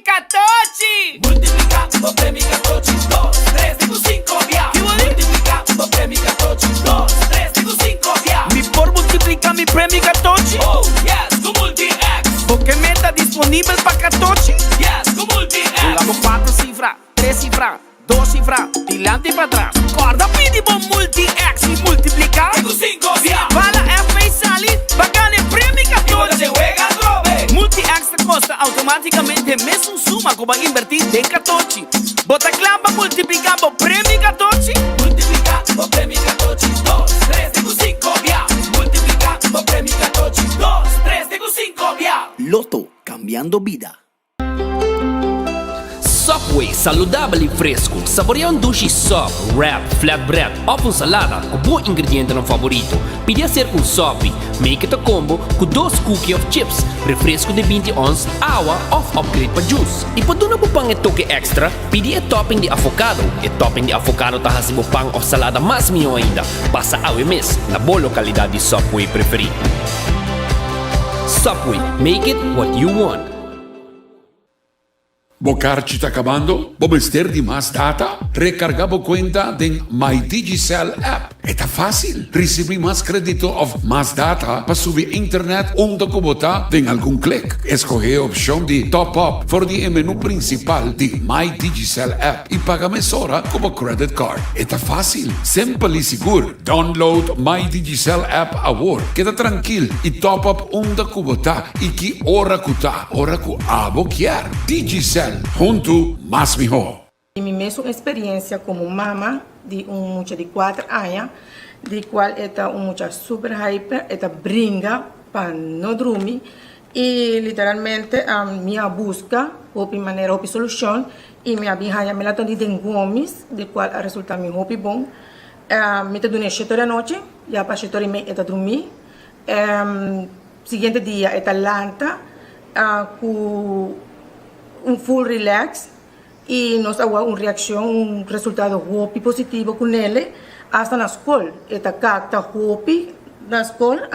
14! Multiplica, premi 14, 2, 3, digo 5, via. Multiplica, premi 14, 2, 3, digo 5, via. Mi por multiplicar mi premi 14? Oh, yes, con Multi-X. Porque meta disponível para 14? Yes, con Multi-X. Jugamos 4 cifras, 3 cifras, 2 cifras, dilante y para atrás. Guarda, pedimos Multi-X y multiplicar. Digo 5, via. Para la F y salir, va a ganar premi Y cuando 14. se juega, drobe. Multi-X te costa automáticamente mes un suma como va a invertir de 14. Bota clava, multiplicamos premi 14. Multiplica, premi 14, 2, 3, digo 5, via. Multiplica, premi 14, 2, 3, digo 5, via. Loto, cambiando vida. Subway, saludable e fresco. Saboreia um sushi sub, wrap, flatbread ou com salada com bom ingrediente no favorito. Pide ser um sub, make it a combo com 2 cookies of chips, refresco de 20 ons, água ou upgrade para juice. E para dar um pão e toque extra, pide a topping de avocado. E topping de avocado tá hasibo pão ou salada mais melhor ainda. Passa ao mês na boa localidade de Subway preferido. Subway, make it what you want. Bocarci está acabando? ¿Vamos ter de más data? Recargamos cuenta de My Digicel app. Está fácil. Recibir más crédito of más data para subir internet onde kubota de algum clique. Escolher a opção de top up voor die menu principal de My Digicel app e paga mesora como credit card. Está fácil, simple e seguro. Download My Digicel app agora. Queda tranquilo e top up onde kubota e que hora kuta, hora ku abo quer. Digicel. Junto, más mejor. Mi mesma experiência como mama de muchacho de 4 anos, de qual é muchacho super hyper, brinca para não dormir e literalmente a minha busca de maneira de solução e minha bihanha me latam de gomes, de qual a resulta me hopi bom. Me te dune 7 da noite, já para 7 e meia dormir. Seguinte dia lanta com full relax e nós avons reação, resultado hopi positivo com ele, hasta na escola. Cata hopi na escola,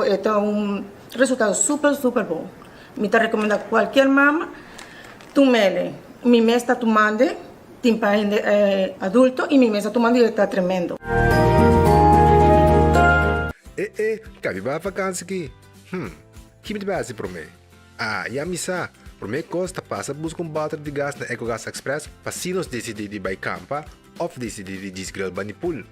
então é resultado super bom. Me recomendo a qualquer mama, tomele. Mi mês está tomando, tem pai adulto e mi mês está tomando e está tremendo. Cabe para vacância aqui. Que me base para mim? Já me sabe. Por mim, costa passa busca balde de gás na EcoGas Express para se nos decidir de ir campa ou decidir de desgrill banipul.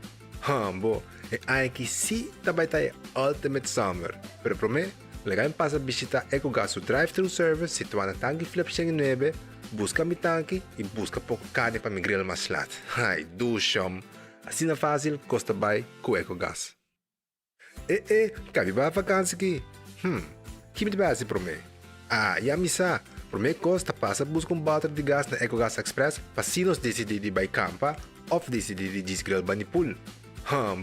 Bo, é que sim também tá Ultimate Summer. Pero por mim, legal passa visitar EcoGas o drive-thru service situado na tanque flip 9, busca mi tanque e busca pouco carne para me grill mais lat. Ai, dusham. Assim é fácil, costa vai com EcoGas. Cabe para vacância aqui. Que me base por mim? Já me sabe. Por mim, costa passa busca balde de gás na EcoGas Express para se nos decidir de ir campa ou decidir de desgrill banipul.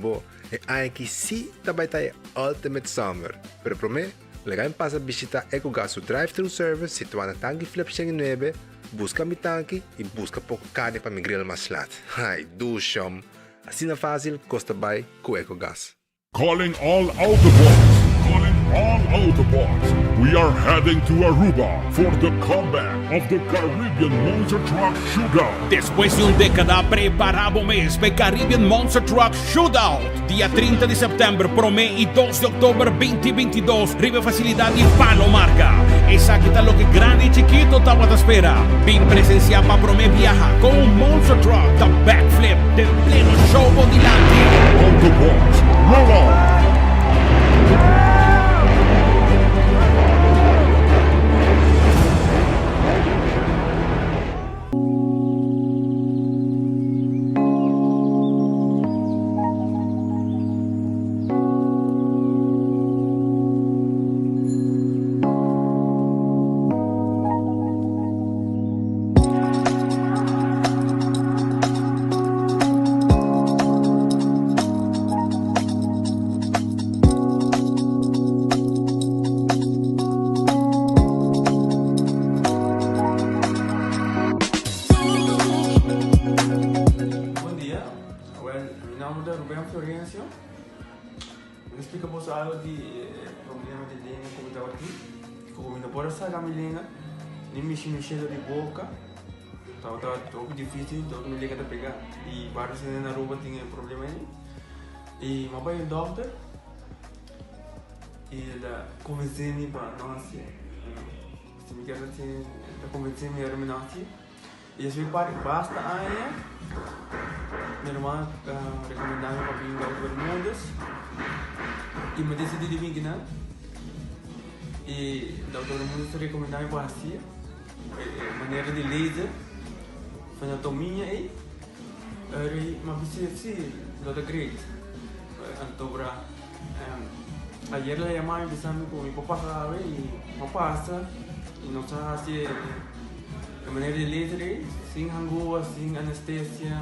Bo, é que sim também tá Ultimate Summer. Pero por mim, legal passa visitar EcoGas o drive-thru service situado na tanque flip 9, busca mi tanque e busca pouco carne para me grill mais lat. Ai, dusham. Assim é fácil, costa vai com EcoGas. Calling all Autobots! Calling all Autobots! We are heading to Aruba for the comeback of the Caribbean Monster Truck Shootout. Después de década, preparamos mês para Caribbean Monster Truck Shootout. Dia 30 de setembro, Promé e 2 de outubro 2022, Rive Facilidade Palo Marca. Essa aqui tá lo que grande e chiquito estava à espera. Vim presenciar para Promé viajar com Monster Truck da backflip del pleno show dilante. Autobots, roll on! Explicamos algo de problema de linha como estava aqui, como não pode sair a minha linha, nem mexi de boca. Tava um pouco difícil, então me liga a pegar. E vários na Aruba tinha problema aí. E meu pai é doutor. E ele convenceu-me para nós. Se me quer assim, convenceu-me a terminar. E eu fui para basta aí. Minha irmã recomendava para vir ao Bermudas. E me decidi de vir aqui, e o doutor Bermudas recomendava para assim, maneira de laser, anatomia aí. Uma visita assim, doutor Great. Então, ayer le llamaba empezando con mi papá, ¿sabes? Y no pasa, y nos hace de manera libre, sin angustia, sin anestesia,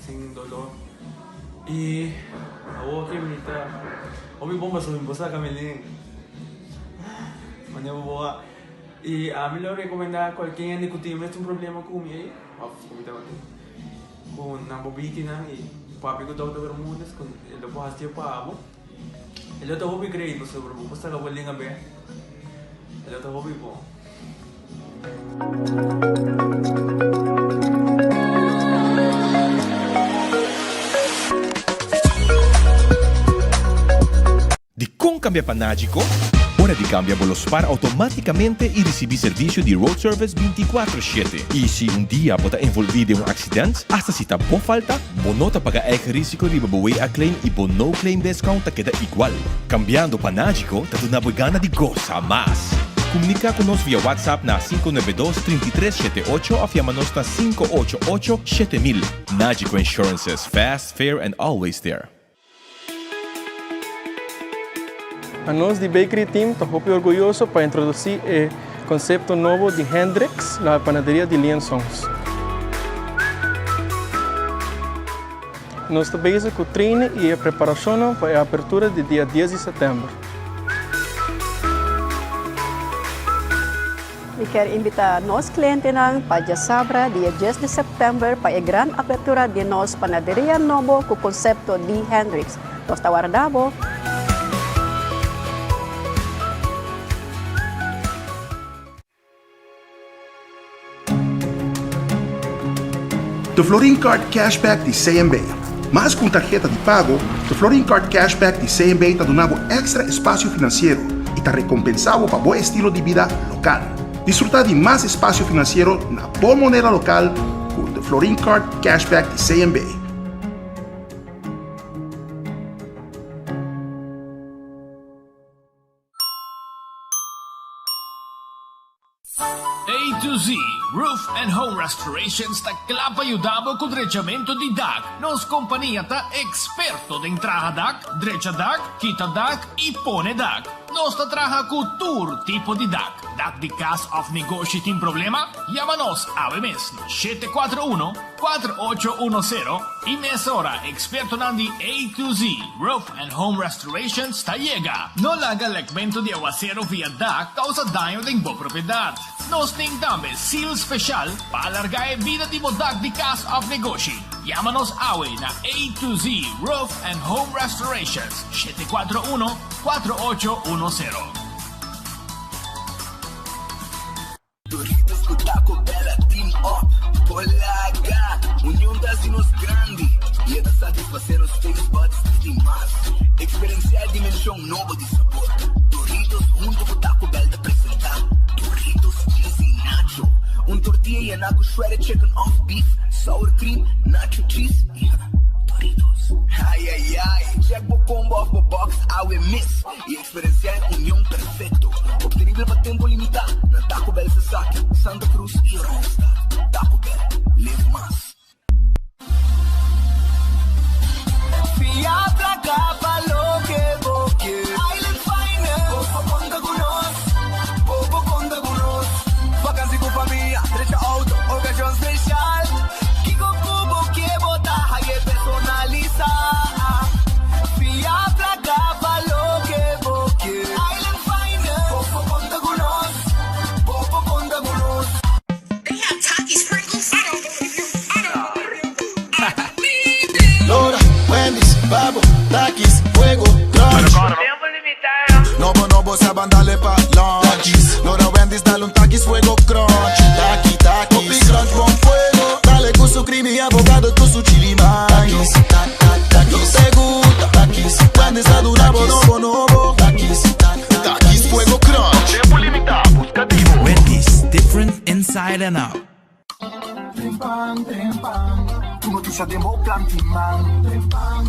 sin dolor. Y ahora que me está, o mi bomba soy mi esposa Camelín, mañana boa. Y a mí le recomendaba cualquier discutir este un problema con mi, con una bobina y papi con todo Bermudas, con el doctor hacía pavo. El otro hobby creído sobre vos está la vuelta a ver. El otro hobby bo. ¿De cómo cambia Panágico? Hora de cambiar los par automáticamente y recibir servicio de road service 24/7. Y si un día bota envolvido en un accidente, hasta si está por falta, bonota paga eigen risico de bebué a claim y bono claim discount queda igual. Cambiando Panágico, te da una gana de gozar más. Comunica con nos vía WhatsApp na 592-3378 o llámanos na 588-7000. Nágico Insurances, fast, fair and always there. A nós de Bakery Team estamos muito orgulhosos para introduzir o conceito novo de Hendrix na panaderia de Liansons. Nós estamos com o treino e a preparação para a abertura do dia 10 de setembro. E quero invitar nós clientes para dia sábado, dia 10 de setembro, para a grande abertura de nossa panaderia nova com o conceito de Hendrix. Nós estamos aguardando. The Florin Card Cashback de CMB. Mas com tarjeta de pago, the Florin Card Cashback de CMB está dando extra espaço financeiro e está recompensado para bom estilo de vida local. Disfrutar de mais espaço financeiro na boa moneda local com the Florin Card Cashback de CMB. A2Z Roof and Home Restorations ta klapa ayudabo con drechamento di DAC. Nos compagnia ta experto de entraja DAC, drecha DAC, quita DAC y pone DAC. Nos ta traja con tour tipo di DAC. DAC di cast of negosio tin problema? Llámanos a mes 741-4810 y mesora experto nandi A2Z Roof and Home Restorations ta llega. No laga legmento di aguacero via DAC causa daño de bo propiedad. Nos ting tambe seal special para alargar vida di DAC di cast of negosio. Llámanos awe na A2Z Roof and Home Restorations 741-4810. Doritos com Taco Bella Team Up, Polaga, união das inos grande. E é da satisfazer os feios buds de demais. Experienciar dimensão nova de sabor. Doritos junto com Taco Bell de apresentar. Doritos cheesy nacho. Tortilla e naco shredded chicken off beef. Sour cream, nacho cheese. Doritos. Ai, ai, ai. Check o combo off the box, I will miss. E experienciar união perfeito. Obtenível para tempo limitado. Na Taco Bell se saca, Santa Cruz e Ronsta. Taco Bell, live más. Fiat la capa lo que vos quieres. Island Finance. Popo conta con nos. Popo conta con nos. Vacancy con familia, derecha auto, ocasión especial. Kiko Kubo que botar, hay personaliza. Fiat la capa lo que vos quieres. Island Finance. Popo conta con nos. Popo conta con nos. They have Taki sprinkles. I don't believe you. I don't believe you. Lora, Wendy's, Babo, Takis, Fuego, Crunch. Novo, novo, saban, dale pa' lunch. Lora, Wendy's, dale un Takis, Fuego, Crunch. pizza durabo novo. Takis Fuego Crunch. Tempo limitado, buscativo. Wendy's, different inside and out. Trempan, tu noticia de Mo Plantiman. Trempan,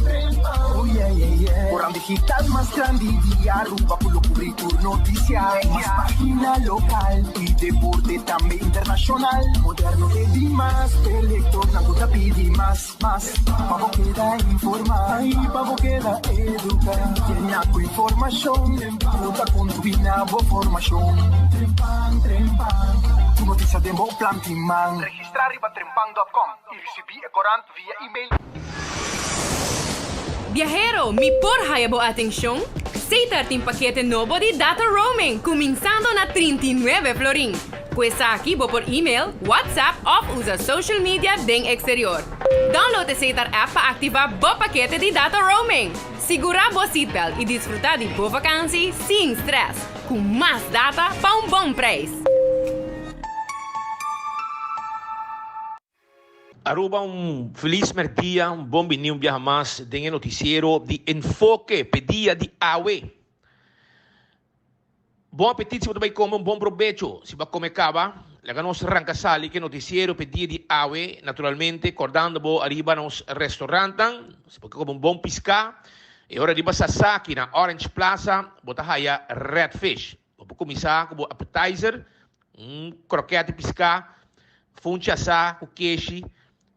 oh yeah, yeah, yeah. Orang digital más grande día, Aruba por lo cubrir tu noticia. Más página local y deporte también internacional. Moderno te di más, elector, naguta pidi más. Pavo queda informar, y pavo queda educar. Tiene aku información, puta combina bo formación. Trempan, tu noticia de Mo Plantiman. Registrar riba trempan.com y recibir corant via email. Viajero, mi porhayabo atención. Seita tem paquete novo de data roaming, começando na 39 florin. Pues aqui vou por email, WhatsApp ou usa social media den exterior. Download a Seita app para ativar o paquete de data roaming. Segura bo seatbelt e desfrutar de boa vacância sem stress, com mais data para bom preço. Aruba, feliz dia, bom vinho, viaja mais, tem noticiero de enfoque, pedia de AWE. Bom apetite se você vai comer, bom provecho. Se vai comer cava, lá nos arranca sali, que noticiero pedia de AWE, naturalmente, acordando bo arriba nos restaurantes, se pode comer bom pisca, e ora arriba Sasaki, na Orange Plaza, bota haya redfish. Vou começar com appetizer, croquete pisca, funchasa, com queijo,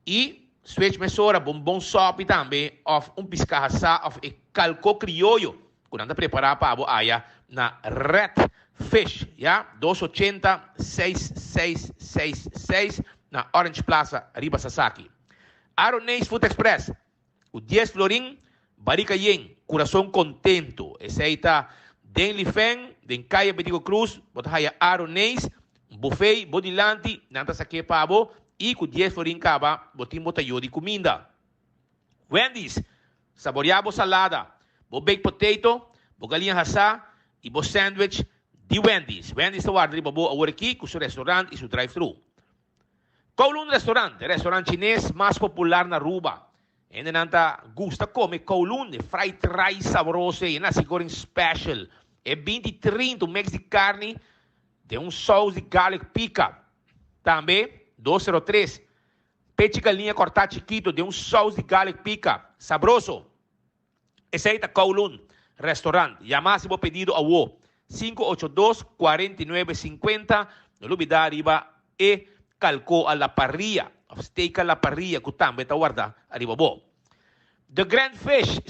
e switch mesora bombom sop também of pisca asa of calco criollo quando anda preparar para a aya na red fish, ya 280-6666 na Orange Plaza Riba Sasaki. Aronês Food Express o 10 florin barica yen coração contento esse aí tá den Lifeng den Calle Bedigo Cruz bota haya Aronês buffet bodilante nanta saque pabo e com 10 florin caba, botim botayo de comida. Wendy's, saboreado salada, bo baked potato, bo galinha assá e bo sandwich de Wendy's. Wendy's está guardando bo agora aqui com seu restaurante e seu drive-thru. Kowloon restaurante chinês mais popular na Aruba. Ainda nanta gusta comer Kowloon, fried rice saboroso e nasi goreng special. É 20-30 mix de carne, de sauce de garlic pica. Também 203, peixe galinha cortado chiquito de sauce de garlic pica, sabroso. Esse aí tá Kowloon Restaurante. Llamar se vou pedido a 582-4950. Não olvidar arriba e calco a la parrilla, steak a la parrilla, que também tá guarda arriba bo. The Grand Fish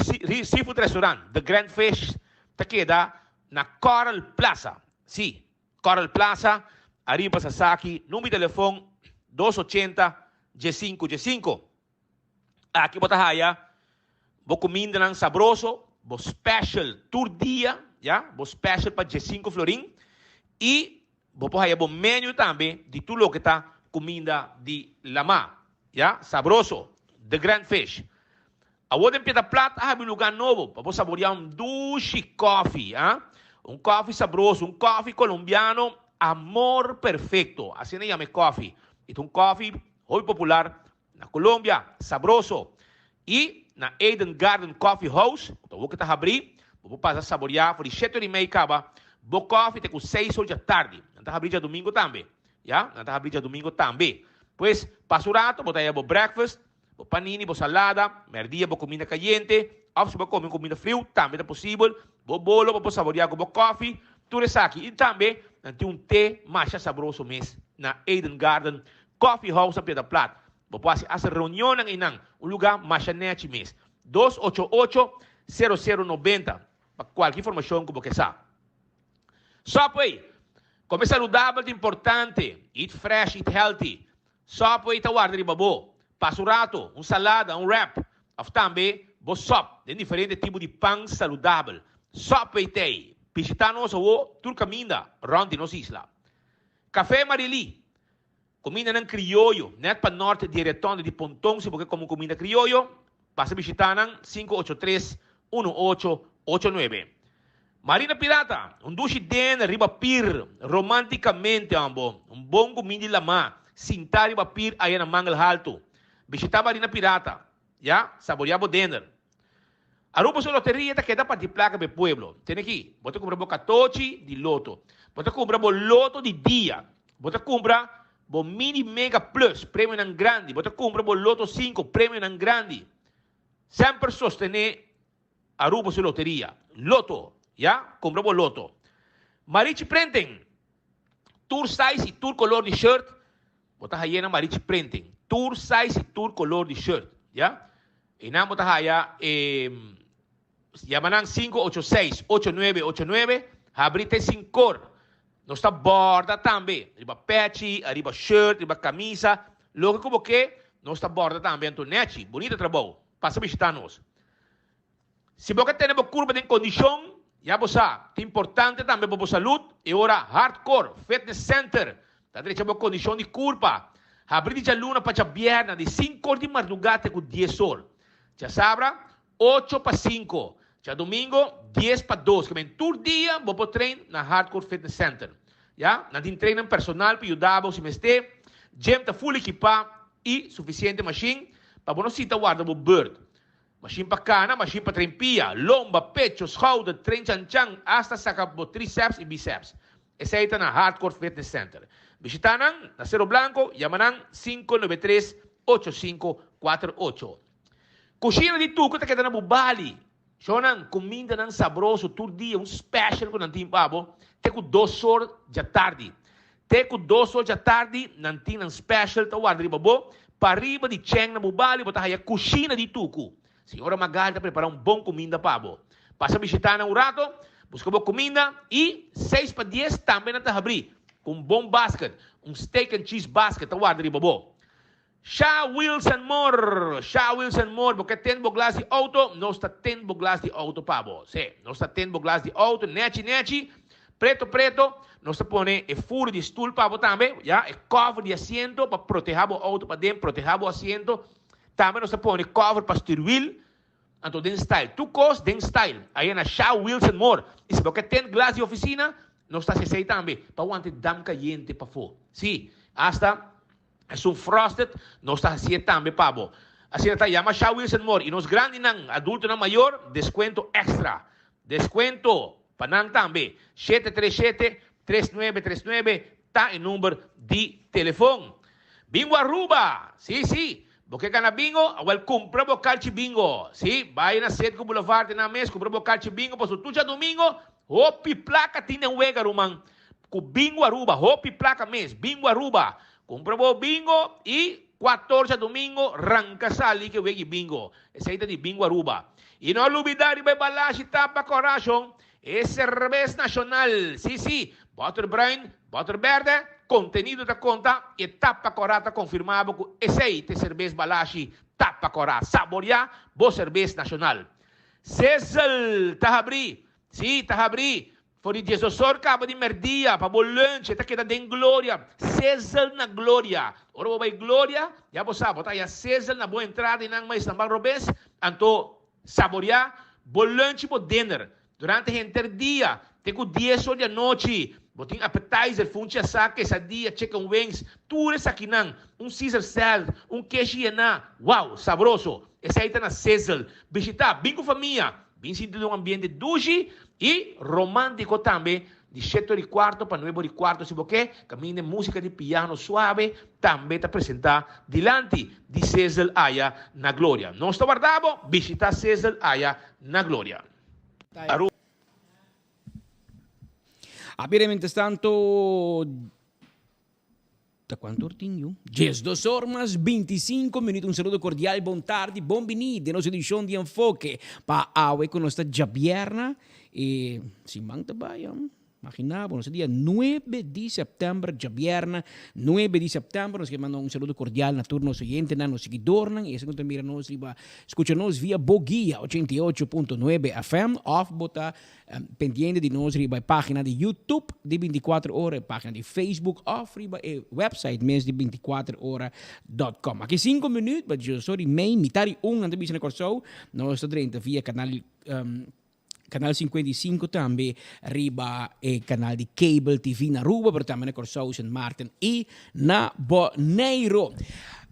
Seafood Restaurant. The Grand Fish tá queda na Coral Plaza. Sim, Coral Plaza, arriba Sasaki, número de telefone 280-G5. Aqui bota haya, vou comida nang sabroso, vou special tour dia, ya, vou special para G5 florin e vou pôr haya bom menu também de tudo que tá comida de lama, ya, sabroso, The Grand Fish. A outra pita plata, um lugar novo para saborear douche coffee, coffee sabroso, coffee colombiano, amor perfecto, assim nem chama coffee. É coffee muito popular na Colômbia, sabroso. E na Eden Garden Coffee House, vou que tá abrir, vou passar a saborear, por 7h30 acaba, bom coffee tem com 6 horas da tarde. Não tá abrir já domingo também, já? Não tá abrir já domingo também. Pois, passo o rato, vou dar breakfast, vou panini, vou salada, merdia, vou comida caliente, ou se vou comer comida frio, também é possível, vou bolo, vou saborear com bom coffee, tudo isso aqui. E também, tem té mais sabroso mesmo. Na Eden Garden Coffee House sa Piedra Plata. Vou fazer essa reunião em lugar mais nete mesmo. 288-0090 para qualquer informação que você sabe. Subway, comer saudável é importante. Eat fresh, eat healthy. Subway está guardando de babo. Passa o rato, salada, wrap. Ou também, vou sop. Tem diferentes tipos de pão saudável. Subway tem. Visitanos ou tudo caminho around nossa isla. Café Marili, comida ng criollo, net para norte direto de Pontong, se porque como comida criollo, basta visitar ng 583-1889. Marina Pirata, duche den riba pir, romanticamente ambo, bom comida lama, sinta riba pir ayan ang Mangal Alto. Visita Marina Pirata, ya, saboreabo dinner. Aruba sa loteria ta queda para placa be pueblo. Tem aqui, bota compra bo 14 de loto. Bota compra bo loto de dia. Bota compra bo mini mega plus, prêmio nan grande. Bota compra bo loto 5, prêmio nan grande. Sempre sostener Aruba sa loteria. Loto, ya? Compra bo loto. Marichi Printing. Tour size e tour color de shirt. Bota haya na Marichi Printing. Tour size e tour color de shirt, ya? Ina bota haya Yamanang 586-8989, abrite sin cor. Não está borda também. Riba patchy, riba shirt, riba camisa. Logo como que, não está borda também. Antonete, bonito trabalho. Passa visitar-nos. Se você tem uma curva de condição, já você é importante também para a saúde. E ora, Hardcore Fitness Center. Está direito uma condição de curva. Abrite a luna para a bierna de 5 horas de madrugada com 10 horas. Já sabra, 8 para 5. Já domingo, 10 para 2. Que vem todo dia, vou para treino na Hardcore Fitness Center. Já? Na tem treino personal para ajudar você a gym está full equipado e suficiente machine para você não guarda o bird. Machine para cana, machine para trempia, lomba, pecho, shoulder, tren chan hasta sacar o tríceps e bíceps. Essa aí está na Hardcore Fitness Center. Visitanan na Cerro Blanco, llamarán 593-8548. Coxina de tuco está quedando no Bali. Shonan, comida nan sabroso, todo dia, special com nantim pabo. Te com 2 horas da tarde. Te com 2 horas da tarde, nantim nan special, tá guarda riba bo. Pariba de cheng na Bali, bota aí a coxina de tuco. Senhora Magalha preparar bom comida pabo. Passa a visitar na Urato, busca boa comida e 6 para 10 também na abrir. Com bom basket, steak and cheese basket, tá guarda riba bo. Shaw Wheels and More, porque tem glass de auto, não está tendo glass de auto, pabo. Sim, não está tendo glass de auto, neti, preto, não está põe furo de stool, pabo, também, já, cover de assento, para proteger o auto para dentro, proteger o assento, também não está põe cover para steering wheel, então, den style, tu cos, den style, aí na Shaw Wheels and More, e se porque tem glass de oficina, não está se sei também, para o ante dam caliente para fora, sim, hasta é frosted, não está assim também, pabo. Assim está, chama Shaw Wheels and More. E nos grandes, adultos, maior, desconto extra. Desconto, panang também. 737-3939, tá em número de telefone. Bingo Aruba, sim. Porque kana bingo, awal compra bocal bingo. Sim, vai na Setco Boulevard na mês, compra bocal bingo, pois tu já domingo, hopi placa tinha um ega, rumang. Com bingo Aruba, hopi placa mês, bingo Aruba. Compra o bingo e 14 domingo arranca sali que vem bingo. Essa aí de bingo Aruba. E não olvidar de balashi tapa coração. É cerveja nacional. Sim. Butter Brown, Butter Verde, contenido da conta e tapa corata confirmado com esse aí de cerveja balashi tapa corata. Saborear, boa cerveja nacional. César, tá abri. Sim, tá abri. Fori Jesus acaba de merdia, para bolante, está queda em glória. César na glória. Ora vai glória, já você sabe, tá já César na boa entrada e não mais na Robes, anto saborear bolante por dinner. Durante o interdia, tem com 10 horas da noite, botin appetizer, funcha saque, sadia, chicken wings, tudo isso aqui não. Caesar salad, queijo na. Uau, saboroso. Esse aí está na César. Visitar, bem com família, bem sentido um ambiente duche e romântico também, de 7 de quarto para 9 de quarto, se você caminha música de piano suave, também está apresentar diante de César Aya na Glória. Não está guardado, visita César Aya na Glória. Abbiamo tanto da quanto ortinho? 2 horas, 25 minutos. Un saludo cordiale, buon tardi, buon venì de nostra edizione di Enfoque pa awe con nostra Jabierna e si manca bayan. Immaginavo, nostro dia 9 di settembre, Jabierna, 9 di settembre, nos mandam un saludo cordiale a tutti i nostri oyentes, a nostri seguidores, e secondo me nos escuchanos via Bogia 88.9 FM, off bota pendiente di nostra página di YouTube di 24 ore, página di Facebook, off riba e website mes di 24ore.com. Aqui 5 minuti, ma io sono in main, mitari un, anche bisogna corso, nostro 30 via canale Canal 55 também riba canal de cable TV na Aruba, pero também na Corsão, St. Martin e na Bonaire.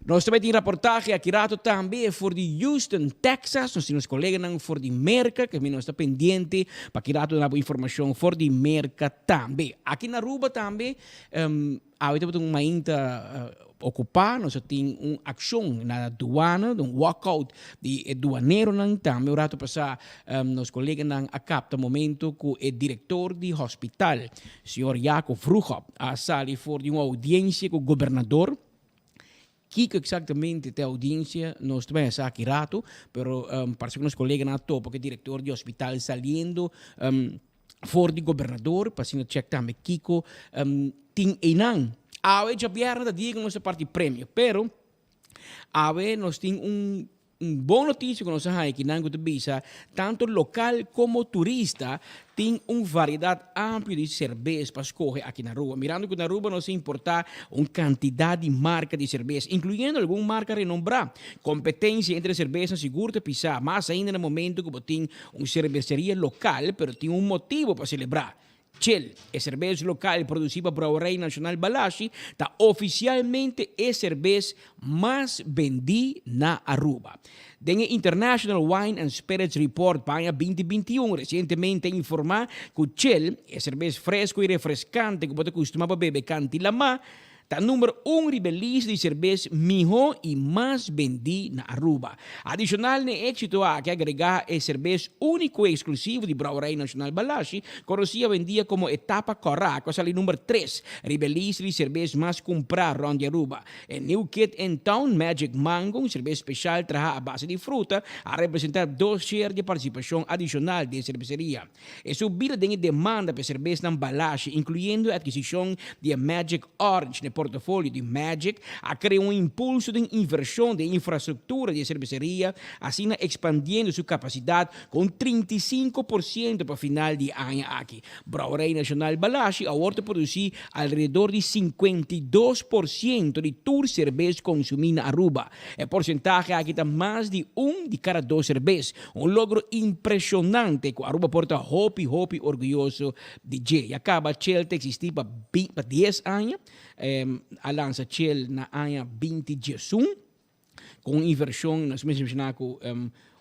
Nós também temos reportagem aqui rato também for de Houston, Texas. Nós temos colegas for de Merca, que nós está pendente para que rato na informação for de Merca também. Aqui na Aruba também, ahorita temos uma inta ocupar, nós temos uma ação na aduana, um walkout de aduaneiro também. O rato passar, nós colegas a capta momento com o diretor do hospital, senhor Jacob Vroegop, a sair for de uma audiência com o governador. Kiko exatamente a audiência, nós também está aqui rato, pero parece que nos colegas na topo, que o diretor do hospital saliendo for de governador, para se check também Kiko tem enang. Awe já vierna da dia que nós parte prêmio, pero awe nós tem boa notícia que nós temos aqui na Bisa, tanto local como turista, tem uma variedade ampla de cervejas para escolher aqui na Aruba. Mirando que na Aruba nós importar uma quantidade de marcas de cervejas, incluindo alguma marca renombrada. Competência entre cervejas segura pisar, mas ainda no momento que tem uma cervejaria local, mas tem um motivo para celebrar. Chel, a cerveja local produzida por Brauerei Nacional Balashi, está oficialmente a cerveja mais vendida na Aruba. Den International Wine and Spirits Report para 2021 recentemente informa que o Chel, a cerveja fresco e refrescante que você costumava beber canti lama, está número 1 release de cerveja melhor e mais vendida na Aruba. Adicional, no éxito há que agregar a cerveja único e exclusivo de Brauerei Nacional Balashi, conhecida vendida como Etapa Coraco, sali número 3, release de cerveja mais comprada onde Aruba. A New Kid in Town Magic Mango, uma cerveja especial trabalhada à base de fruta, a representar 2 shares de participação adicional de cervejaria. A subida de demanda para cerveja na Balashi, incluindo a aquisição de Magic Orange, no portfólio de Magic, a criar um impulso de inversão de infraestrutura de cervejaria, assim expandindo sua capacidade com 35% para o final de ano aqui. Brauerei Nacional Balashi agora produzir alrededor de 52% de toda cerveja consumida na Aruba. O porcentagem aqui está mais de 1 de cada 2 cervejas. Um logro impressionante que a Aruba porta hopi orgulhoso de J. E acaba Chel te existir para 10 anos. A lança Chel na ano 2021 com inversão, nós mencionamos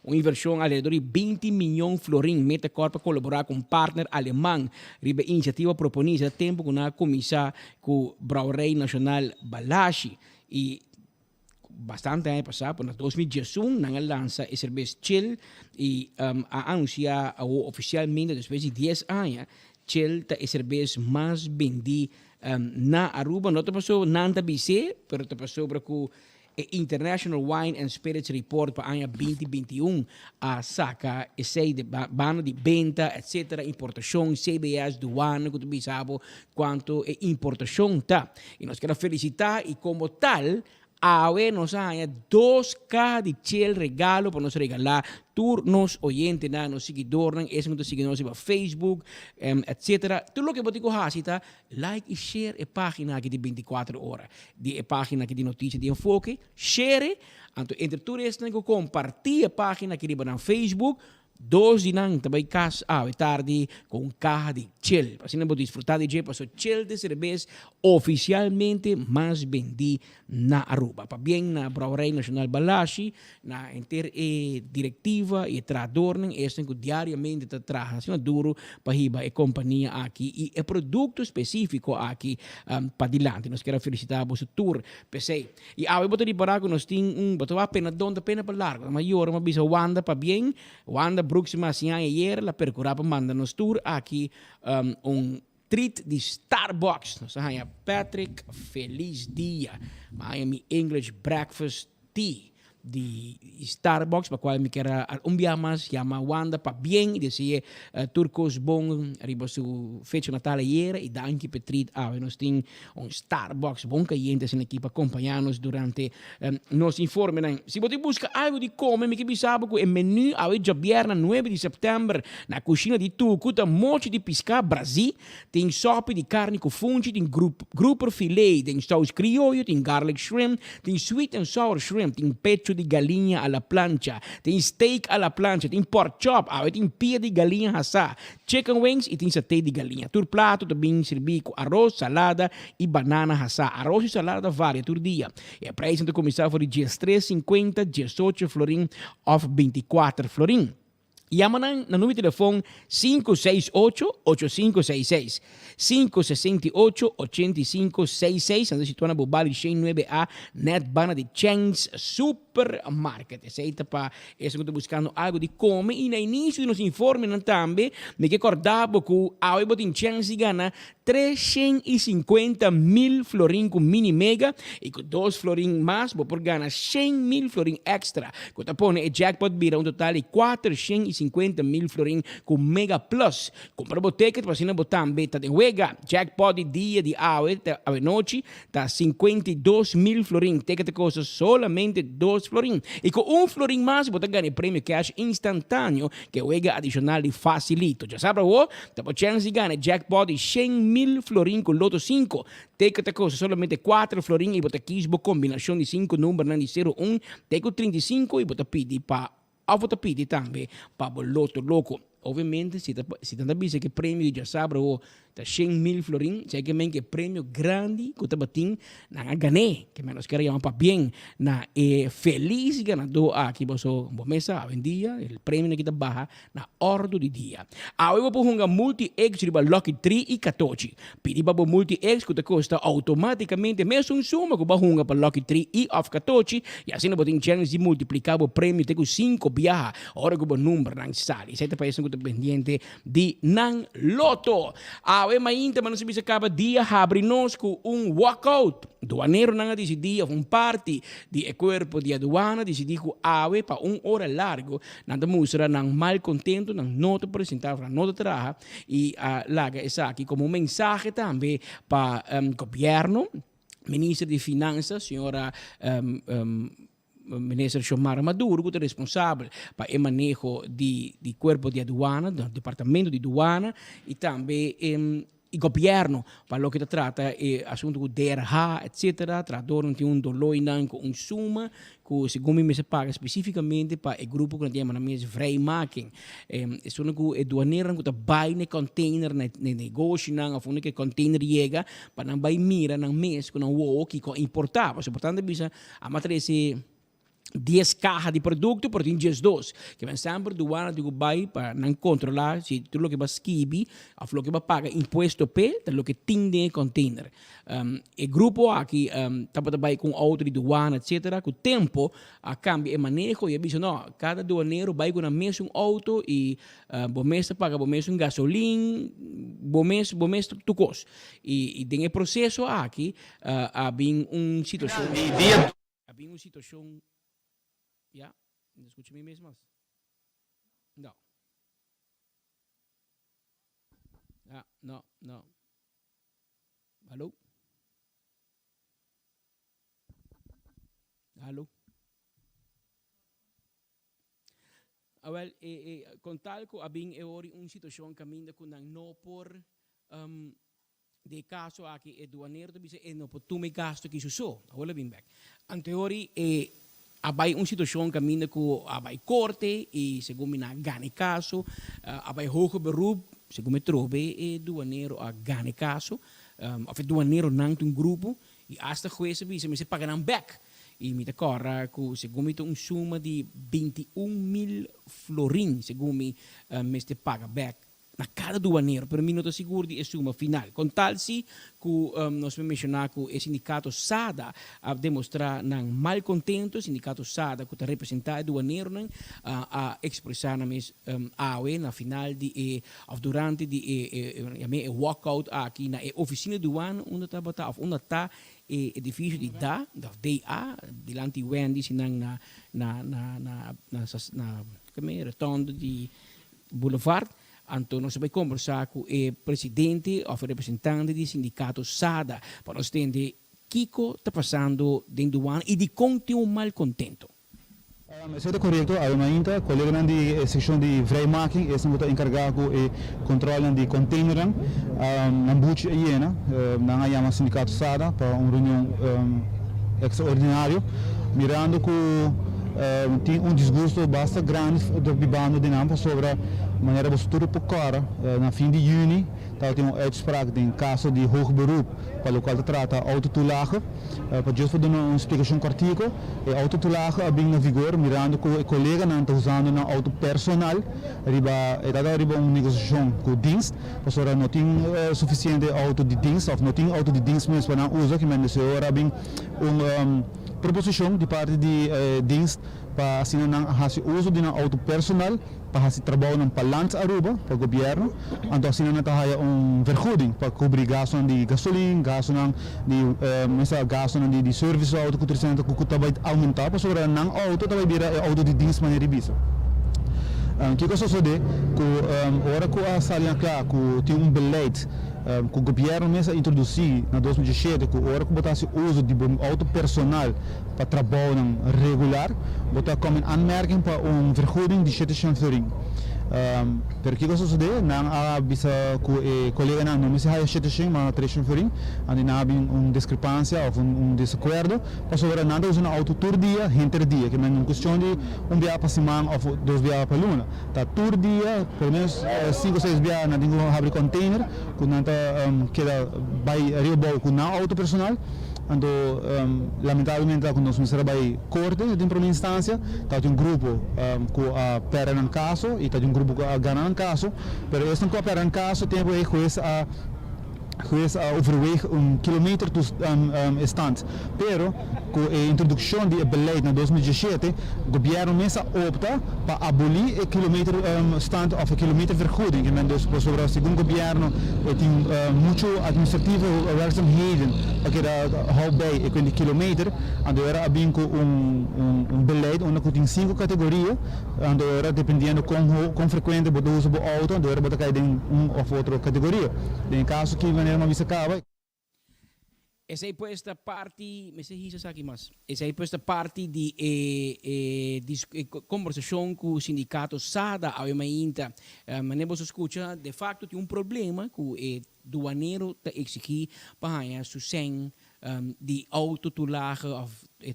uma inversão alrededor de 20 milhões de florins. Metacorp para colaborar com um partner alemão. Riba iniciativa proponida há tempo com a comissão com o Brauerei Nacional Balashi. E bastante ano passado, por 2021, na lança a cerveja Chel e a anunciar oficialmente, depois de 10 anos, Chel é a cerveja mais vendida na Aruba. Não te passou nada BC, mas te passou para o International Wine and Spirits Report para o ano 2021 a saca esse de bano de venda, etc., importação, CBS, duana, que tu sabe quanto é importação tá. E nós queremos felicitar e como tal, ahora nos hay 2 cajas de Chel regalo para nos regalar turnos oyentes, nos seguidores, es que nos seguidores en Facebook, etc. Todo lo que vos digo hacer, like y share la página aquí de 24 horas, de la página aquí de noticias de enfoque, share, entre tú eres compartir la página aquí de Facebook, 2 dinang também cas tarde com caja de Chel. Assim não vou desfrutar de Chel, passou Chel de cerveja oficialmente mais vendida na Aruba. Para bem na Brauerei Nacional Balashi, na diretiva e tradornen, este que diariamente trabalha assim duro para a companhia aqui e é produto específico aqui para dilante. Nós queremos felicitar o tour PC. E eu vou te parar que nós temos botar pena donde pena para largo. Maior uma bisa Wanda para bem, Wanda próxima semana ayer la percuraba manda-nos tour aqui treat de Starbucks. Nós temos Patrick, feliz dia. Miami English Breakfast Tea de Starbucks, para qual me quer mais, chama Wanda para bem, dizia turcos bom, arriba su fecha natal ayer e danke Petrit, nós temos Starbucks bom clientes na equipe acompanhar-nos durante nos informe. Se você busca algo de comer, me que sabe que o menu já vierna 9 de setembro na cozinha de Tucu, tem moche de piscar Brasil, tem sopa de carne com fungi, tem grouper filet, tem sauce criollo, tem garlic shrimp, tem sweet and sour shrimp, tem pecho pecho de galinha à la plancha, tem steak à la plancha, tem pork chop, tem pia de galinha assada, chicken wings e tem satay de galinha. Tur prato também servi com arroz, salada e banana assada. Arroz e salada varia tur dia. E a preço então começar por dias 3,50, 18 florin of 24 florin. Llamanan na número de telefone 568-8566, 568-8566, anda situada no Bali 9A, net bana de Chang's Supermarket. Aceita para esse que estou buscando algo de comer e no início de nos informe também, me que acordava que a Oibo tem chance de ganhar 350.000 florin com mini mega e com 2 florin mais, vou por ganhar 100.000 florin extra. Quando põe o jackpot vira total de 450.000 florin com mega plus. Compra o ticket para cima botar beta de juega. Jackpot de dia de a noite tá 52.000 florin. Ticket custa solamente 2 florin. E com 1 florin mais, você ganha prêmio cash instantâneo que juega adicional e facilito. Já sabe o? Tá por chance de ganhar jackpot de 100.000 florin com loto 5. Ticket custa solamente 4 florin e você quis a combinação de 5 números de 01, ticket 35 e você pede para a você pede também para o loto louco. Obviamente, se você avisa que o prêmio já sabe o 100.000 florin, sei que prêmio grande que você batem na ganhei, que menos queria para bem na feliz ganador aqui você começa a vender o prêmio que está baja na ordem do dia. Aí eu vou pegar multi-eggs de Lucky 3 e 14. Pedir para multi-eggs que te custa automaticamente mesmo suma que vai para Lucky 3 e of 14 e assim você tem chance de multiplicar o prêmio com 5 viaja. Ora que o número não sai. Você está pensando pendiente de Nan Loto. Ainda, mas não se acaba dia abrir-nos com walkout. Doaneiro não decidiu, parte do corpo de aduana decidiu que para hora largo, nada mostra não mal contento, não nota apresentar, não nota traja e larga essa aqui como mensagem também para o governo, ministro de Finanças, senhora Ministro Xiomara Maduro, que é responsável para o manejo do corpo de aduana, do departamento de aduana e também o governo para o que trata assunto do DRH, etc. Trador tem dolor com suma que segundo me se paga especificamente para o grupo que nós chamamos vrijmaking. Isso é que o aduaneiro que vai no container, no negócio, não é que o container chega para não vai mira no mês que não o que importava. Portanto, bisa a matriz 10 cajas de produto por tem 10 dos que vem sempre do ano de Dubai para não controlar se tudo o que vai skibi a lo que vai pagar imposto pe de lo que tem de container o grupo aqui tá para vai com outro de aduana etc com o tempo a cambia e manejo e aviso não cada aduaneiro vai com a mesma auto e bom mês paga bom mês gasolina bom mês tu custo e tem o processo aqui havia situação já? Não escute me mesmo? Não. Não. Alô? Well, com tal que havia uma situação caminho com não por de caso aqui é doaneiro também é não por tu me gasto que isso agora bem back. Anteori Abai uma situação caminha com abai corte e segundo na gane caso abai hoge beroep segundo me trobe e doaneiro a gane caso of doaneiro não tem grupo e hasta juez me se pagan back e me corra com segundo me um suma de 21.000 florin segundo me se paga back na cada aduaneiro, pero mim não estou seguro de suma final. Com tal se que nós mencionar que o sindicato SADA a demonstrar não mal contento, o sindicato SADA que está representado aduaneiro a expressar na mes na final de durante de walkout aqui na oficina do ano onde está edifício de DA diante de Wendy sinang na rotonda de Boulevard. Então, nós vamos conversar com o presidente ou representante do sindicato SADA para nós entender o que está passando dentro do ano e de continuo mal contento. Siete corretto, ainda colega di sezione di vrijmaking è stato incaricato e controllo di container na buccia iena na chiama sindicato SADA per una riunione extraordinaria mirando con tem desgosto bastante grande do bando de Nampa sobre a maneira de tudo por cara. Na fim de junho, tem uma uitspraak em caso de hoog beroep, para o qual trata autotoelage. Para justo dar uma explicação cortica, a autotoelage é bem na vigor, mirando que o colega não está usando na auto personal, arriba uma negociação com o dienst, para não tem suficiente auto de dienst, ou não tem auto de dienst mesmo para não usar, que mas agora bem uma proposição de parte de dienst para assim não fazer uso de auto personal para fazer trabalho na balança Aruba para o governo, então assim não está vergoeding para cobrir gasto de gasolina, gasto de serviço auto que está vai aumentar, para sobre não auto vai virar auto de dienst maneira bisa. Que cosa sucede que ora que a salinha claro que tem beleid que o governo mesmo introduziu na 2017 que ora que botasse uso de auto personal para trabalho regular, botar como aanmerking para vergoeding de 700 florin. Per que cosa sucede? Não há bisa que colega não me se há 700 mas 300 florin, andi não há discrepância ou desacordo, para sobre nada usa auto todo dia, entre dia, que é uma questão de dia para semana ou 2 dias para luna. Tá todo dia, pelo menos 5 ou 6 dias na dingo abre container, que não queda vai arriba com não auto personal. Ando lamentavelmente quando nós trabalhamos corte dentro de uma instância, tem um grupo que opera no caso e tem um grupo que ganha no caso, mas esse que opera no caso tem a overweg kilometer stand. Pero com a introdução de beleid na 2017, o governo mesmo opta para abolir o kilometer stand ou a kilometer vergoeding. Que sobre o segundo governo tem muito administrativo werkzaamheden para hou bij 20 kilometer. En era bem com beleid onde tem 5 categorias. En era dependendo com frequente você usa o auto, era você cair em ou outra categoria. Em caso que maneira não se acaba. Essa aí esta parte, me sei isso aqui mais. Essa aí esta parte de conversação com o sindicato SADA, ainda, mas você escuta, de facto tem problema com o doaneiro te exigir para sucen de autotulage of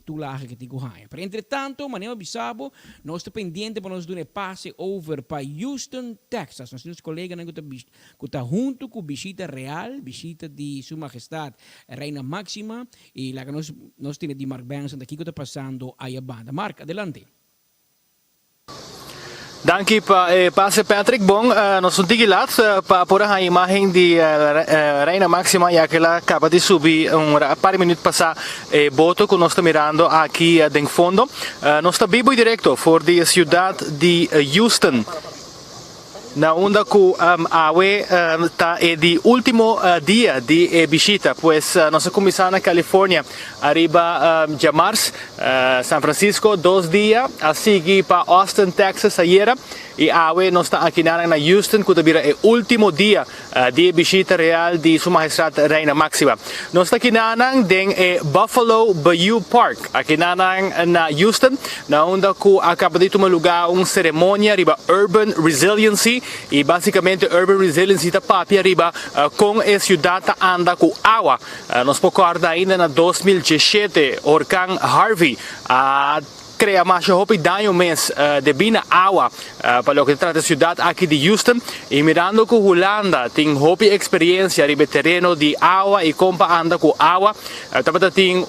tulage que tem ganha. Pero entretanto, manema bisabo, nós estamos pendente para nós dar passe over para Houston, Texas. Nossos colegas que está junto com visita real, visita de Sua Majestade Reina Máxima e lá que nós temos de Mark Benson daqui que está passando aí a banda. Mark, adelante. Dank Pastor Patrick. Bom, nós somos digilados para pôr a imagem de Reina Máxima, já que ela acaba de subir par de minutos passar boto que nós estamos mirando aqui em fundo. Nós estamos vivo e direto for the cidade de Houston. Na onda que está de último dia de visita, pois nós começamos na Califórnia, arriba de março, San Francisco, 2 dias, a seguir para Austin, Texas, ayer, e nós estamos aqui na Houston, que também é o último dia de visita real de Sua Majestade Reina Máxima. Nós estamos aqui na Buffalo Bayou Park, aqui na Houston, na onda que acaba de tomar lugar uma cerimônia arriba Urban Resiliency, e basicamente Urban Resiliency está papi arriba com a cidade anda com água. Nós podemos ainda na 2017, Huracán Harvey, crea mais daño mês de bina água para o que trata a cidade aqui de Houston, e mirando que Holanda tem experiência de terreno de água e como anda com água, também tem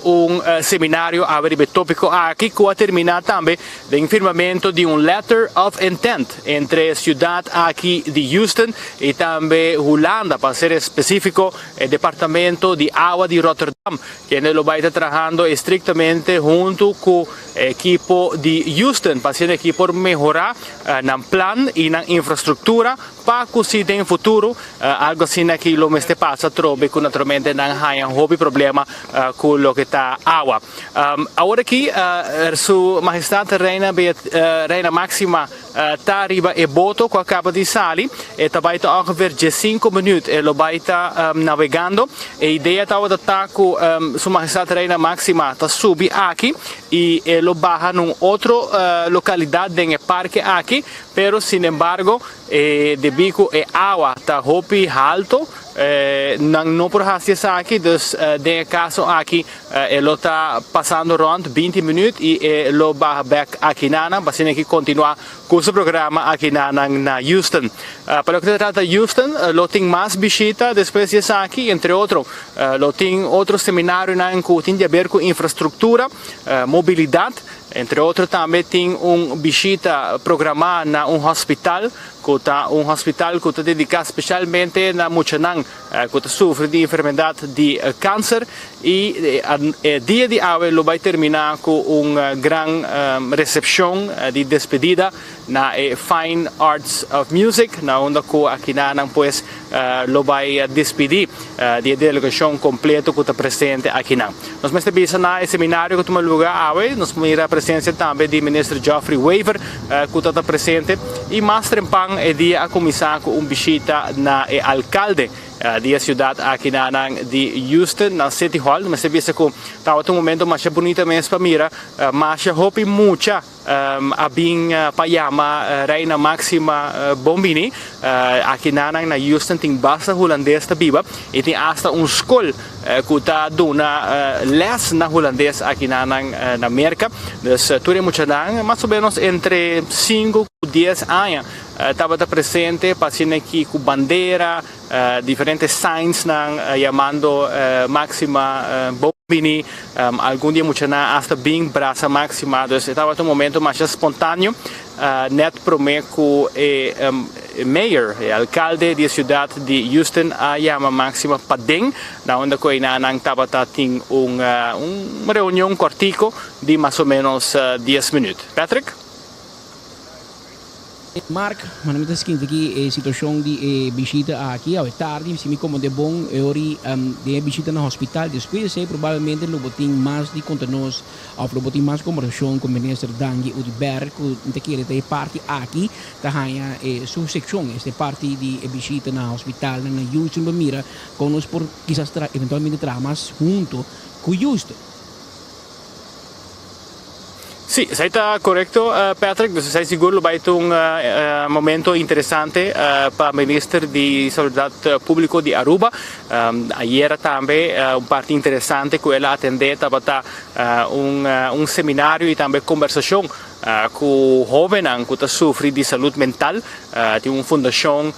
seminário sobre tópico aqui que vai terminar também de firmamento de letter of intent entre a cidade aqui de Houston e também Holanda, para ser específico, o departamento de água de Rotterdam, que ele vai estar trabalhando estritamente junto com equipe de Houston, para ser aqui por melhorar no plano e na infraestrutura para que se tenha futuro algo assim que lo mês passa trobe que naturalmente não há problema com o que está água. Agora aqui Sua Majestade Reina Máxima está arriba e boto que acaba de sair e vai estar ongeveer 5 minutos e lo vai estar navegando. A ideia está de que Sua Majestade Reina Máxima está subir aqui e lo baja em outra localidade no parque aqui, pero sin embargo debido a água está alto, não por hastiar aqui, dus de caso aqui, ele está passando rond 20 minutos e ele vai back aqui nana, para que continuar com o programa aqui na Houston. Para o que se trata de Houston, ele tem mais visita depois de aqui, entre outros, ele tem outro seminário que tem a ver com infraestrutura, mobilidade. Entre outros, também tem visita programada na hospital, que está dedicado especialmente na Muchanang, que sofre de enfermidade de câncer. E dia de hoje vai terminar com uma grande recepção de despedida na Fine Arts of Music, na onde aqui pues lo vai despedir de delegação completa que está presente aqui na. Nós mais visa na seminário que toma lugar hoje, nós mira a presença também do ministro Geoffrey Weaver que está presente e mais trempan é dia a começar com visita na alcalde da cidade aqui de Houston, na City Hall. Mas se vê que estava um momento mais bonito mesmo para mira, mas hope mucha abing payama Reina Maxima Bombini aqui na Houston tem bastante holandês da biba e tem hasta escola que está dando les na holandês aqui na América. Então, tudo muito mais ou menos entre 5 e 10 anos estava presente, passando aqui com bandeira, diferentes signs chamando Maxima Bombini, algum dia muito hasta bem braça Maxima, então estava um momento mais espontâneo, net prometo mayor, alcalde da cidade de Houston, a chama Maxima Padeng, na onde que estava tendo uma reunião cortico de mais ou menos 10 minutos. Patrick? Mark, manamita seguinte aqui a situação de visita aqui ao tarde, se me como de bom ori de visita no hospital, depois de provavelmente lo botin mais de conteúdos, ou lo botin mais conversação com o ministro Dangi Udiber, que quer ter parte aqui, tahanya sua secção, esta parte de visita no hospital na Houston, mira, com nós por quizás eventualmente tramas junto com Houston. Sì, está corretto Patrick, sei sicuro vai ter momento interessante para o Ministro di Salute Público di Aruba. Ieri também parte interessante que ela attendeva para seminário e também conversação com jovens que sofrem de saúde mental. Tem uma fundação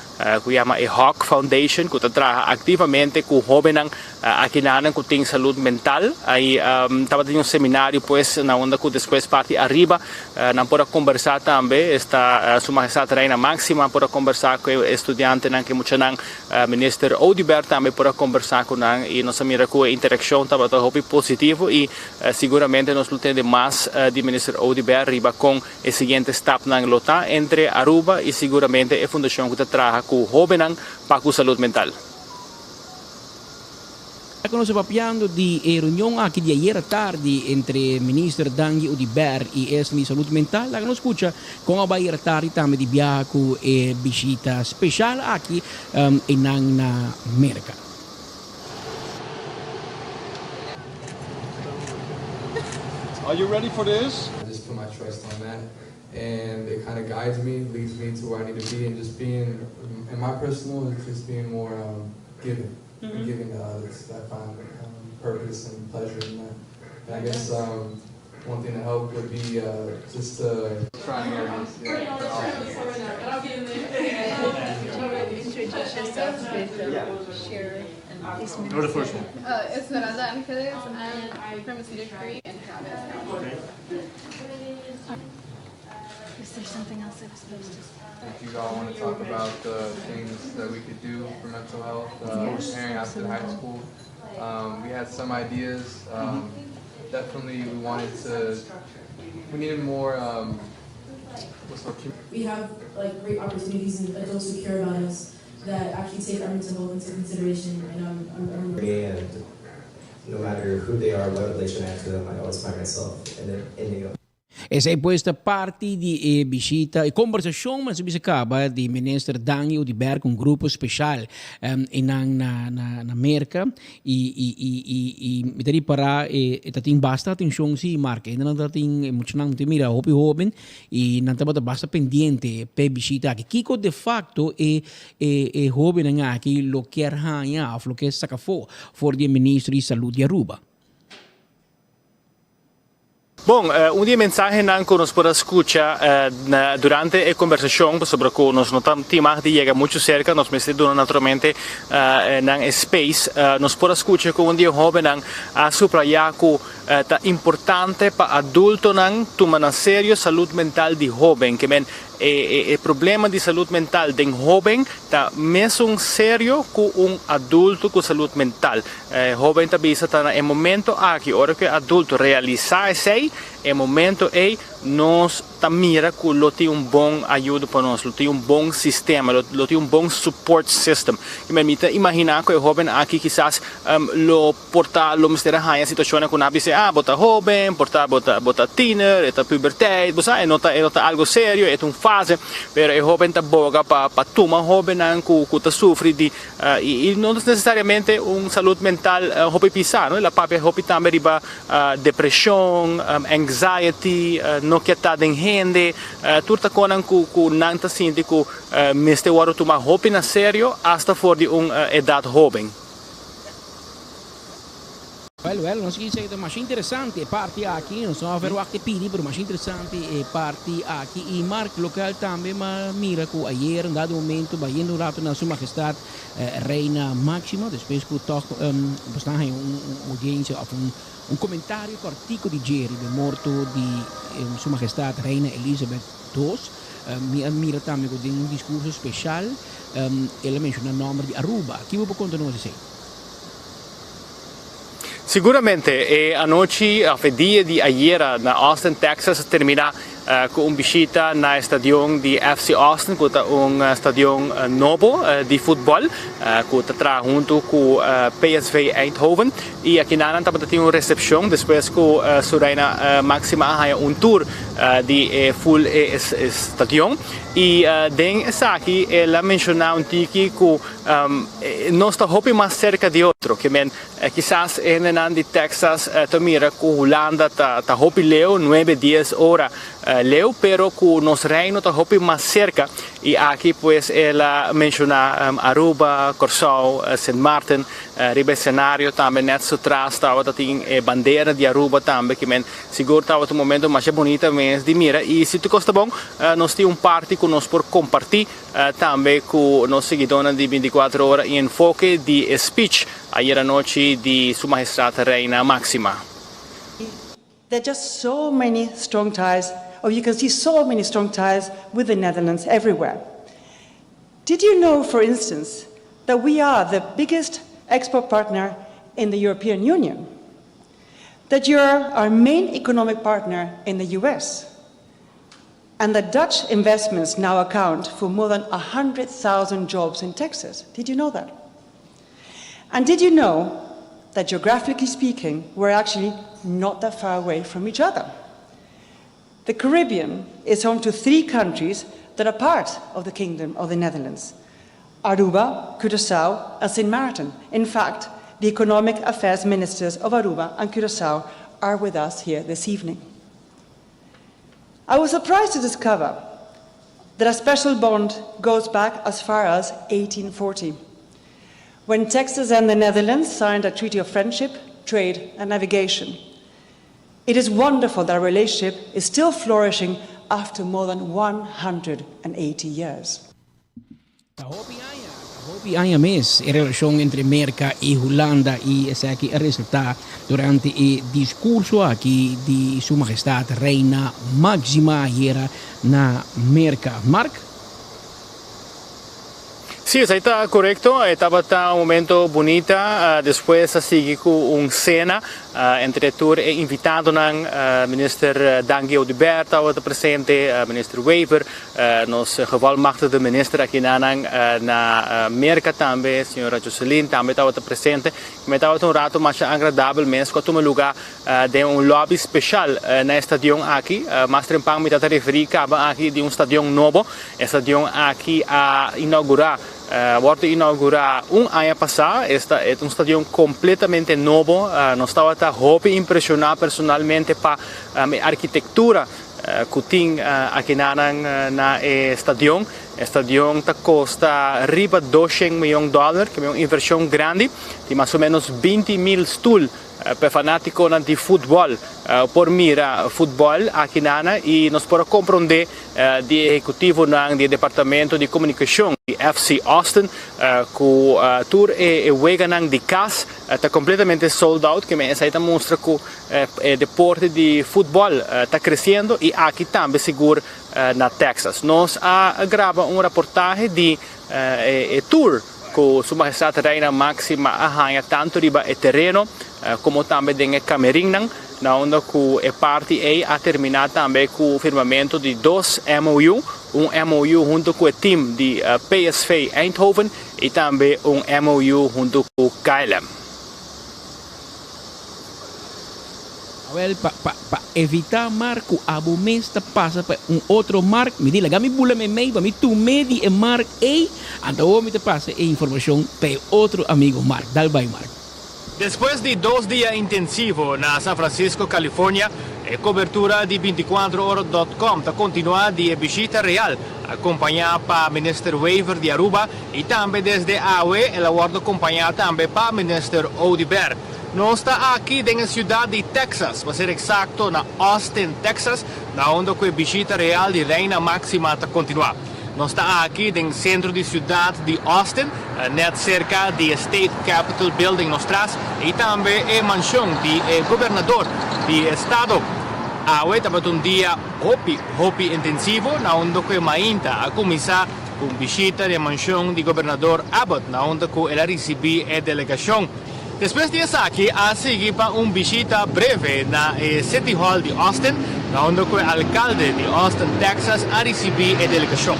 que chama Hawk Foundation, que trabalha ativamente com jovens aqui que têm saúde mental. Aí estava tendo seminário, pues, na onde que depois parte arriba, não pode conversar também, está Sua Majestade Reina Máxima, pode conversar com o estudante que muito Ministro Oudibert também pode conversar com e nós mira que a interação estava positiva e seguramente nós temos mais de Ministro Oudibert arriba com o seguinte step na lota entre Aruba e seguramente a fundação que trabalha com jovens para a saúde mental. Stiamo parlando di riunione anche di ieri tardi entre Ministro Dangi Udiber e es di Salute Mentale. La conoscuccia con a ieri tardi també di biaco e visita speciale aquí in America. Are you ready for this? I just put my trust on that, and it kind of guides me, leads me to where I need to be, and just being, in my personal, it's just being more giving. Giving to others. I find purpose and pleasure in that. And I guess one thing to help would be just trying to Or the first one. Esmeralda Angeles, I'm from a degree in habits. Is there something else I was supposed to say? If you all want to talk about the things that we could do for mental health, preparing after high school, we had some ideas. Definitely, we needed more. We have great opportunities and adults who care about us that actually take our mental health into consideration. And no matter who they are, what relation I have to them, I always find myself in the Essa è questa parte di visita e conversazione, ma si acaba di ministro Daniel di Berg, un gruppo speciale in America e dari para tating basta atenção si marca e não tating emocional mira hopi e não tá basta pendiente pe visita que Kiko de facto e jovem aqui lo que arranha lo que saca for di ministro di saúde de Aruba. Bom, un dia mensagem que nos pode escutar durante a conversação sobre o que nós notamos que chega muito cerca, nós mesmo naturalmente na space, nós pode escutar que um dia jovem a subrayar que é importante para adulto tomar a sério a saúde mental de jovem, que o problema de saúde mental de um jovem está mesmo sério que um adulto com saúde mental. Jovem também está no momento aqui, hora que adulto realizar isso, é momento nós mira que lo tem bom ajuda para nós, lo tem bom sistema, lo tem bom support system. E me imaginar que o jovem aqui quizás lo porta lo mistério a situação que nabi se bota jovem, bota teenager, eta puberteit, bosa, nota algo sério, é fase, pero o jovem tá boga para tomar jovem que tá sofre de e não necessariamente saúde mental hobby pisar, não? La papi hobby também riba depressão, anxiety, no que tá den gente, turta conan ku nanta sinti ku meste waro tuma hobby na sério hasta for de idade jovem. Well, non si dice che è molto interessante, parti aqui, non sono vero anche pidi, però molto interessante e parti aqui e marca local também, ma mira que ayer, em dado momento, vayendo rápido na sua majestade Reina Máxima, depois que toch bastante audiência, un commentario con articolo di Jerry, del morto di Sua Majestade Reina Elizabeth II, mi ammira também con un discorso speciale, ela menciona il nome di Aruba. Chi vuoi continuare a dire? Sicuramente a noite, a dia de ayer na Austin, Texas, termina com visita na stadion di FC Austin, que é stadion novo de futebol, que está junto com PSV Eindhoven. E aqui na Nanta tem uma recepção, depois que Reina Máxima há tour de full stadion. E den aqui ela mencionou que nós estamos mais cerca de outro, que quizás de Texas mira que Holanda está leu 9-10 horas leu, pero que nos reino está mais cerca. E aqui pues ela menciona Aruba, Curaçao, St. Martin, ribe cenário também net so atrás estava tem bandeira de Aruba também, que seguro estava um momento mais bonito mesmo de mira. E se tu gosta bom, nós temos parte que nós por compartilhar também com nossos seguidores de 24 horas em enfoque de speech ayer à noite de Sua Majestade Reina Máxima. There are just so many strong ties, or you can see so many strong ties with the Netherlands everywhere. Did you know, for instance, that we are the biggest export partner in the European Union? That you're our main economic partner in the US? And that Dutch investments now account for more than 100,000 jobs in Texas? Did you know that? And did you know that geographically speaking, we're actually not that far away from each other? The Caribbean is home to 3 countries that are part of the Kingdom of the Netherlands: Aruba, Curaçao, and St. Martin. In fact, the economic affairs ministers of Aruba and Curaçao are with us here this evening. I was surprised to discover that a special bond goes back as far as 1840, when Texas and the Netherlands signed a treaty of friendship, trade, and navigation. It is wonderful that our relationship is still flourishing after more than 180 years. Hopi años mes la relación entre América y Holanda y ese aquí el resultado durante el discurso aquí de Su Majestad Reina Máxima ayer na América. Mark? Sí, está correcto. Estaba un momento bonito. Después sigue con una cena entre tour invitando al minister Dangi Audibert estava presente, minister Wever, nos gevolmachtigde minister aqui na Merca também, senhora Jocelyn também estava presente. Me estava um rato mais agradável mesmo, com um lugar de lobby especial na estação aqui. Mas trempang me está referir aqui de estação novo, estação aqui a inaugurar. Wordt inaugurado ano passado. Esta é estadio completamente novo. Nós estava hope impressionar personalmente para a arquitetura que tem aqui na estadio. Estadio custa riba $200 milhões, que é uma inversão grande, de mais ou menos 20.000 stools per fanático de futebol, por mira futebol aqui e nós podemos compreender de executivo do departamento de comunicação de FC Austin que o tour e wega de casa está completamente sold out, que me essa mostra que o deporte de futebol está crescendo e aqui também seguro na Texas. Nós grava reportagem de tour com Sua Majestade Reina Máxima arranha tanto riba e terreno como também tem Camerim, na onde a parte a terminar também com o firmamento de 2 MOU, MOU junto com o time de PSV Eindhoven e também MOU junto com o KLM. Well, para evitar marco, a bomesta passa para outro marco. Me diga, gami bula me mei, para me tu medi e marco e anda o me te passa a informação para outro amigo marco. Dal vai marco. Después de 2 días intensivos na San Francisco, California, a cobertura de 24horas.com está continuando de visita real, acompanhada para o minister Wever de Aruba e também desde AUE, ela vai acompanhar também para o minister Audibert. Nós estamos aqui na cidade de Texas, para ser exato, na Austin, Texas, na onde a visita real de Reina Máxima está continuando. Nós estamos aqui no centro da cidade de Austin, net cerca do State Capitol Building nostras, e também a mansão do governador do estado. Hoje estamos dia hopi intensivo, na onde a mainta a começar com visita da mansão do governador Abbott, na onde ela recebe a delegação. Depois disso aqui, a seguir para uma visita breve na City Hall de Austin, na onde o alcalde de Austin, Texas, a receber a delegação.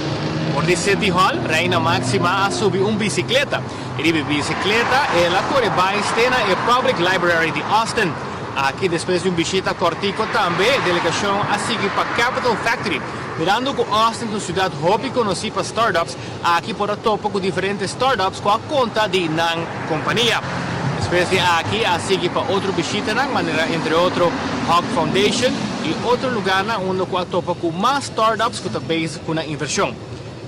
Por the City Hall, Reina Máxima a subir uma bicicleta. E a bicicleta ela corre bem na Public Library de Austin. Aqui, depois de uma visita cortico também, a delegação a seguir para Capital Factory. Mirando que Austin é uma cidade hobby conhecida para startups, aqui por topo com diferentes startups com a conta de nan companhia. Depois de aqui, a seguir para outra visita, maneira entre outro Hawk Foundation e outro lugar onde a topa com mais startups que também com a inversão.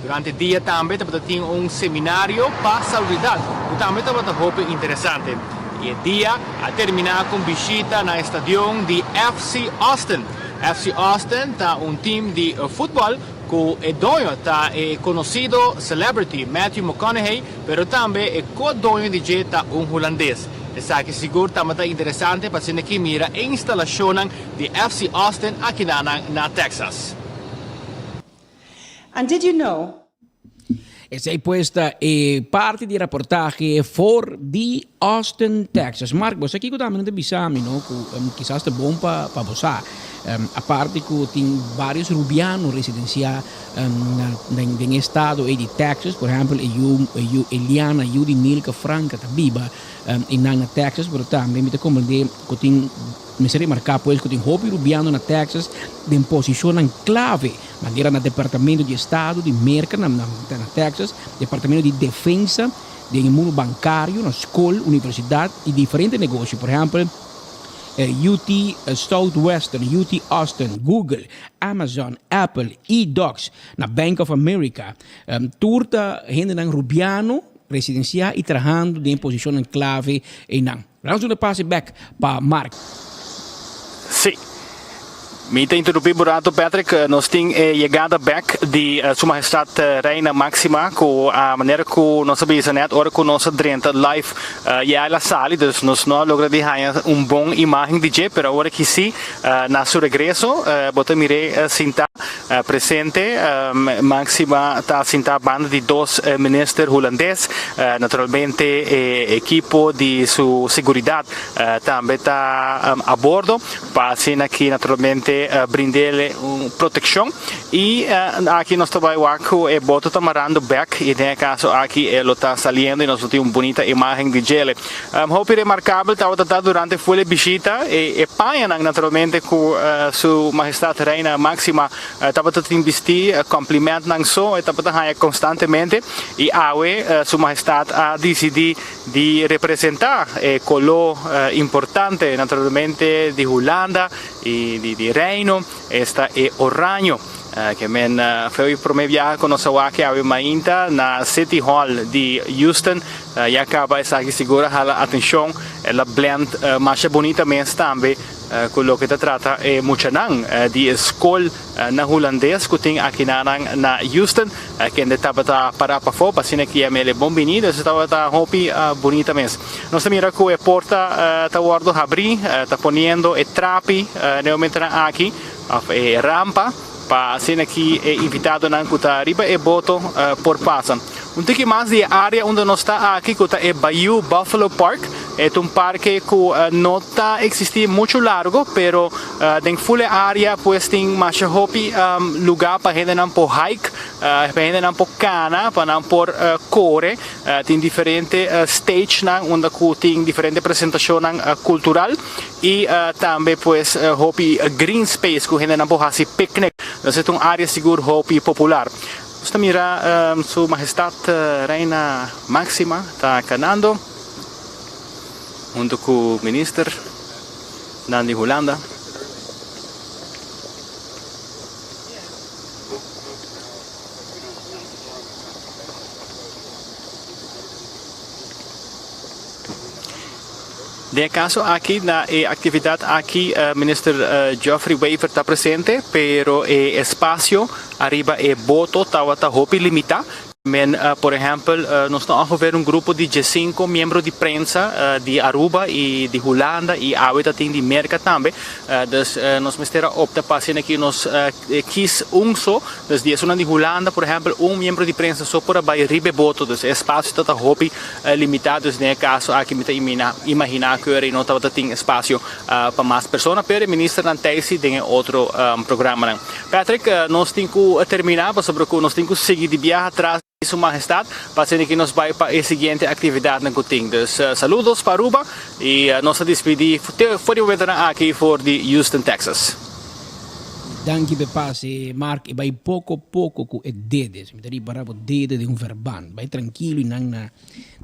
Durante o dia também tem seminário para saúde, que também é interessante. E o dia a terminar com visita na estação de FC Austin. FC Austin está time de futebol que o dono está conhecido celebrity Matthew McConaughey, mas também é co-dono de jeta holandês. Essa aqui seguro também interessante para ser que mira a instalação de FC Austin aqui na Texas. And did you know? Essa é posta parte di reportaje for the Austin, Texas. Mark, você aqui que também não bisami, no? Quizás é bom para você. A parte que tem vários rubianos residenciais no estado de Texas, por exemplo, Eliana Judy Milka Franca também na Texas, mas também me compreender que tem me se remarcar pois que tem hobby rubiano na Texas de posição clave, maneira no departamento de estado de Merca na Texas, departamento de defesa, de mundo bancário, na escola, universidade e diferentes negócios, por exemplo, UT Southwestern, UT Austin, Google, Amazon, Apple, eDocs, na Bank of America, turta gente ng rubiano residencial e trabalhando de posição clave e não. Vamos dar passe back para Mark. Sim. Mita interrompi burato Patrick, nós tem chegada back de Sua Majestade Reina Máxima com a maneira que nós sabemos net hora que nós drenta live já ela sali, dus nós não logra de ganhar bom imagem de je, pero agora que sim na seu regresso, bota mire sinta presente Máxima tá sinta banda de dois ministros holandês, naturalmente equipo de sua seguridade também tá a bordo, passando aqui naturalmente brindele proteção e aqui nós trabalhamos com o boto tamarando back e nesse caso aqui ele está saliendo e nós temos bonita imagem de gele. Hope remarcável estava durante a visita e paia naturalmente com Sua Majestade Reina Máxima estava tudo investir cumprimento não só estava constantemente e awe Sua Majestade a decidido de representar color importante naturalmente de Holanda e di Reino, esta è Oranho, che men foi pro me viajar con Osawaki ave mainta na City Hall di Houston, ya acaba essa que segura hala atenção, ela blend mais bonita men também, quello che tratta è muchanang di escola na holandês que tem aqui na Houston, que ainda estava para fora, passando que é mele bombini, então estava hopi bonita mes. Nós também era com a porta tá guardo abrir, tá ponendo e trapi, realmente aqui, a rampa, para ser aqui invitado na Cutariba e boto por passam. Tique mais de área onde nós está aqui, que é Bayou Buffalo Park, é parque que não está existir muito largo, pero tem full área, pues tem mais hopi lugar para gente não por hike, para gente não por cana, para não por corre, tem diferente stage onde tem diferente apresentação cultural e também pues hopi green space que gente não por fazer picnic, então é uma área segura hopi popular. Sta mira Sua Majestade Reina Máxima está canando junto com o ministro de Holanda. De caso aqui na atividade aqui ministro Geoffrey Weaver está presente, pero espaço arriba e boto estava hopi limita. Men, por exemplo, nós estamos a ver grupo de 5 membros de prensa de Aruba e de Holanda e a tem de América também. Dus nós mestera opta para ser que nós quis só, dus die de Holanda, por exemplo, membro de prensa só para vai ribe boto, dus espaço está hopi limitado, dus nesse caso aqui me imaginar que não estava tem espaço para mais pessoas, pero o ministro não tem outro programa. Patrick, nós temos que terminar, sobre que nós temos que seguir de viagem atrás. Sua Majestade, passando que nos vai para a seguinte atividade na Coutinho. Saludos para Aruba e nós despedimos for aqui for de Houston, Texas. Danke per passe, Mark, e vai poco con e dede, mi dari barabo dede de un verban, vai tranquillo na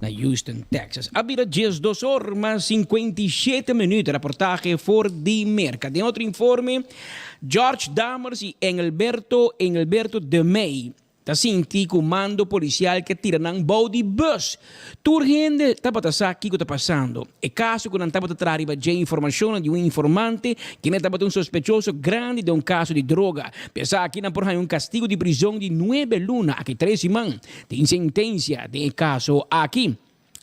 Houston, Texas. Abira 2 horas 57 minutos, reportaje for di Merca. De outro informe, George Dammers e Engelberto de May. Ta sinti comando policial que tira ng body bus. Turgende tapata sa que está passando. E caso que não tapata trariba já informação de um informante que não tapata sospechoso grande de um caso de droga. Pensa aqui na porra um castigo de prisão de 9 lunas, aqui 13 man. Tem sentença de caso aqui.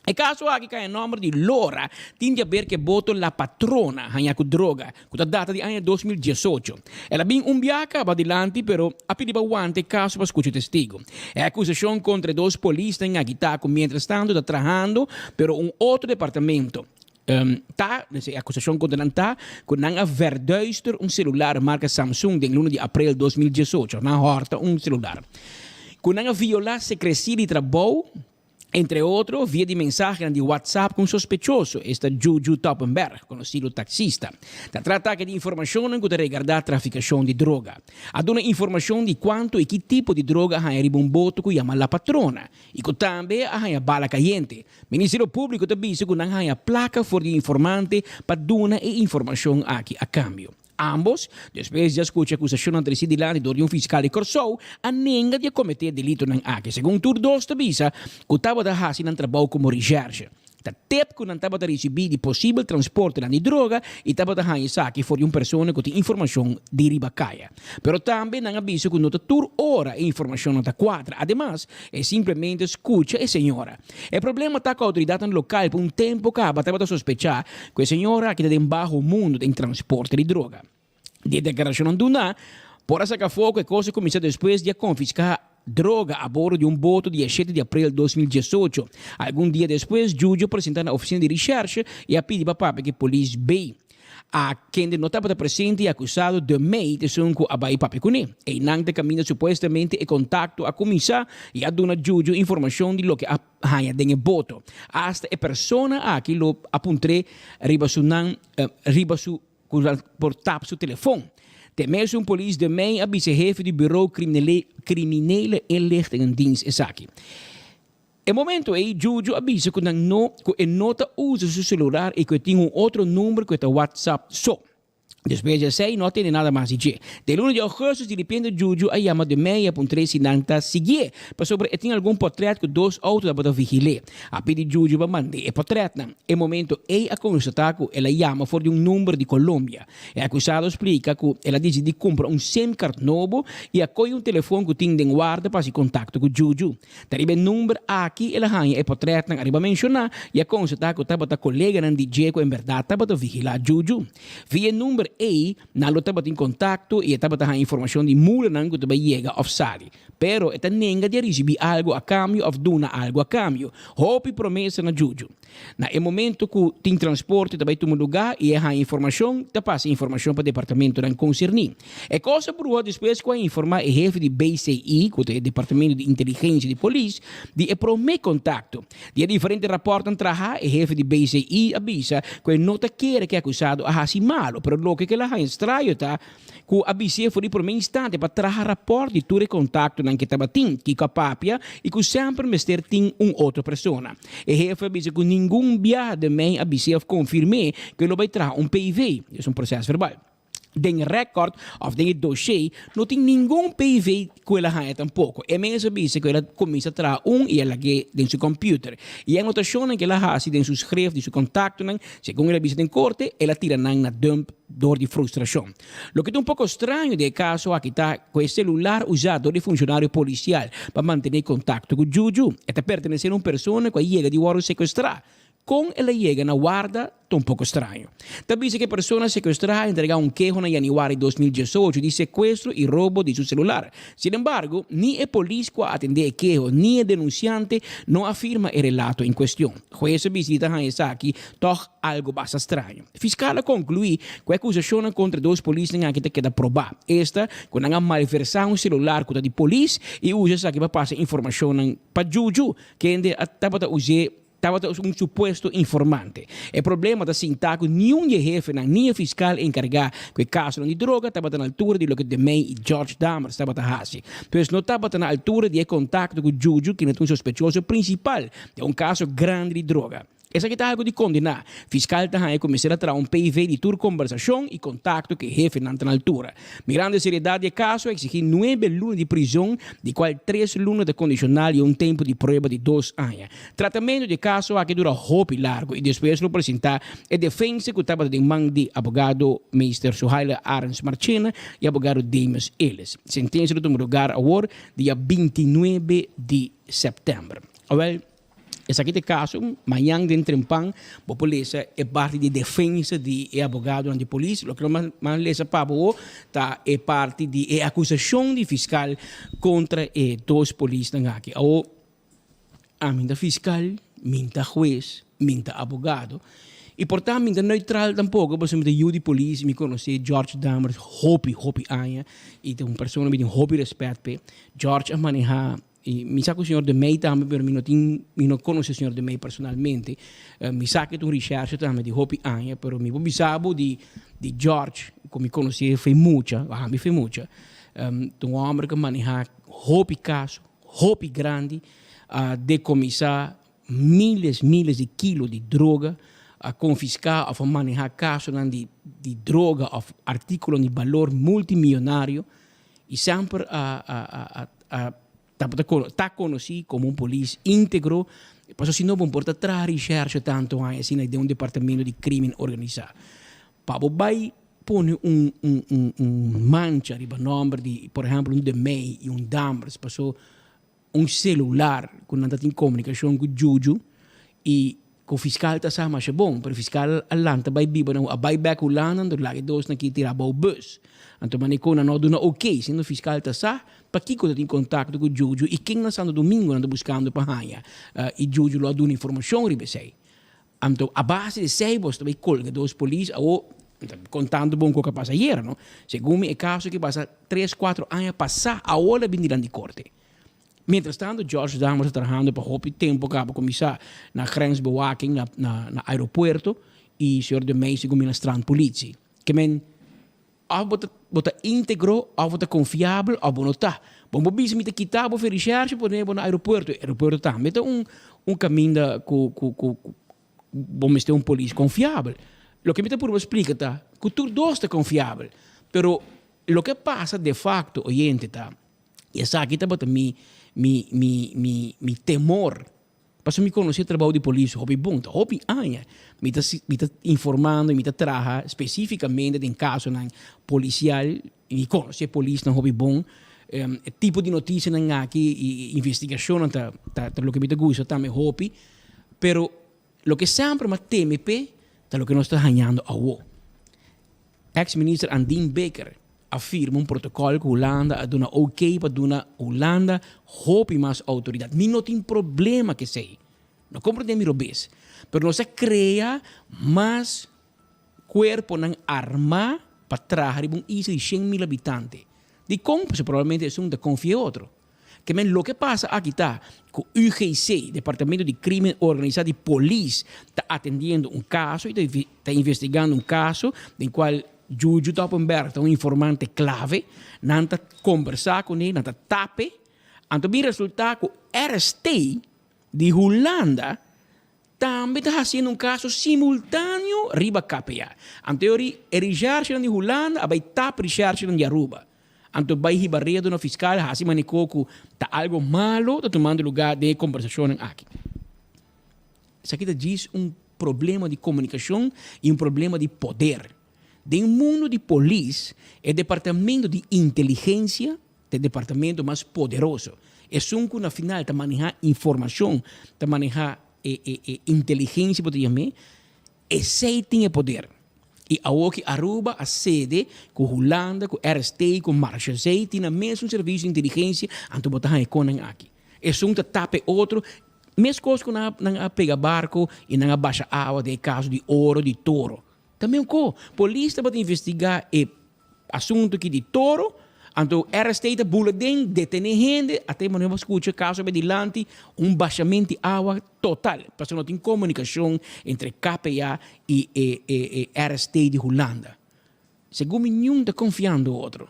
E caso aqui cai o nome de Laura, tem a ver que botou la patrona hanya com droga, com a data de ano 2018. Ela bem viaja adelante, pero a pedir aguante caso para escutar testigo. É acusação contra 2 polícias em Agitaco, mientras tanto está trabalhando, pero outro departamento. Nessa acusação contra Nanta, que não verduister celular marca Samsung em 1 de abril de 2018, na horta celular. Que não violar secrecia de trabalho, entre outros, via de mensagem de WhatsApp com sospechoso, esta Juju Toppenberg, conhecido taxista. Da trata de informação que riguarda a traficação de droga. A dona informação de quanto e que tipo de droga há um boto que chama la patrona. E que também há bala caliente. Ministério Público também diz que não há placa for de informante para dar informação aqui a cambio. Ambos, depois de escutar a acusação entre si dilante do fiscal de Corsou, a nega de cometer delito ng ake. Segundo Tur 2 tabisa, que estava da hasi ng trabalho como recherche. Da tempo que não estava a receber de possível transporte de droga e estava a ganhar saque for uma pessoa que tem informação de ribacaia. Pero também não aviso que não está tur hora a informação não está quadra. Además, é simplesmente escuta a senhora. O problema está com a autoridade local por um tempo que estava a sospechar que a senhora que está embaixo do mundo em transporte de droga. De declaração do NA, por sacar fogo, a coisa começou depois de confiscar droga a bordo de um boto dia 7 de abril de 2018. Algum dia depois, Júlio apresentou na oficina de recherche e a pedir para que a polícia veio. A quem não estava presente e acusado de meio de sunco a Bahia Papicune. E não caminha supostamente em contato a começar e a dar Júlio informação de lo que a hanha den boto. Hasta a persona aqui lo apuntre riba su por tap su telefone. Temesse polícia de mei avisa chefe do bureau criminele inlichtingendienst is aqui. No momento aí, Júlio avisa que não usa seu celular e que tem outro número que é o WhatsApp só. Depois de 6, não tem nada mais a dizer. De 1 de agosto, de repente, Júlio a chama de meia para 3 sinanta seguir. Para sobre, tem algum portrait que 2 autos para vigilar. A pedir Júlio para mandar o portrait. No momento, ele a constatar que ela chama for de número de Colômbia. O acusado explica que ela decide comprar SIM card novo e acolhe telefone que tem em guarda para se contacto com Júlio. Daí o número aqui, ela ganha o portrait, arriba a mencionar e a constatar que estava a colega de DJ que em verdade estava a vigilar Júlio. Via número não estava em contato e estava a informação de mula não que estava chega ao sali. Pero esta nenga de receber algo a cambio ou dona algo a cambio. Hope promessa na Júlio. Na momento que tem transporte também tem um lugar e a informação, te passa informação para o departamento não concernir. É coisa por o depois que informar o chefe de BCI, que é o departamento de inteligência de polícia, de prometer contato. De diferente rapporto trabalhar, o chefe de BCI avisa que não quer que acusado a assim malo, pero lo que ela estranho tá que a BCI foi por um instante para trabalhar rapporto de tudo contato não que estava tem que capapia e que sempre mister tem outra pessoa. O chefe avisa que nenhum viagem de mim a BCI confirme que ele vai trazer PV, é processo verbal. Den record of den dossier não tem nenhum PV que ela ganha tampouco. É mesmo isso que ela começa a trazer e ela ganha em seu computer. E a notação que ela faz em seu escreve, de seu contato, segundo ela visita em corte, ela tira na dump dor de frustração. O que é um pouco estranho de caso aqui está com o celular usado de funcionário policial para manter contato com o Júlio. Esta pertence a uma pessoa que chega de hora sequestrar. Com ela chega na guarda, está um pouco estranho. Também que a pessoa sequestrada entregou queijo em janeiro de 2018 de sequestro e roubo de seu celular. Sin embargo, nem a polícia que atende o queijo, nem o denunciante não afirma o relato em questão. Essa visita a aqui toca algo bastante estranho. O fiscal conclui que a acusação contra 2 polícias aqui queda provar. Esta, quando há malversão celular contra a polícia e usa isso aqui para passar informação para Júlio, que ainda estava a usar estava um suposto informante. O problema da sintaco, nenhum chefe, nem o fiscal encarregado que o caso de droga estava na altura de lo que Demey e George Dahmer estavam a fazer. Pois não estava na altura de contato com o Júlio, que é um sospechoso principal de caso grande de droga. Essa aqui está algo de condenar. Fiscal também começou a trazer PV de toda conversação e contato que o chefe não está na altura. Mirando a seriedade do caso, exigir 9 lunas de prisão, de qual 3 lunas de condicional e tempo de prova de 2 anos. Tratamento de caso aqui dura muito largo e depois lo apresentar a defesa que estava de mão de abogado Mr. Suhaila Arens Marchena e abogado Demas Ellis. Sentença tem lugar agora dia 29 de setembro. Esse aqui é o caso, amanhã dentro de Pang, a polícia é parte de defesa de abogado de polícia, o que mais lesa para tá é parte de acusação de fiscal contra 2 polícias aqui. A minha fiscal, minha juiz, minha abogado. E portanto, minha neutral tampouco, porque eu de polícia, me conheci George Dahmer, hopi anos, e tem uma pessoa que tem hopi respeito. George a manejar. E mi sa que o senhor de May também, pero não conheço o senhor de May personalmente. Mi sa que tem recherche também de hopi anos, pero mi bisabo de George, que me conheci, fez muita, tem um homem que maneja hopi caso, hopi grande, decomisar miles de quilos de droga, a confiscar ou manejar casos de droga ou artículos de valor multimilionário, e sempre Está conocido como un police íntegro, passo se não vão portar atrás recherche tanto assim de um departamento de crime organizado. Para vai pôr mancha riba nome de, por exemplo, de MEI e Dambers, passou celular com nada em comunicação com o Juju e com o fiscal está sa mas bom, para o fiscal alanta vai biba não a back Holanda do lado dos na que tirar o bus. Então manico na não dona ok, sendo o fiscal está sa para que quando tem contato com o Juju e quem na sábado domingo anda buscando para hanha e Juju lá dona informação riba sei. Então a base de sei você vai colga dos polícia ou contando bom com o que passa ayer, não? Segundo é caso que passa 3-4 anos passar a hora vindirão de corte. Mientras tanto, George Dahmer está trabalhando para o tempo para começar na grensbewaking, na aeroporto, e o senhor de Meis como na strandpolitie. Que men, bota íntegro, bota confiável, não está. Bom, bis me quitar, vou recherche, por exemplo, no aeroporto. Aeroporto tá, meta caminho vamos ter polícia confiável. Lo que me por explica tá, que tu dois está confiável, pero lo que passa de facto, oyente tá, e essa aqui tá bota mi temor. Passo me conhecer o trabalho de polícia, hobby bom, hobby anha, me tá informando, me tá trabalhando especificamente em caso na policial, e conhecer polícia, hobby bom, tipo de notícia na aqui, investigação, tá lo que me gusta, tá me hobby, pero lo que sempre me teme tá lo que nós está ganhando a o. Ex-minister Andine Baker afirma protocolo que Holanda a dona ok para dona Holanda hope mais autoridade. Mi não tem problema que sei. Não compreende mi robês. Pero nós cria mais corpo na arma para trazer um isla de 100.000 habitantes. De como provavelmente é de confia outro. Que men lo que passa aqui está que o UGC, Departamento de Crime Organizado e Polícia, está atendendo caso e está investigando caso em qual Juju Toppenberg é informante clave, nanta conversar com ele, nanta tape, então o resultado que o RST de Holanda também está fazendo caso simultâneo riba KPA. Então a recherche de Holanda vai tape recherche de Aruba. Então vai ribarredo no fiscal, assim manicoco, está algo malo, está tomando lugar de conversação aqui. Isso aqui diz problema de comunicação e problema de poder. De mundo de polícia, o departamento de inteligência é o departamento mais poderoso. É que na final está manejar informação, está manejar inteligência, pode chamar, e sei tem poder. E aqui Aruba a sede com Holanda, com RST, com Marshall tem o mesmo serviço de inteligência, então botar com aqui. É que tape outro, mesmo coisa que não pega barco e não baixa água de caso de ouro, de touro. Também a polícia pode investigar o assunto aqui de touro, então RST está boletim, detener gente, até não escuta caso de dilante, baixamento de água total, porque não tem comunicação entre KPA e RST de Holanda. Segundo nenhum está confiando no outro.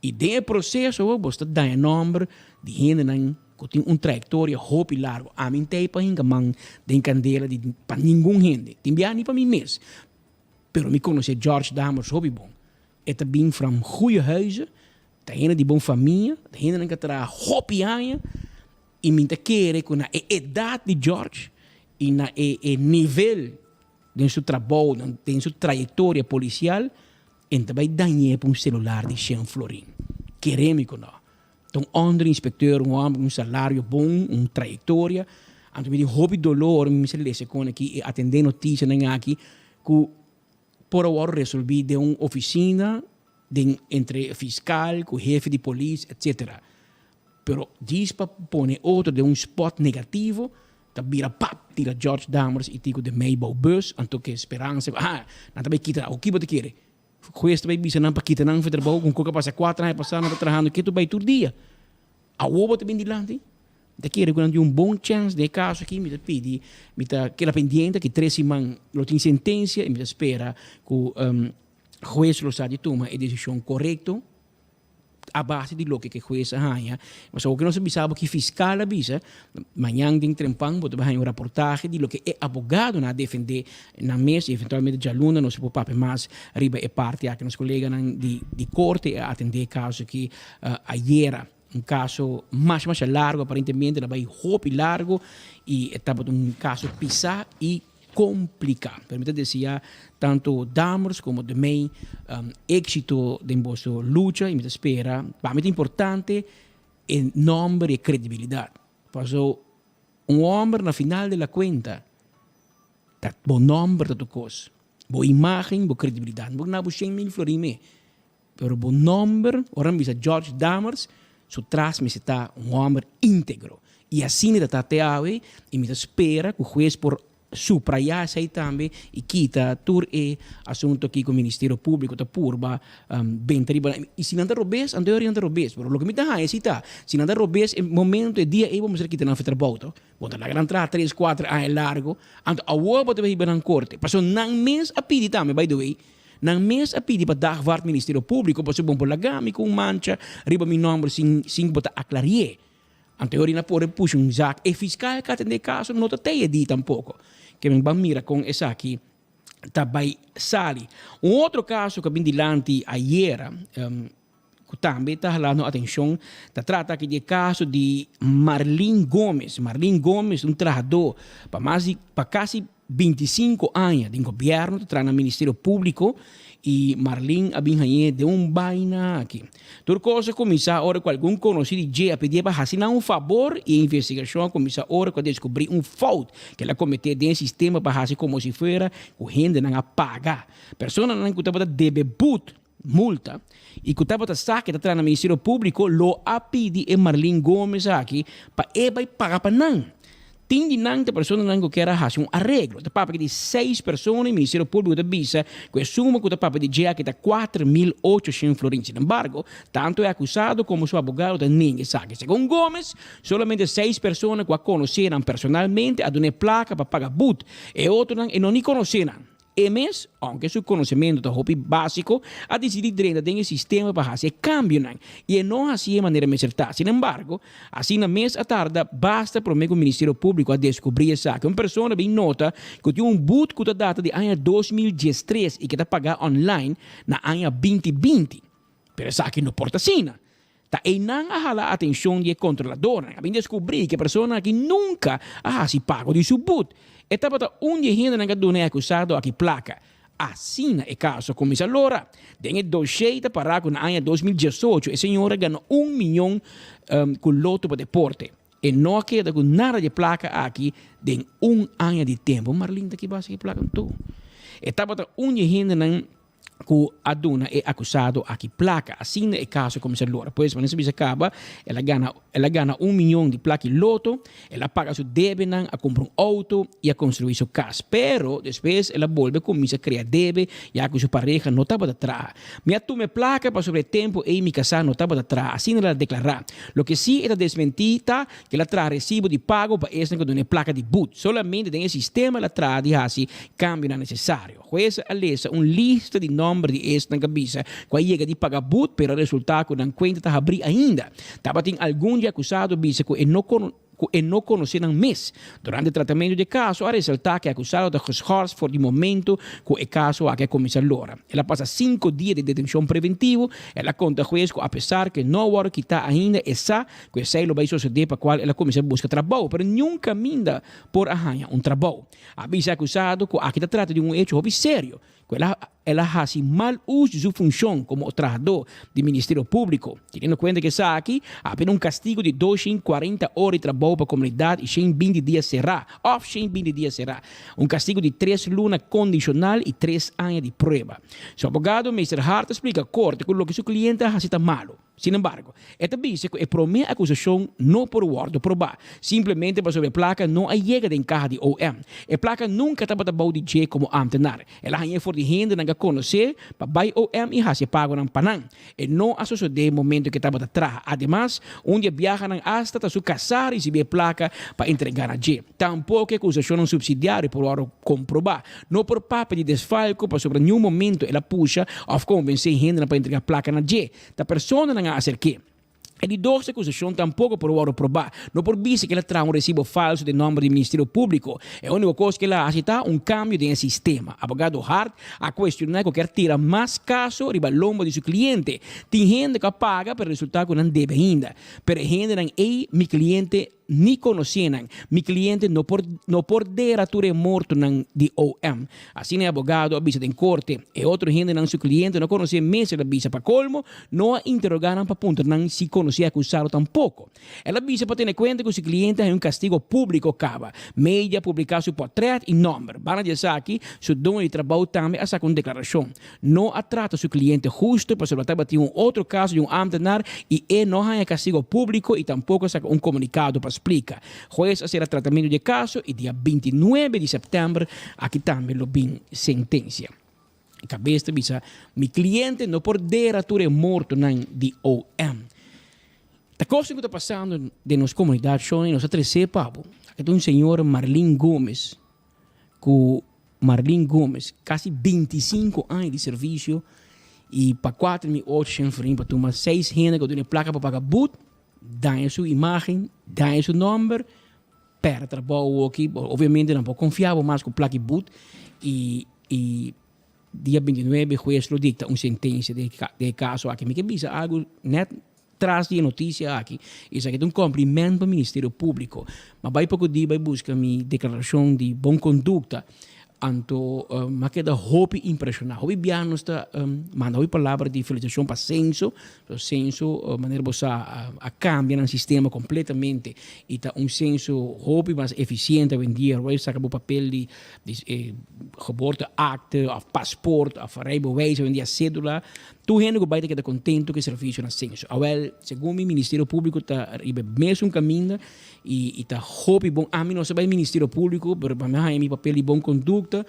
E dentro do processo, você dá o nome de gente que tem trajetória hope largo. A mim tem para ninguém, tem candela para ninguém gente. Tem nem para mim mesmo. Pero me conhecer George Dahmer hobby bom. É também from goeie huizen, tem de boa família, tem que tra hobby aia e me querer com a idade de George e na nível de seu trabalho, de sua trajetória policial, então vai danhar para celular de 100 florin. Queremos com nós. Então, onde inspector, salário bom, trajetória, então me hobby dolor, me se lesse com aqui atender notícia aqui que por agora resolvi de uma oficina entre fiscal, com jefe de polícia, etc. Pero diz para pôr outro de spot negativo, tá vira tira George Dahmer e tico de Maybach bus, então que esperança, não também quita, o que você quer? Juiz também bisa não para quitar não fazer trabalho, com coisa passa 4 anos passando para trabalhando, que tu vai todo dia. A ovo também dilante. Da quero quando bom chance de caso aqui, me pedi, me tá que pendiente que 3 semanas lo tem sentença e me espera que o juiz lo sabe toma a decisão correta a base de lo que o juiz ganha. Mas o que não se sabe que fiscal avisa, amanhã tem trempang, botar um reportagem de lo que é advogado na defender na mesa, eventualmente já luna não se pode papel mais riba é parte aqui nos colegas de corte a atender caso que ayer un caso más largo, aparentemente, la vai hopi largo, y estaba un caso pisar y complicado. Permítame decir, tanto Damers como de mí, éxito de vuestra lucha, y me espera, para mí es importante el nombre y credibilidad. Pasó un hombre na final de la cuenta, dat bom nombre de tu cosa, boa imagen, boa credibilidad, boa na 100.000 florins, pero bom nombre, ahora mismo George Damers, su tras me está un hombre íntegro. Y así me está teave, y me espera que el juez por suprayar aí também e quita tur assunto aqui com o Ministério Público da Purba bem terrível e se não anda robês anda robês pero lo que me dá é se não anda robês em momento e dia vamos aqui na fetra bauta bota na grande 3-4 anos largo ando a uovo deve ir na corte passou não mês a pedir também by the way não mês a pedir para dar vart Ministério Público passou bom por lagami com mancha riba mi nome sem botar aclarir anterior na por puxa zac e fiscal que atende caso não te di tampouco que me van mira com essa aqui também sali outro caso que vim dilante ayer que também está falando atenção trata aqui de caso de Marlene Gomes um trabalhador para quase 25 anos de governo está no Ministério Público e Marlene abinha de vaina aqui. Toda coisa começa agora com algum conhecido de a pedir para assinar favor e a investigação começa agora com descobrir fraude que ela cometeu dentro do sistema para fazer como se fosse o gente não paga. Pessoa não estava debe multa e que estava saque está no Ministério Público lo a pedir a Marlene Gomes aqui para pagar para não. Tindi nang persona nang que era fazer arreglo. Da papa de 6 pessoas, o Ministério Público da Bisa, que suma que da papa de GEA que está 4.800 florins. Sin embargo, tanto é acusado como seu advogado da ninguém sabe. Segundo Gomes, solamente 6 pessoas que conheceram personalmente a dar placa para pagar but. E outro não nem conheceram. E mesmo, aunque seu conhecimento da hobby básico, a decidir dentro do sistema para fazer cambio e não assim de maneira mais certa. Sin embargo, assim na mês à tarde, basta para o Ministério Público a descobrir essa que uma pessoa bem nota que tem boot com a data de ano 2013 e que está pagar online na ano 2020. Pero essa aqui não porta sina. Tá e não a atenção de controlador. A bem descobrir que a pessoa que nunca se pago de seu boot. Estava onde ainda não é acusado aqui placa. Assim é caso como isso allora. Tem dossiê para com ano 2018 e a senhora ganhou 1 milhão com loto para deporte. E não queda com nada de placa aqui em 1 ano de tempo. Marlene daqui basta que placa tu. Estava onde ainda não que a dona é acusado aqui placa. Assim é caso como se allora. Pois, quando se acaba, ela ganha 1 milhão de placa loto, ela paga seu débito a comprar auto e a construir sua casa. Pero, depois, ela volta começa a criar débito e a sua pareja não estava atrás. Me atume placa para sobre tempo e me casar não estava atrás. Assim ela declarar. Lo que sim é desmentida que ela traz recibo de pago para essa que dona placa de boot. Solamente tem sistema ela traz de assim cambio necessário. Juez alesa lista de nombre de esta cabeça que chega de pagar boot, pero o resultado que não conta está abrir ainda. Estava tem algum de acusado bisa que não conheceram mês. Durante o tratamento de caso, a ressaltar que é acusado de Horsford de momento que o caso a que começa agora. Ela passa 5 dias de detenção preventiva. Ela conta ao juiz que, apesar que não há quitar ainda essa, que sei lo vai suceder para qual ela começa a buscar trabalho, mas nunca minda por arranhar trabalho. Avisa acusado que aqui trata de hecho sério. Ela faz mal uso de sua função como trabalhador do Ministério Público, tendo em conta que está aqui apenas castigo de 240 horas de trabalho para a comunidade e 120 dias será, off 120 dias será, castigo de 3 lunas condicional e 3 anos de prova. Seu advogado, Mr. Hart, explica a corte que o que seu cliente está malo. Sin embargo, esta dice que a primeira acusação não por word probar, simplesmente para sobre a placa não chega de encaja de OM. A placa nunca estava bom de J como antenar. Ela hanya for de gente não conhecer para vai OM e se pago ng panang. E não associou de momento que estava atrás. Además, dia viaja ng hasta su casar e recibir placa para entregar a J. Tampouco a acusação subsidiária por hora comprobar. Não por papel de desfalco para sobre nenhum momento ela puxa ou convencer gente para entregar placa na J. Da pessoa não a hacer que E di doce acusação tampouco por ora provar. Não por visto que ela traz recibo falso de nome do Ministério Público. É a única coisa que ela aceita cambio de sistema. Abogado Hart a questionar que quer tirar mais caso riba lombo de seu cliente. Tem gente que paga para resultado que não deve ainda. Pero gente não é meu cliente ni conocen. Mi cliente no por derature morto de OM. Assim é abogado avisa em corte. E outro gente não seu cliente não conhecia meses da visa para colmo, não interrogaram para ponto não se conhecia acusado tampouco. Ela visa para ter conta que o seu cliente é castigo público cava. Media publicar seu portrait e nome. Para dizer aqui, seu dono de trabalho também essa com declaração. Não trata seu cliente justo para sobre bater outro caso de ambtenaar e não é castigo público e tampouco saca comunicado para explica. Juez hacerá tratamento de caso e dia 29 de setembro aqui também lo bin sentencia. Cabeça bisa, mi cliente não por derature morto de OM. A coisa que está passando de nossa comunidade, nós estamos três pavo. Aqui tem senhor Marlene Gomes, quase 25 anos de serviço e para 4.800 francs para tomar 6 gente que tem placa para pagar boot, dá sua imagem, dá seu número, para trabalho aqui, obviamente não pode confiar mais com placa e boot e dia 29 o juez lo dicta uma sentença de caso aqui, me que bisa algo net traz de notícia aqui, isso aqui é cumprimento para o Ministério Público, mas vai pouco dia vai buscar minha declaração de boa conduta. Anto, ma che da hopi impressionante. Hopi biano sta, manda hopi palavra di felicitazione per senso, maneira bossa a cambia nel sistema completamente e ta un senso hopi mas efficiente vendia, vai saca bo papel di geboorteakte, of paspoort, of rijbewijs, vendia cédula. Tu gente que vai ter que estar contento que o serviço não senso. Awel, segundo o Ministério Público tá ribe mesmo caminho e tá hopi bom. A mim não sabe o Ministério Público, pero para mim é mi papel de boa conduta,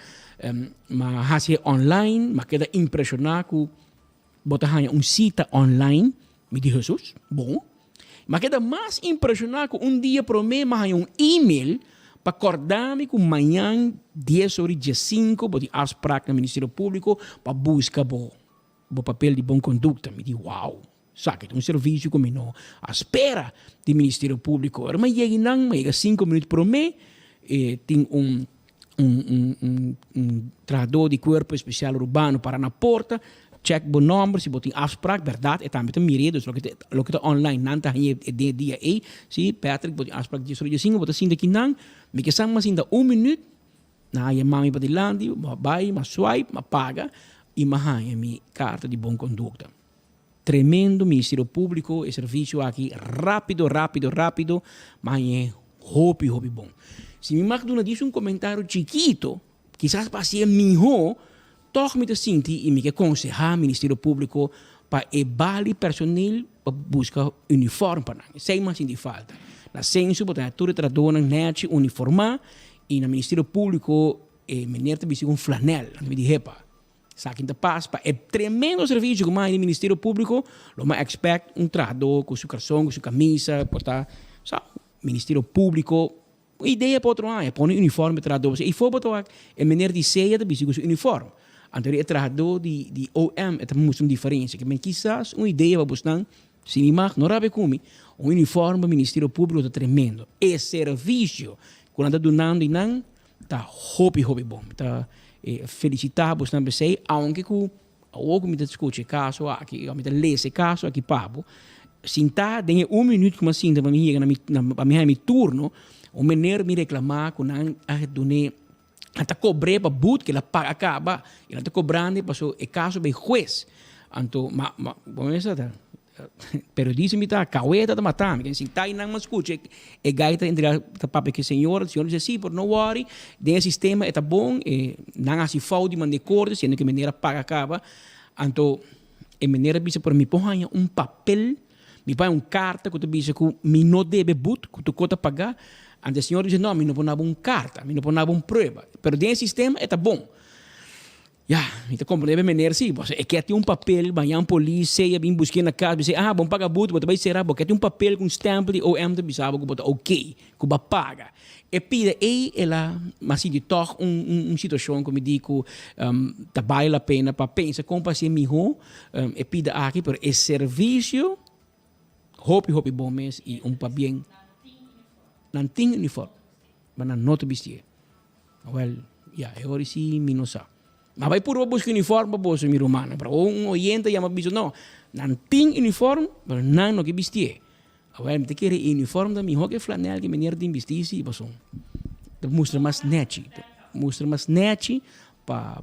mas hace online, mas queda impressionado que bota cita online, me diz Jesus, bom. Mas queda mais impressionado que dia para mim, mas e-mail para acordar-me que amanhã 10 horas dia 5, vou ter afspraak no Ministério Público para buscar o papel de boa conduta. Me diz, uau, sabe, um serviço como não à espera do Ministério Público. Mas chega 5 minutos por mês, tem trabalhador de corpo especial urbano para na porta, check o número, se botem afspraak, verdade, e também tem miredos, lo que está online, não está de dia aí, se Patrick botem afspraak de dia 5, botem assim daqui não, me que são mais ainda 1 minuto, na a mami para dilante, vai, mas swipe, mas paga, e mahanha minha carta de boa conduta. Tremendo Ministério Público e serviço aqui rápido, mas é hopi bom. Se me McDonald diz comentário chiquito, quizás passe melhor, toch me sinti e me que aconselhar Ministério Público para evali personal para buscar uniforme para nós. Sem mais de falta. Na censo, botar tudo tradona net uniformar e no Ministério Público menina te um flanel, me diz Sabe que passa é tremendo serviço que mais no Ministério Público, lo mais expect trabalhador com seu calção, com sua camisa, botar, sabe, Ministério Público, a ideia para outro ano é pôr uniforme trabalhador, e for botar é maneira de ceia de com seu uniforme. Então o trabalhador de OM é muito uma diferença, que quizás uma ideia para buscar, se me marca, não rabe como, uniforme do Ministério Público é tremendo. E serviço, quando está donando e não, está hopi bom, está felicitar bastante sei, aunque que o me discute caso aqui, me lê esse caso aqui pabo, sinta tem 1 minuto como assim para mim na minha turno, o menino me reclamar com a done até cobrei para boot que ela paga acaba, ela está cobrando passou o caso bem juez, então vamos ver pero dice-me tá caueta da matar, que assim tá e não me escute, e gaita entre a papai que senhor diz sim, por não worry, o sistema é bom, não há se falta de mandar corte, sendo que a maneira paga acaba, então a maneira bisa por me põe papel, me põe carta que tu bisa que me não deve boot, que tu conta pagar, então o senhor diz não, me não põe carta, me não põe prova, pero o sistema é bom. Então como deve maneira sim, é que tem papel, vai polícia, vem buscar na casa, diz, bom paga buto, bota vai ser, porque tem papel com stamp de OM de bisava, que bota ok, que vai paga. E pide ela, mas se de toch situação como digo, tá vale a pena para pensar como ser melhor, e pide aqui por esse serviço hopi bom mês e pa bem. Não tem uniforme, mas não te vestir. Well, agora sim, minosa. Mas vai por buscar uniforme para você, mi romano. Para oyente chama bicho, não tem uniforme, mas não que vestir. Well, me te quer uniforme da minha hockey flanel que menino tem vestir sim, basão. Mostra mais nete, pa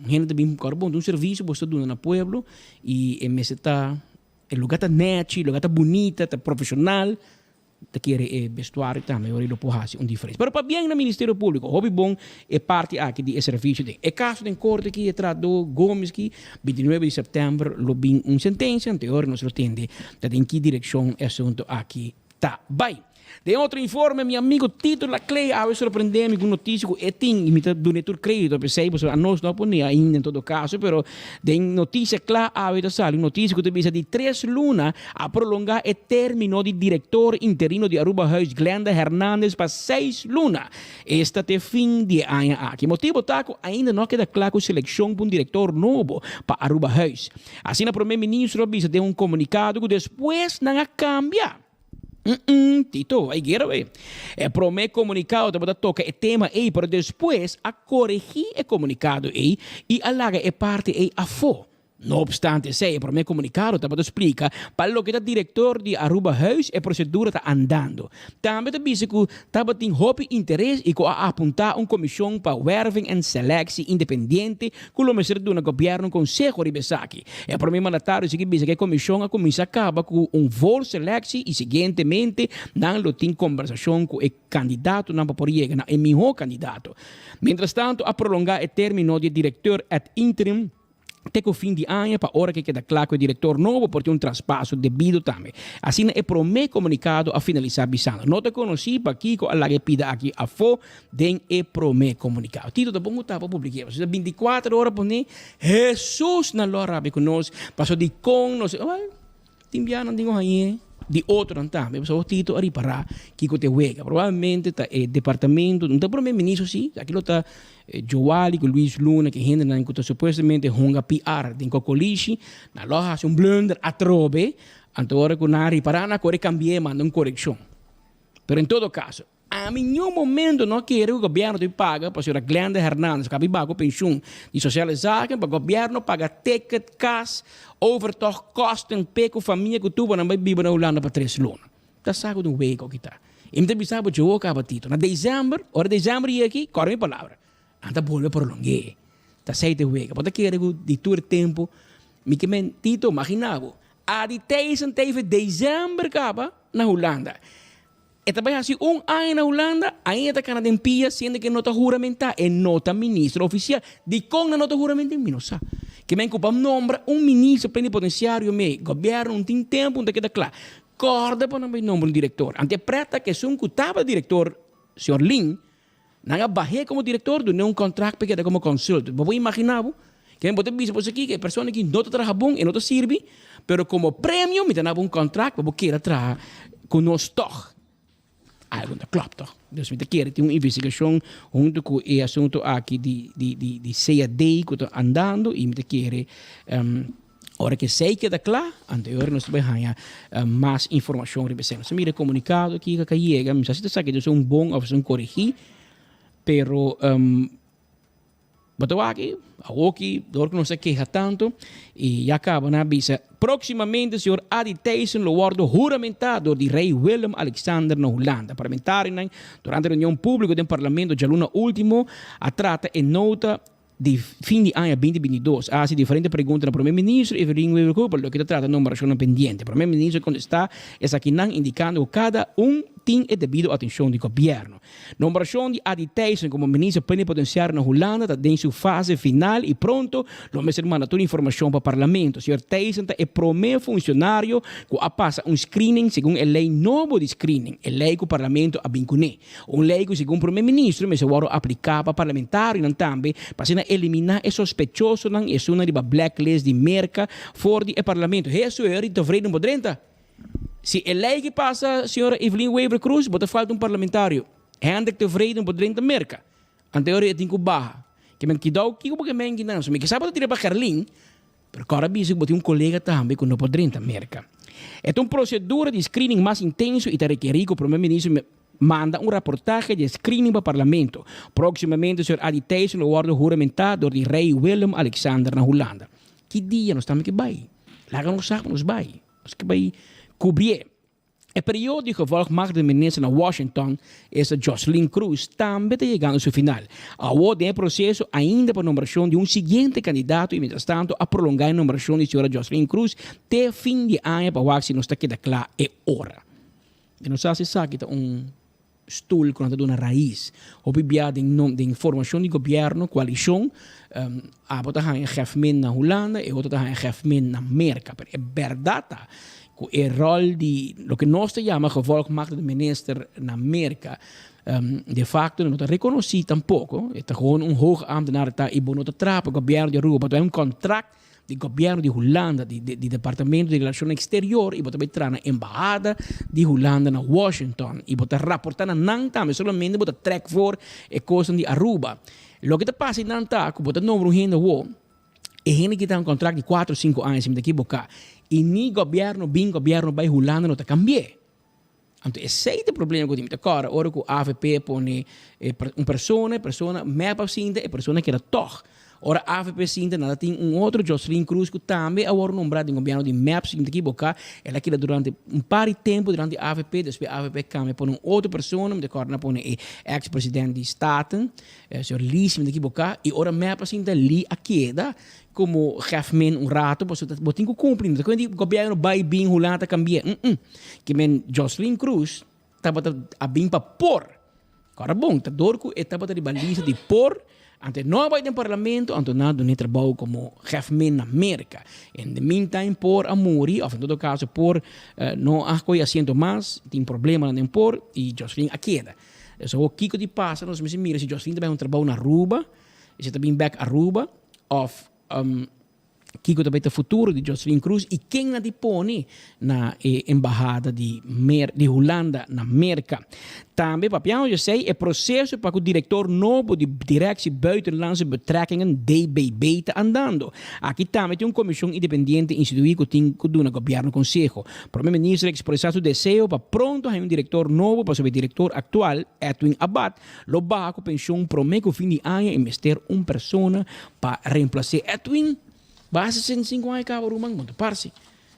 gente bem carbon de serviço você dona na pueblo e esse tá o lugar tá nete, lugar tá bonita, tá profissional. Te quer vestuário também, ora lo porrasi diferença. Pero para bem no Ministério Público, hobby bom é parte aqui de serviço de. É caso de corte que entrado Gomes que 29 de setembro lo bin sentença, anterior nós lo tende, da em que direção é assunto aqui tá. Vai. Tem outro informe, meu amigo Tito Laclay, a surpreendeu-me com notícia que tem imitado do netur crédito, pensei, a nós não põe ainda em todo caso, pero tem notícia clara, a sale, notícia que te de 3 lunas a prolongar o término de diretor interino de Aruba House, Glenda Hernández, para 6 lunas. Esta te fim de ano aqui. Motivo taco ainda não queda claro a seleção para um diretor novo para Aruba House. Assim, o primeiro-ministro avisa de um comunicado que depois não cambia. Tito, aí guerra, velho. É promete comunicado, para tocar o tema aí, para depois a corrigir o comunicado aí e alaga a parte aí a fo. No obstante, sei, promete comunicado, para explicar para o que o diretor de Aruba House a procedura está andando. Também te disse que estava tem hobby interesse e que a apontar uma comissão para werving e seleção independente que o ministro do governo Conselho de Besaki. É para mim mandatário que diz que a comissão a começar acaba com vol seleção e seguintemente não lo tem conversação com o candidato não para poder chegar o melhor candidato. Mientras tanto, a prolongar o término de diretor ad interim até o fim de ano, para a hora que queda claro o diretor novo, porque um traspasso devido também. Assim, é promete comunicado a finalizar bisando. Não te conheci para aqui, com a que pida aqui a fo, den é promete comunicado. Tito, tá bom, tá para publicar. 24 horas, por Jesus na lora, com nós, passou de com nós. Timbiano, digo aí, de outro não também. Pessoal, Tito, a reparar, que te huega. Provavelmente, tá departamento, não está primeiro-ministro, sim, aquilo está Joali, com Luiz Luna, que ainda não está supostamente honga PR, de Cocolishi, na loja, um blunder atrobe, agora com a reparar, na corre cambiar, manda uma correção. Pero em todo caso, a nenhum momento não quer o governo te paga para a senhora Glenda Hernández, que abibago pensão de socialização, para o governo paga ticket, cash, overtocht, kosten, peco, família que tuvo não vai viver na Holanda para 3 lunas. Está saco de um week que está. E me bisa para o que abatito. Na dezembro, hora de dezembro e aqui, corre minha palavra. Anda bolha prolonguei. Está 7 week. Pode querer de todo tempo, me que mentito, imaginava. A de teve dezembro acaba na Holanda. E também assim, ano na Holanda, ainda está na pia, sendo que nota juramenta é nota ministro oficial. De com na nota juramenta em Minosa. Que me ocupa nombra ministro plenipotenciário, governo, não tem tempo, não queda claro. Corda para não nombrar diretor. Interpreta que se um cutava diretor, senhor Lin, não barré como diretor, do não contrato porque como consultor. Vou imaginar que me dizer por aqui que a pessoa que não trabalha bom e não serve, pero como prêmio me dá um contrato para que trabalhar conosco. Algo da klopt toch? Dus met de keer tem uma investigação junto com o assunto aqui de CAD que está andando e met de keer hora que sei que da claro, anterior nós vamos ganhar mais informação sobre isso. Se mira comunicado aqui que chega, me sabe que eu sou bom a fazer corrigir, pero Bato aqui, a Woki, dor que não se queja tanto, e já acaba na visa. Proximamente, o senhor Adi Thijssen lo guardo juramentado de rei Willem Alexander na Holanda. Parlamentario, durante a reunião pública do Parlamento de luna último, a trata em nota de fim de ano 2022. Hace diferentes perguntas ao primeiro-ministro Evelyn Weber por lo que trata de numeração pendiente. O primeiro-ministro contesta essa que não indicando que cada tem a devida atenção do governo. Numeração de Adi Thijssen como ministro plenipotenciário na Holanda está em sua fase final e pronto, lo mesmo manda toda a informação para o parlamento. O senhor Thijssen é o primeiro funcionário que passa screening segundo a lei nova de screening, a lei que o parlamento a vincular. Uma lei que segundo o primeiro-ministro, mas agora aplicar para parlamentário também, para eliminar o sospechoso não é uma de blacklist de merca fora do parlamento. Isso é o tevreden podrenta. Se a lei que passa, a senhora Evelyn Weber Cruz, bota falta parlamentário. Ainda que tevreden podrenta merca. Anterior é tem que barra. Que men que dá o que porque men que não. Se me que sabe tirar para Carlin, pero agora bicho botar colega também que não podrenta merca. É uma procedura de screening mais intenso e está requerido que o primeiro-ministro manda um reportagem de screening para o parlamento. Proximamente, o senhor Aditei no orde juramentado do rei Willem Alexander na Holanda. Que dia nós estamos aqui vai? Lá que nós sabemos vai. Nós que vai cobrir. O período de gevolgmacht de minister na Washington is Jocelyn Cruz também está chegando ao seu final. Agora tem processo ainda para a nomeação de um seguinte candidato e, mientras tanto, a prolongar a nomeação da senhora Jocelyn Cruz até fim de ano para ver se não está queda claro é hora. E não sabe se sabe que está stoel con una raiz. Obibia de informação de governo, coalição, a botar em government na Holanda e outra em government na América. Pero é verdade que o rol de lo que nós chamamos gevolgmacht de minister na América de facto não está reconhecido tampouco. É gewoon hoog ambtenaar está e não está trapa o governo de Aruba, é contrato do governo de Holanda, do Departamento de Relações Exteriores, e botar entrar na embaixada de Holanda na Washington, e botar rapportar na Nantama, solamente botar track for e coisa de Aruba. Lo que está passando em Nantama, botar número de gente, e gente que tem um contrato de 4 ou 5 anos, se me equivocar, e nem governo, bem governo, vai Holanda, não está cambiando. Então, esse é o problema que eu tenho. Agora que o AFP põe uma pessoa, meia paciente, e pessoa que era toch. Ora, a AFP sinta nada tem outro Jocelyn Cruz que também agora nombrado em governo de MAPS em Tequiboca. Ela que durante par de tempo durante a AFP, depois a AFP cambia para outra pessoa, de corna para o ex-presidente de Staten, o senhor Lee em Tequiboca, e ora MAPS sinta Lee a queda como government rato, porque tem que cumprir. Quando o governo vai bem Holanda cambia, que men Jocelyn Cruz estava a bem para por. Agora bom, tá dorco e estava de baliza de por. Ante não vai no parlamento, ante nada nem trabalho como government na América. In the meantime, por amori, ou em todo caso, por não acolher assento mais, tem problema nem por, e Jocelyn a queda. Então, o que de passa, nós me mira se Jocelyn também trabalho na Aruba, e se também back Aruba, of Kiko também tem futuro de Jocelyn Cruz e quem na dipone na embaixada de Holanda na América. Também, papião, eu sei, é processo para que o diretor novo de Directie Buitenlandse Betrekkingen, DBB, está andando. Aqui também tem uma comissão independente instituída que tem que dar no governo conselho. O primeiro-ministro expressou seu desejo para pronto ter um diretor novo para o diretor atual, Edwin Abad, lo bajo pensão promete fim de ano investir uma pessoa para reemplaçar Edwin. Basta 105 anos acaba o Rumang, muito parece.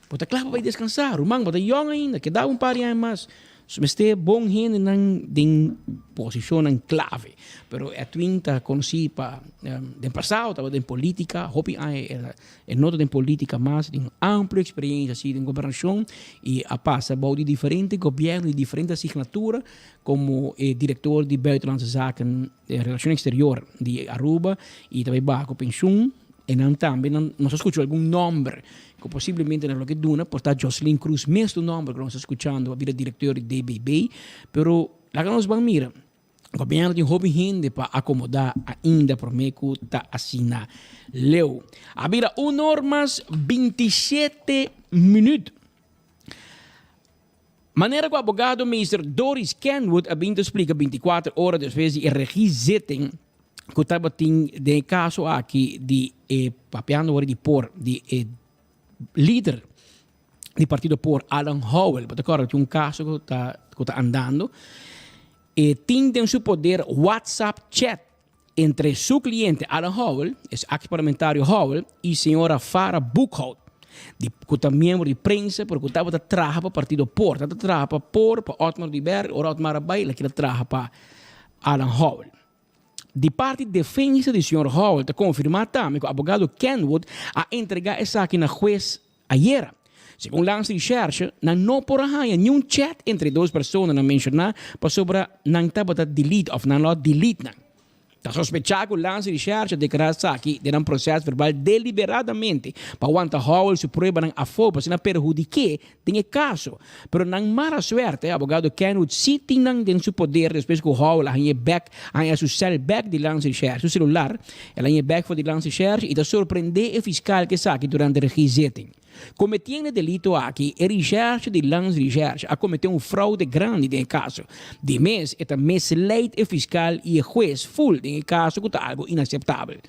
Bota claro para descansar. Rumang, bota young ainda, que dá par de anos mais. So, mas é bom gente em posição em clave. Pero é twinta conhecido para do passado, estava em política, hopi é nota em política, mas tem ampla experiência assim em governação e a passa de diferentes governos, de diferentes assinaturas, como diretor de Buitenlandse Zaken, Relações Exteriores de Aruba e também bajo pensão. E também nós escutamos algum nome que possivelmente não é o que duna, portanto Jocelyn Cruz, mesmo nome que nós escutando, a vida diretor de DBB, pero lá que nós vamos mirar, o governo tem hobby gente para acomodar ainda para mim que está assim na leu. A vida 1 horas 27 minutos. Maneira que o advogado Mr. Doris Kenwood a vindo explica 24 horas depois de regizetting que estava de caso aqui de papiando de por de líder do partido por Alan Howell, porque agora tem caso que está andando e tem em seu poder WhatsApp chat entre seu cliente Alan Howell, ex-parlamentário Howell, e senhora Farah Buchholz, que é membro de prensa, porque estava trabalhando para o partido por, estava trabalhando para Otmar de Berg, ou Otmar Abai, que trabalha para Alan Howell. De parte de defesa do Sr. Howell, está confirmado também que o advogado Kenwood a entregar essa aqui na juez ayer. Segundo Lance Research, não por aí nenhum chat entre duas pessoas não mencionar para sobre não estava delete ou não delete não. Está sospechado que o Lance Research declarou aqui de um processo verbal deliberadamente para aguentar Howell se prova a fogo para perjudicar tem caso. Pero não mala suerte, o advogado Kenwood se tem em seu poder depois que o Howell a back a seu cell back de Lance Research, seu celular, ela a back de Lance Research e está surpreender o fiscal que está aqui durante o regizetting. Cometendo delito aqui, a research de Lance Research a cometer fraude grande no caso. De mês, é também leite o fiscal e o juez full no caso que é algo inaceitável.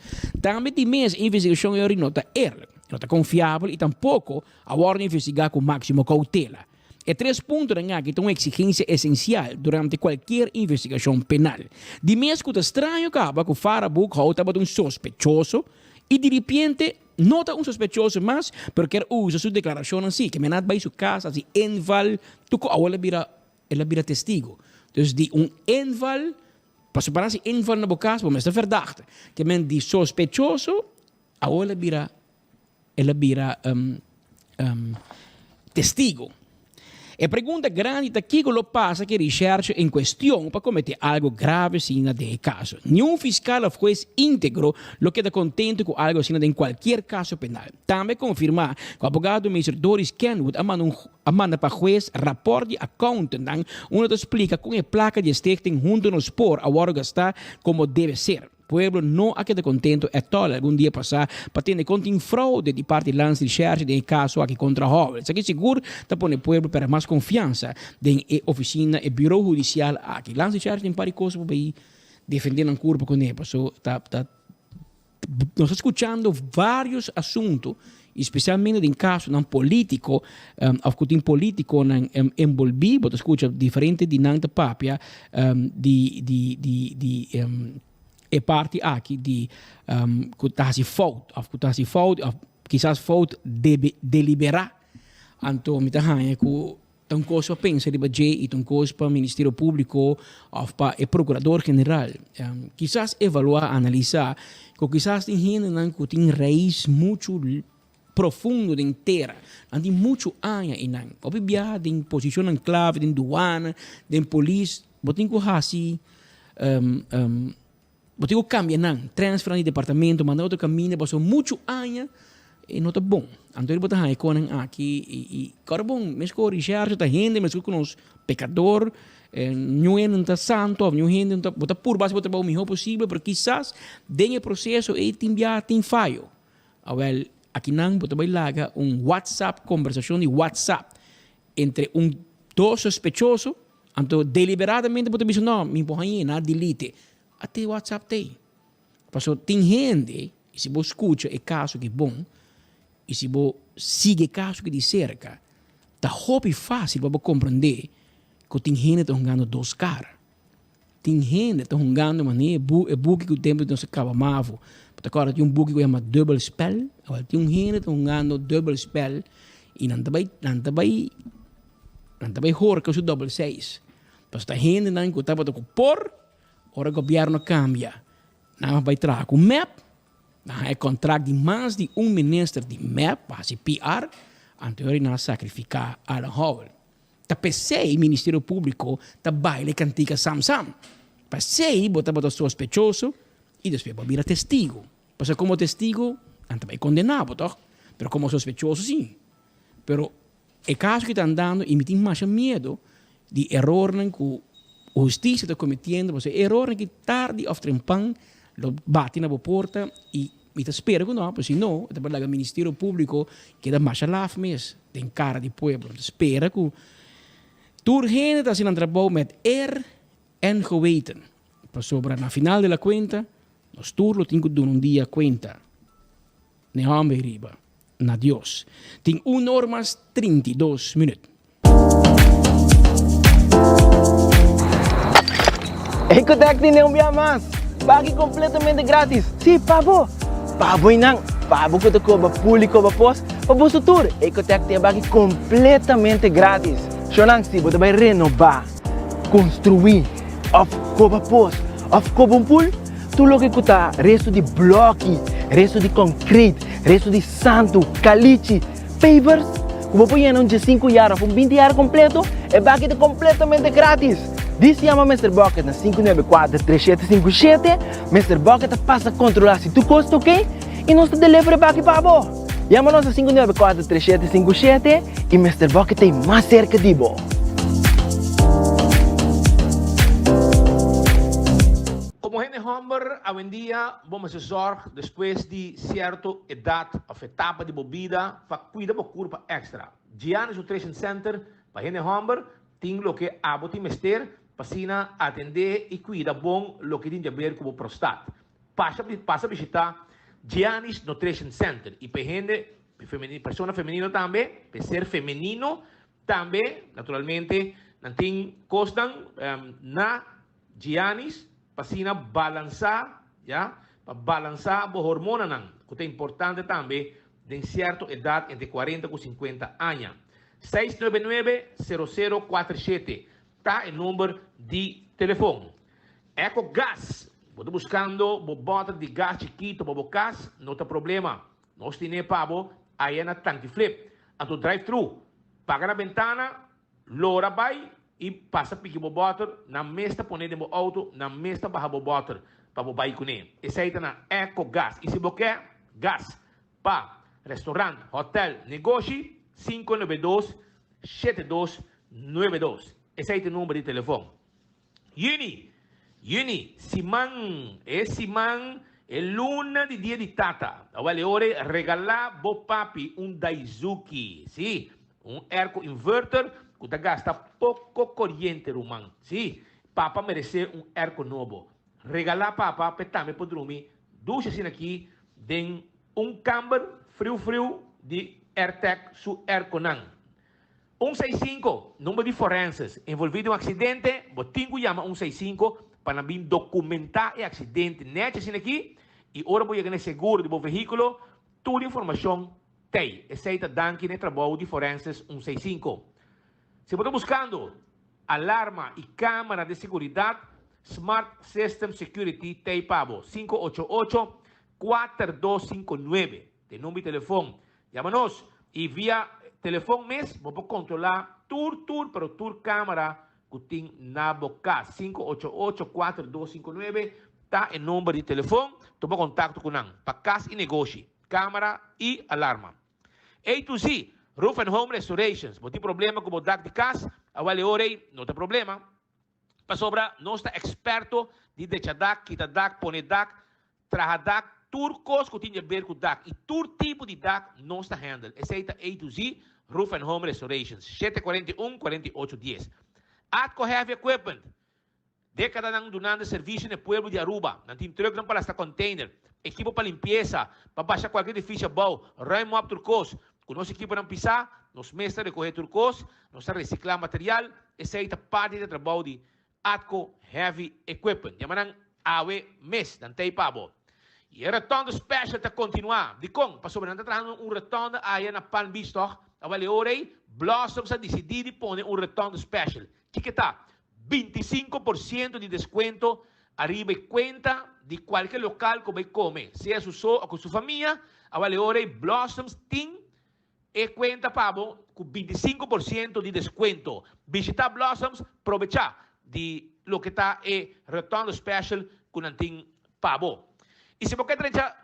Também de mês, a investigação é nota early. não está confiável e tampouco a ordem investigar com máxima cautela. É 3 pontos que são uma exigência essencial durante qualquer investigação penal. De mesmo que é estranho acaba que o Farabuk estava um sospechoso e de repente nota um sospechoso mas porque usa sua declaração assim, que menat vai sua casa, assim, enval, tuco ela vira testigo. Então, de enval, para parece enval na boca, mas é verdade, que men de sospechoso, ela vira testigo. E pergunta grande da que lo passa que recherche em questão para cometer algo grave assim de caso. Nenhum fiscal ou juez íntegro lo queda contente com algo assim em qualquer caso penal. Também confirma que o abogado Mr. Doris Kenwood manda para o juez rapport de accountant onde explica com a placa de stichting junto nos por a hora gastar como deve ser. Pueblo não a queda contento é tal algum dia passar para ter conta em fraude de parte da lance de recherche de caso aqui contra Howell. Isso aqui seguro está põe o pueblo para mais confiança da oficina e bureau judicial aqui. Lance de recherche tem para coisa para defender um corpo com ele. So, nós escutando vários assuntos, especialmente em caso não político, tem político envolvido, você escuta diferente de nanta papia e parte aqui de que está se fault, quizás fault deliberar. Então, me tá que tão coisa pensa de budget e tão coisa para o Ministério Público ou para o Procurador General. Quizás evaluar, analisar, que quizás tem gente que tem raiz muito profundo de inteira, tem muito anos e não. Obviamente, tem posição em clave, tem duana, tem polícia, tem que assim, você cambia, não, transferir de departamento, mandar outro caminho, passou muito anos e não está bom. Então ele botar aqui e agora bom, mas com o Richard está rende, mas com os pecadores, não está santo, não rende, botar por base botar o melhor possível, porque quizás dentro do processo ele tem falho. Well, aqui não botar vai laga WhatsApp, conversação de WhatsApp entre dois sospechosos, então deliberadamente botar dizer não, me põe na delete. Até o WhatsApp tem. Porque tem gente, e se você escuta o caso que é bom, e se você sigue o caso que de cerca, está muito fácil para compreender que tem gente que está jogando 2 caras. Tem gente que está jogando maneira, book que o tempo não se acaba mais. Agora tem book que chama double spell, agora tem gente que está jogando double spell, e não vai horror que é o double 6. Porque a gente não está por ora o governo cambia. Não vai trazer o MAP, é contrato de mais de ministro de MAP, para se PR, anterior a sacrificar a Howell. Ta pensei, o Ministério Público, ta baile cantica Sam-Sam. Pensei, botava sospechoso, e depois vai virar testigo. Porque como testigo, não vai condenado, toch? Pero como sospechoso, sim. Pero o caso que está andando, e me tem mais medo de erro que a justiça está cometendo, você erro que tarde ou temprano lo bate na porta e me espera que não, porque não, é para o Ministério Público que dá mais laf mesmo, tem cara de pueblo, espera que tur gente está sendo trabalho met en geweten. Sobre na final da conta, nós turlo tem que dar dia conta. Ne hambe riba, na Dios. Tem 1 hora mais 32 minutos. Ecotec não via mais. Pague completamente grátis. Sim, pabo. Pabo não. Pabo que te cobra público para pós. Para o futuro. Ecotec te pague completamente grátis. Sonang se você vai renovar, construir, ou cobra pós, ou cobra pool, tudo o que custa resto de bloco, resto de concreto, resto de santo, caliche, pavers, como põe em de 5 anos, 20 anos completo, é pague completamente grátis. Diz chama Mr. Bucket na 594-3757. Mr. Bucket passa a controlar se tu custa, ok? E nós te delivery back para você. Chama-nos a 594-3757 e Mr. Bucket tem mais cerca de você. Como gente Humber, hoje em dia, vamos sorrir depois de certa idade ou etapa de vida para cuidar do corpo extra. Giannis Nutrition Center, para gente Humber, tem o que a botim mester para atender e cuidar bom o que tem a ver com o prostate. Passa a visitar Giannis Nutrition Center e para gente persona femenino também, para ser feminino também, naturalmente, nanting costan na Giannis, para balançar, ya, para balançar a hormona nang, que é importante também, de certa idade entre 40 e 50 anos. 699-0047, tá o número de telefone. EcoGás, você buscando bota de gás chiquito, bobo gás, não tem problema. Nós temos pabo, aí na tanque flip. A tu drive-thru, paga na ventana, lora vai e passa pique bota, na mesta põe de auto, na mesta barra bota, para o vai com ele. Esse aí tá na EcoGás. E se você quer gás, para restaurante, hotel, negócio, 592-7292. Esse aí é o número de telefone. Yuni, Simang, luna de dia de tata. Vale ore regalar bo papi Daizuki, sim, air inverter que gasta pouco corrente rumang, sim. Papa merece air novo. Regalar papa petame podrumi, duas assim aqui, den camber frio de AirTech su airconang. 165, número de forenses envolvido em acidente, botinho chama 165 para vir documentar o acidente. Nete assim aqui, e ora vou chegar no seguro do veículo, toda a informação tem. Aceita danke no trabalho de forenses 165. Se você está buscando alarma e câmera de segurança, Smart System Security tem pabo 588-4259. Tem número de telefone. Chama-nos e via telefone mesmo, vou controlar pero tour câmera que tem na boca. 588-4259 tá o número de telefone, toma contato com nós para casa e negócio, câmera e alarma. A to Z, Roof and Home Restorations. Se tem problema com o DAC de casa, avale orei, não tem problema. Para sobra, nós está experto de deixar DAC, quitar DAC, pôr DAC, trazer DAC, turcos que tem a ver com DAC e todo tipo de DAC nós está handle. Esse é A to Z, Roof and Home Restorations. 741-4810. Atco Heavy Equipment. Década nang donando serviço no pueblo de Aruba. Não tem truck não para esta container. Equipo para limpeza, para baixar qualquer edifício bom. Raimo up turcos. Com nosso equipo não pisar, nos mestres recolher turcos, nos reciclar material. Essa é a parte do trabalho de Atco Heavy Equipment. Yamanang awe mes, não tem pabo. E o retorno special está continuar. De com, para sobreviver, trazendo retorno aí na Palm Beach, toch? Avale orei, Blossoms a decidir pôr retorno special. Que está? 25% de desconto arriba e conta de qualquer local que vai comer, seja su ou com sua família. Avale orei, Blossoms tem e conta pabo com 25% de desconto. Visitar Blossoms, aproveitar de lo que está e retorno special com nanting pabo. E se você trecha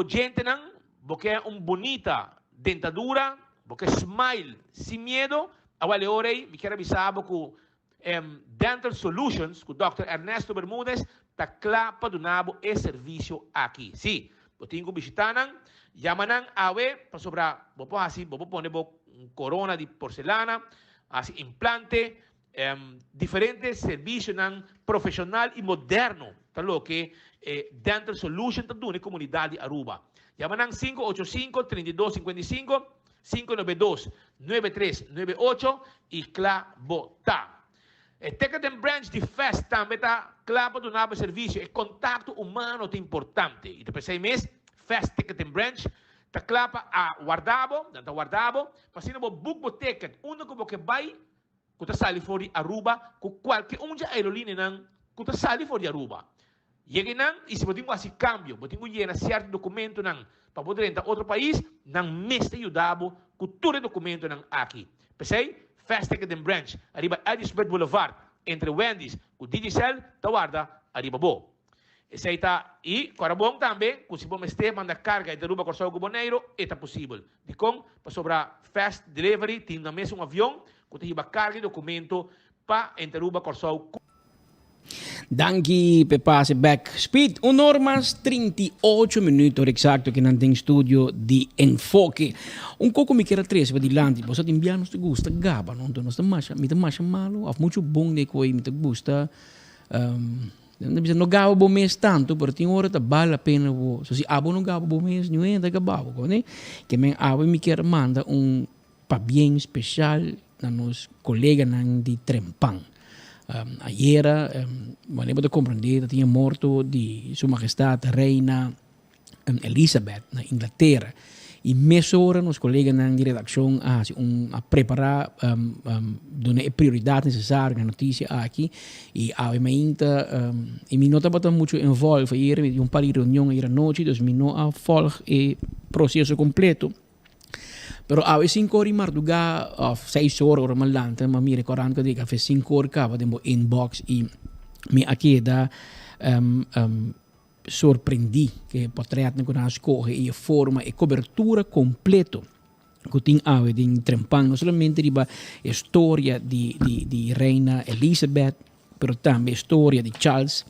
gente não, você bonita dentadura, você smile sem medo, avale orei, me quero avisar que Dental Solutions, com o Dr. Ernesto Bermúdez, está claro para donar esse serviço aqui. Sim, você tem que visitar, chama awe, para sobrar, você pode pôr corona de porcelana, assim, implante, diferentes serviços profissional e moderno, tal que Dental Solutions está dando na comunidade de Aruba. Chama 585-3255, 592-9398 e Clabota. E Tecate Branch de Fest também está claro para donar serviço. E contato humano é importante. E depois de mês, Fest Tecate Branch está claro para guardar, para se não book o ticket, onde que você vai, que está sali fora de Aruba, com qualquer aerolínea que está sali fora de Aruba. Chegue e se você tem esse câmbio, você tem que certo documento para poder entrar em outro país, não mesmo ajudar com todo o documento aqui. Pensei? Fast Ticket and Branch, arriba Edisbert Boulevard, entre Wendy's, o Digicel, Tawarda, arriba bo. Esse aí está, e, para bom também, se você esteja mandando carga de Aruba Corsão Guboneiro, é possível. De com, para sobrar Fast Delivery, tem na mesa avião, que tem carga e documento para entre Aruba Corsão. Danke Pepa back speed 1 hora más 38 minutos exacto que nandeng studio di enfoque un poco mi quiera tres di lanti posa ti inviano ti gusta gaba non to sta masha mi te masha malo af mucho bong de koi mi te gusta Não gaba bom mês tanto, porque tem hora que vale a pena. Se abo não gaba bom mês, não é da gababo, né? Que men abo me quer manda pa bem especial na nos colega de Trempang. Ayer, lembro de compreender, tinha morto de Sua Majestade Reina Elizabeth na Inglaterra. E meia hora nos colegas de redação a preparar a prioridade necessária na notícia aqui e a ainda e me nota bastante muito envolvido hier met par de reunião hier noite dus me não volg o processo completo. Pero a 5 horas marduga of 6 horas malante ma mi recordando que diga fe 5 horas cava demo inbox e me aqui da sorprendi che potrei con scorre e forma e cobertura completo che tin ave di Trempang non solamente di storia di Reina Elizabeth però anche storia di Charles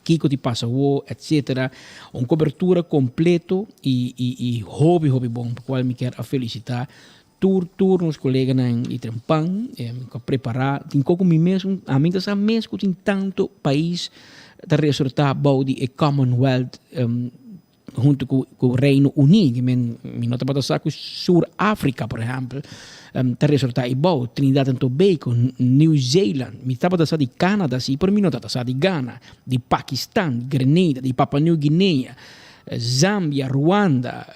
Kiko di Passau eccetera una cobertura completo e hobby bom per quale mi quero a felicità tour nos colegas di Trempang que preparar tin coco mi mesmo a mim tá mesmo tin tanto país da resultado di Commonwealth junto com o Reino Unido, mi nota para saco Sur-África, por exemplo, da resultado e bom, Trinidad e Tobago, New Zealand, mi nota para di Canada, sì, per mi nota para di Ghana, di Pakistan, Grenada, di Papua New Guinea, Zambia, Ruanda,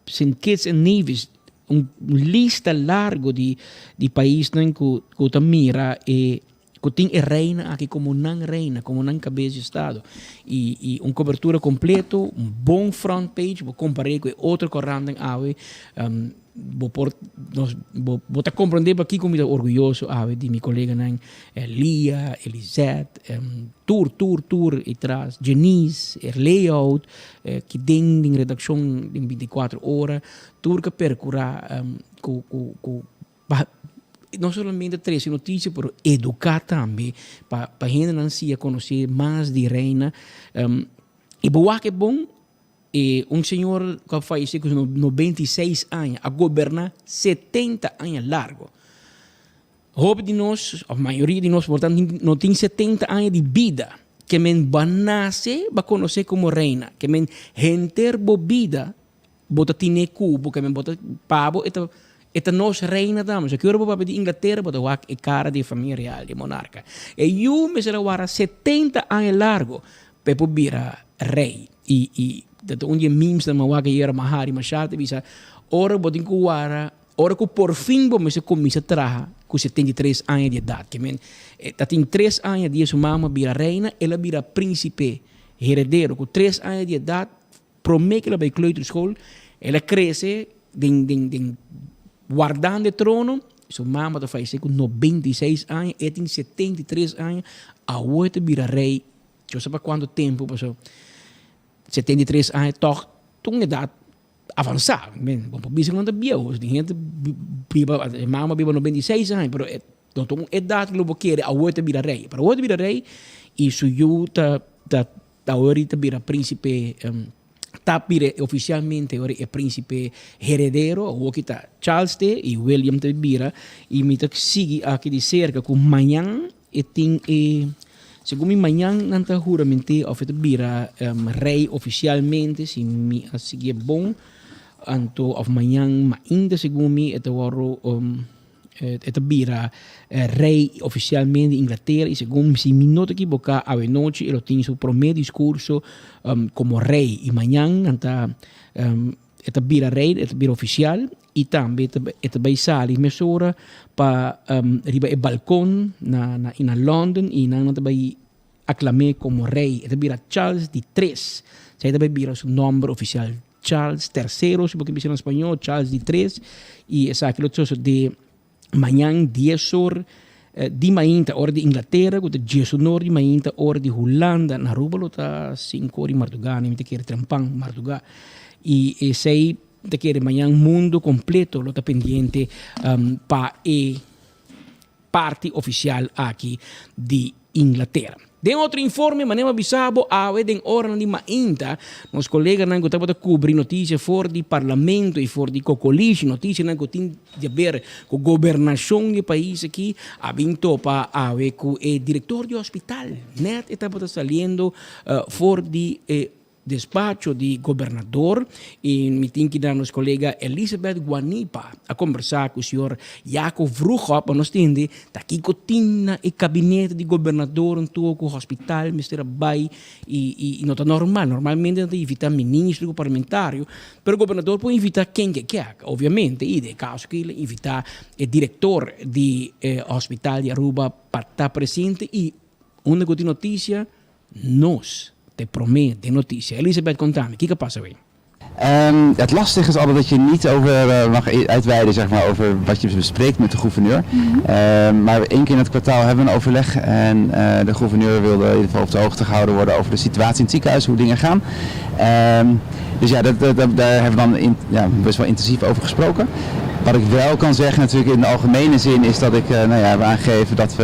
St. Kitts and Nevis, un lista largo di paesi che mira e que tem reina aqui como não reina, como não cabeça de Estado. E uma cobertura completa, bom front page, vou comparar com outro corrente ave, vou te compreender aqui como eu orgulhoso ave de minha colega Lia, Elisette, tour e traz, Janice, layout, que tem em redação em 24 horas, tour que percorrer não somente trazer notícias, mas educar também, para a gente não se conhecer mais de reina. E boa que é bom, senhor que faz com 96 anos, a governar 70 anos largo. Houve de nós, a maioria de nós, portanto, não tem 70 anos de vida, que men vai nascer, vai conhecer como reina, que men renter vida, bota tine cubo, que men bota pavo, Eta nós reina damos. Aqui eu de Inglaterra, bota a cara de família real, de monarca. E eu me será 70 anos largo, para vira rei. E onde memes da mawaga era Mahari Machado, visa, ora botin ku wara, ora ku por fim bo me se comisa traha, com 73 anos de idade. Que men, tem 3 anos de sua mama vira reina, ela vira príncipe herdeiro. Com 3 anos de idade, promete que ela vai kleuterschool, ela cresce, guardando o trono, sua mama faz com 96 anos, e tem 73 anos, a outra vira rei. Eu não sei quanto tempo passou. 73 anos, toch, uma idade avançada. Bom, por isso não é bicho. A mama vive 96 anos, mas então uma idade que eu quero, a outra vira rei. Para a outra vira rei, e se eu ahorita vira príncipe. Tapire oficialmente ora é príncipe herdeiro, o que está Charles e William de Bira, e me sigue aqui de cerca com manhã e tem segundo manhã não está juramente of de Bira rei oficialmente, se me a seguir bom, anto of manhã ainda segundo me é oro eta bira rei oficialmente in Inglaterra e segundo si mi nota equivoca a noche e lo tiene su primer discurso como rey y mañana anta eta bira rei eta bira oficial e também eta vai sali mesura pa riba e balcón in London e nan vai acclamé como rei eta bira Charles III sai eta bira su nombre oficial Charles III, se porque dice en español Charles III e esa que lo de mañana 10 horas di mainta ora di Inglaterra, con 10 horas di mainta ora di Hollanda, na ruba lo ta 5 ore Marduga, mi te chiede Trempang Marduga, e sei te chiede mañana mundo completo lo ta pendiente pa parte oficial aqui di Inglaterra. Den outro informe, manema bisabo, awe den ora di mainta, nos collega nango tabo da cobrir notícia for di parlamento e for di cocoliche, notícia nango tin de haver com governação do país aqui, abinto pa awe com diretor de hospital, net etapa saliendo for di despacho di governador in meeting que dá nos colega Elizabeth Guanipa a conversar com o senhor Jacob Vroegop, para nós entender daqui que tinha o gabinete de governador um pouco o hospital, Mr. Bay e não está normal, normalmente não invita ministro parlamentário, mas o governador pode invitar quem quer, obviamente, e de caso que ele invitar o diretor de hospital de Aruba para estar presente e onde que notícia nós te promet de notitie. Elisabeth, contaam, kijk pas weer. Het lastige is altijd dat je niet over mag uitweiden, zeg maar, over wat je bespreekt met de gouverneur. Maar 1 keer in het kwartaal hebben we een overleg en de gouverneur wilde in ieder geval op de hoogte gehouden worden over de situatie in het ziekenhuis, hoe dingen gaan. Dus ja, daar hebben we dan best wel intensief over gesproken. Wat ik wel kan zeggen natuurlijk in de algemene zin is dat ik heb aangegeven dat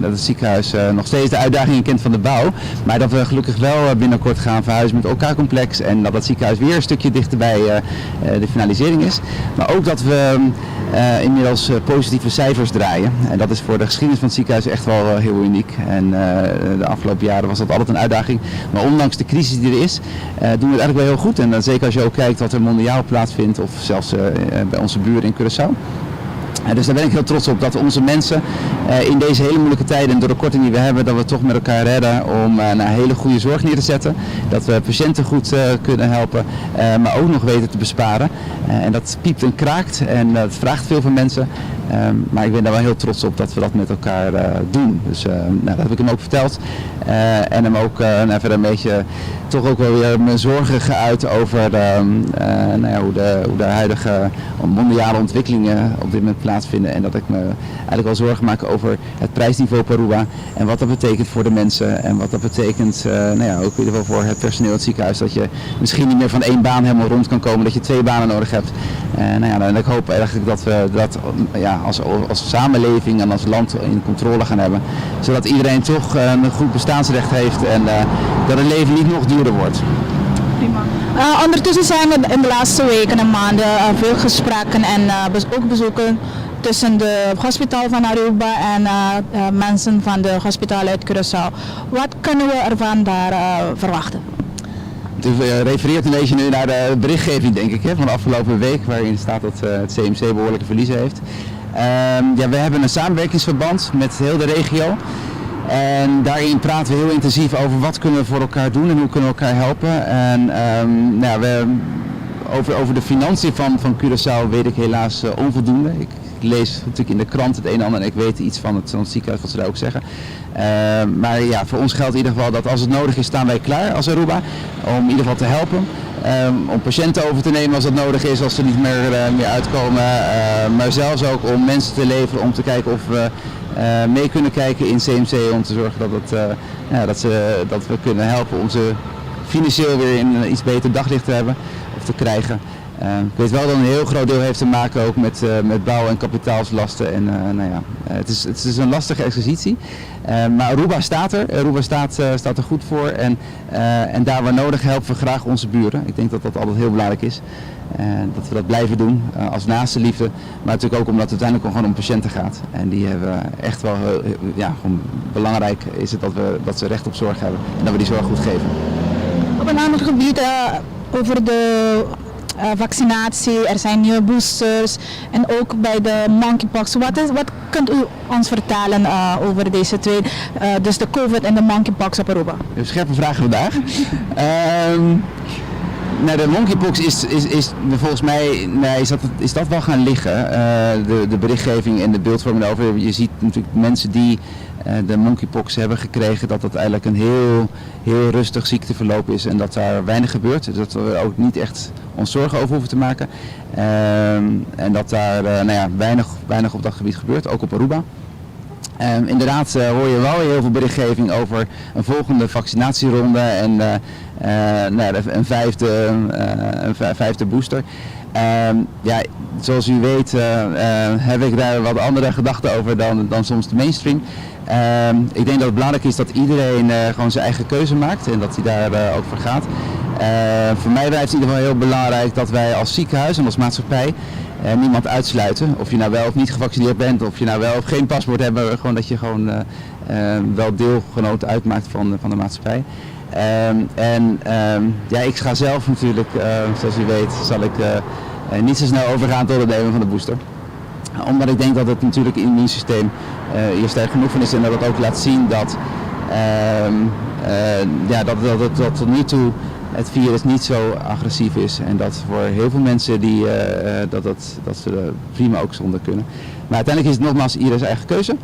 het ziekenhuis nog steeds de uitdagingen kent van de bouw. Maar dat we gelukkig wel binnenkort gaan verhuizen met OK-complex en dat het ziekenhuis weer een stukje dichterbij de finalisering is. Maar ook dat we inmiddels positieve cijfers draaien. En dat is voor de geschiedenis van het ziekenhuis echt wel heel uniek. En de afgelopen jaren was dat altijd een uitdaging. Maar ondanks de crisis die er is, doen we het eigenlijk wel heel goed. En zeker als je ook kijkt wat er mondiaal plaatsvindt of zelfs bij onze buren in Curaçao. Dus daar ben ik heel trots op dat onze mensen in deze hele moeilijke tijden en door de korting die we hebben, dat we toch met elkaar redden om een hele goede zorg neer te zetten. Dat we patiënten goed kunnen helpen, maar ook nog weten te besparen. En dat piept en kraakt en dat vraagt veel van mensen. Maar ik ben daar wel heel trots op dat we dat met elkaar doen. Dus dat heb ik hem ook verteld. En hem ook verder een beetje toch ook wel weer mijn zorgen geuit over hoe de huidige mondiale ontwikkelingen op dit moment plaatsvinden. En dat ik me eigenlijk wel zorgen maak over het prijsniveau op Aruba. En wat dat betekent voor de mensen. En wat dat betekent ook in ieder geval voor het personeel in het ziekenhuis. Dat je misschien niet meer van 1 baan helemaal rond kan komen. Dat je 2 banen nodig hebt. En ik hoop eigenlijk dat we dat als samenleving en als land in controle gaan hebben. Zodat iedereen toch een goed bestaansrecht heeft en dat het leven niet nog duurder wordt. Prima. Ondertussen zijn er in de laatste weken en maanden veel gesprekken en ook bezoeken tussen de hospitaal van Aruba en mensen van de hospitaal uit Curaçao. Wat kunnen we ervan daar verwachten? U refereert een beetje nu naar de berichtgeving, denk ik, van de afgelopen week, waarin staat dat het CMC behoorlijke verliezen heeft. We hebben een samenwerkingsverband met heel de regio. En daarin praten we heel intensief over wat kunnen we voor elkaar doen en hoe kunnen we elkaar helpen. En over de financiën van Curaçao weet ik helaas onvoldoende. Ik lees natuurlijk in de krant het een en ander en ik weet iets van het ziekenhuis wat ze daar ook zeggen. Maar ja, voor ons geldt in ieder geval dat als het nodig is staan wij klaar als Aruba om in ieder geval te helpen. Om patiënten over te nemen als dat nodig is, als ze niet meer uitkomen. Maar zelfs ook om mensen te leveren om te kijken of we mee kunnen kijken in CMC om te zorgen dat we kunnen helpen om ze financieel weer in een iets beter daglicht te hebben of te krijgen. Ik weet wel dat een heel groot deel heeft te maken ook met bouw- en kapitaalslasten. En, het is een lastige exercitie. Maar Aruba staat er. Aruba staat er goed voor. En daar waar nodig helpen we graag onze buren. Ik denk dat dat altijd heel belangrijk is. Dat we dat blijven doen als naaste liefde. Maar natuurlijk ook omdat het uiteindelijk gewoon om patiënten gaat. En die hebben echt wel gewoon belangrijk is het dat ze recht op zorg hebben. En dat we die zorg goed geven. Op een ander gebied over de vaccinatie, er zijn nieuwe boosters en ook bij de monkeypox. Wat kunt u ons vertellen over deze twee, dus de COVID en de monkeypox op Aruba? Scherpe vragen vandaag. De monkeypox is volgens mij is dat wel gaan liggen. De berichtgeving en de beeldvorming daarover. Je ziet natuurlijk mensen die de monkeypox hebben gekregen, dat dat eigenlijk een heel rustig ziekteverloop is en dat daar weinig gebeurt. Dus dat we ook niet echt ons zorgen over hoeven te maken. En dat daar weinig op dat gebied gebeurt, ook op Aruba. Inderdaad hoor je wel heel veel berichtgeving over een volgende vaccinatieronde en een vijfde booster. Ja, zoals u weet heb ik daar wat andere gedachten over dan soms de mainstream. Ik denk dat het belangrijk is dat iedereen gewoon zijn eigen keuze maakt en dat hij daar ook voor gaat. Voor mij blijft het in ieder geval heel belangrijk dat wij als ziekenhuis en als maatschappij niemand uitsluiten. Of je nou wel of niet gevaccineerd bent, of je nou wel of geen paspoort hebt, maar gewoon dat je gewoon wel deelgenoot uitmaakt van de maatschappij. Ja, ik ga zelf natuurlijk, zoals u weet, zal ik niet zo snel overgaan tot het nemen van de booster. Omdat ik denk dat het natuurlijk immuunsysteem hier sterk genoeg van is en dat het ook laat zien dat, dat tot nu toe het virus niet zo agressief is. En dat voor heel veel mensen dat ze prima ook zonder kunnen. Maar uiteindelijk is het nogmaals ieders eigen keuze.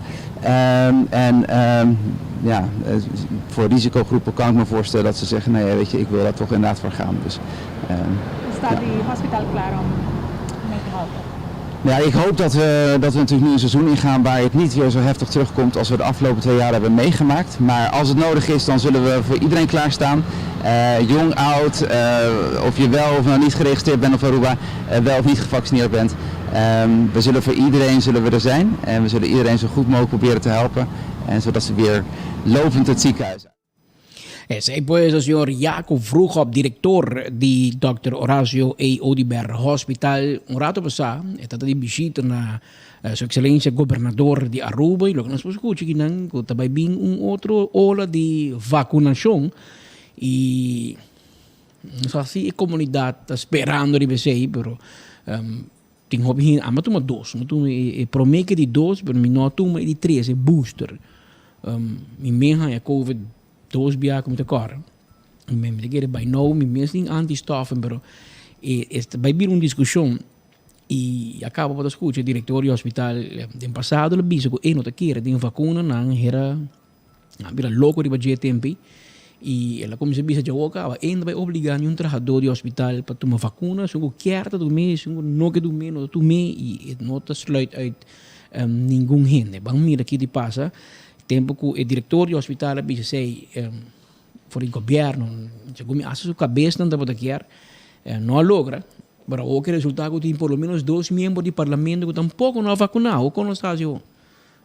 Voor risicogroepen kan ik me voorstellen dat ze zeggen, nee, weet je, ik wil daar toch inderdaad voor gaan. Dus, staat die hospitaal klaar om mee te helpen? Ja, ik hoop dat we natuurlijk nu een seizoen ingaan waar het niet weer zo heftig terugkomt als we de afgelopen 2 jaar hebben meegemaakt. Maar als het nodig is, dan zullen we voor iedereen klaarstaan. Jong, oud, of je wel of nou niet geregistreerd bent op Aruba, wel of niet gevaccineerd bent. We zullen voor iedereen er zijn en we zullen iedereen zo goed mogelijk proberen te helpen. En zodat ze weer lopend het ziekenhuis uit. Ese es pues el señor Jacob Vroegop, director de Dr. Horacio A. Odiber Hospital. Un rato pasado, estaba de visita na su excelencia gobernador de Aruba y lo que nos escucha que también bien un otro ola de vacunación y no sé si la comunidad está esperando de BCI, pero tengo que ama toma 2, promete de 2, pero mi no toma de 3, booster. Mi menha ya COVID 2 biar como te corre. Me liguei by now, me mesmo anti-stoffen, pero vai vir uma discussão e acaba por escutar o diretor do hospital do passado ele disse que não te quer tem vacuna não era vira louco de budget tempo e ela começa a dizer que acaba ainda vai obrigar um trabalhador do hospital para tomar vacuna se o quer do mês não que do mês não do mês e não te sluit uit nenhum gente bang mira aqui de passa tempo que o diretor do hospital disse voor het governo, se come a su cabeça não dá quer, não logra, para o que resulta que tem por lo menos 2 membros do parlamento que tampouco não vacunado, com nós o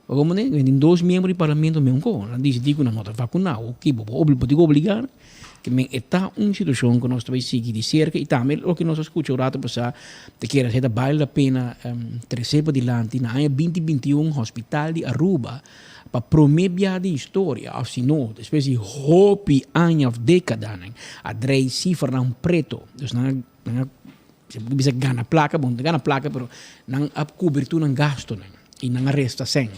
como né, tem 2 membros do parlamento mesmo com, diz que não está vacunado, o que pode obrigar, que está uma situação que nós também seguir de cerca e também o que nós escutamos o rato passar, de que era vale a pena trazer para adiante na ano 2021 hospital de Aruba para prometer de história, ou se não, depois de hopi anos of década, a drei cifra não preto, então não bisa gana placa, bom, gana placa, pero não a cobertura não gasto, e não resta sem.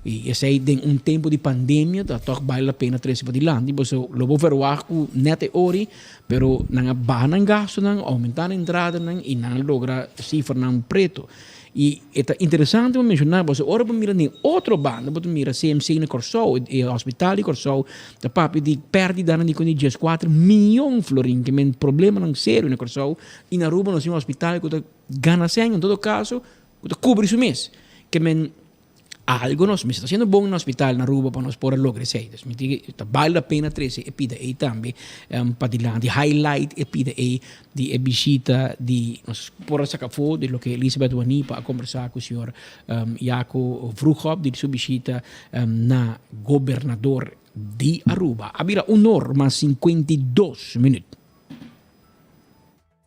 E esse aí tem tempo de pandemia, da toch vale a pena trazer para adiante, porque eu vou ver o arco nete ori, pero não bana gasto, não aumentar a entrada, não e não logra cifra não preto. E é interessante mencionar, você ora para mirar em outro bando, para mirar CMC no Corsol, e hospital de Corsol, da papi de perdida de quando 4 milhões florin, que é um problema não sério no Corsol, e na Aruba nós temos um hospital que gana 100, em todo caso, que cobre isso mês, que é algo nós está sendo bom no hospital na Aruba para nós poder lograr isso. Então, vale a pena trazer epida aí também para de highlight epida aí de visita de nós por sacar foto de lo que Elizabeth Wani para conversar com o senhor Jaco Vroegop de sua visita na governador de Aruba. Habira 1h52 minutos.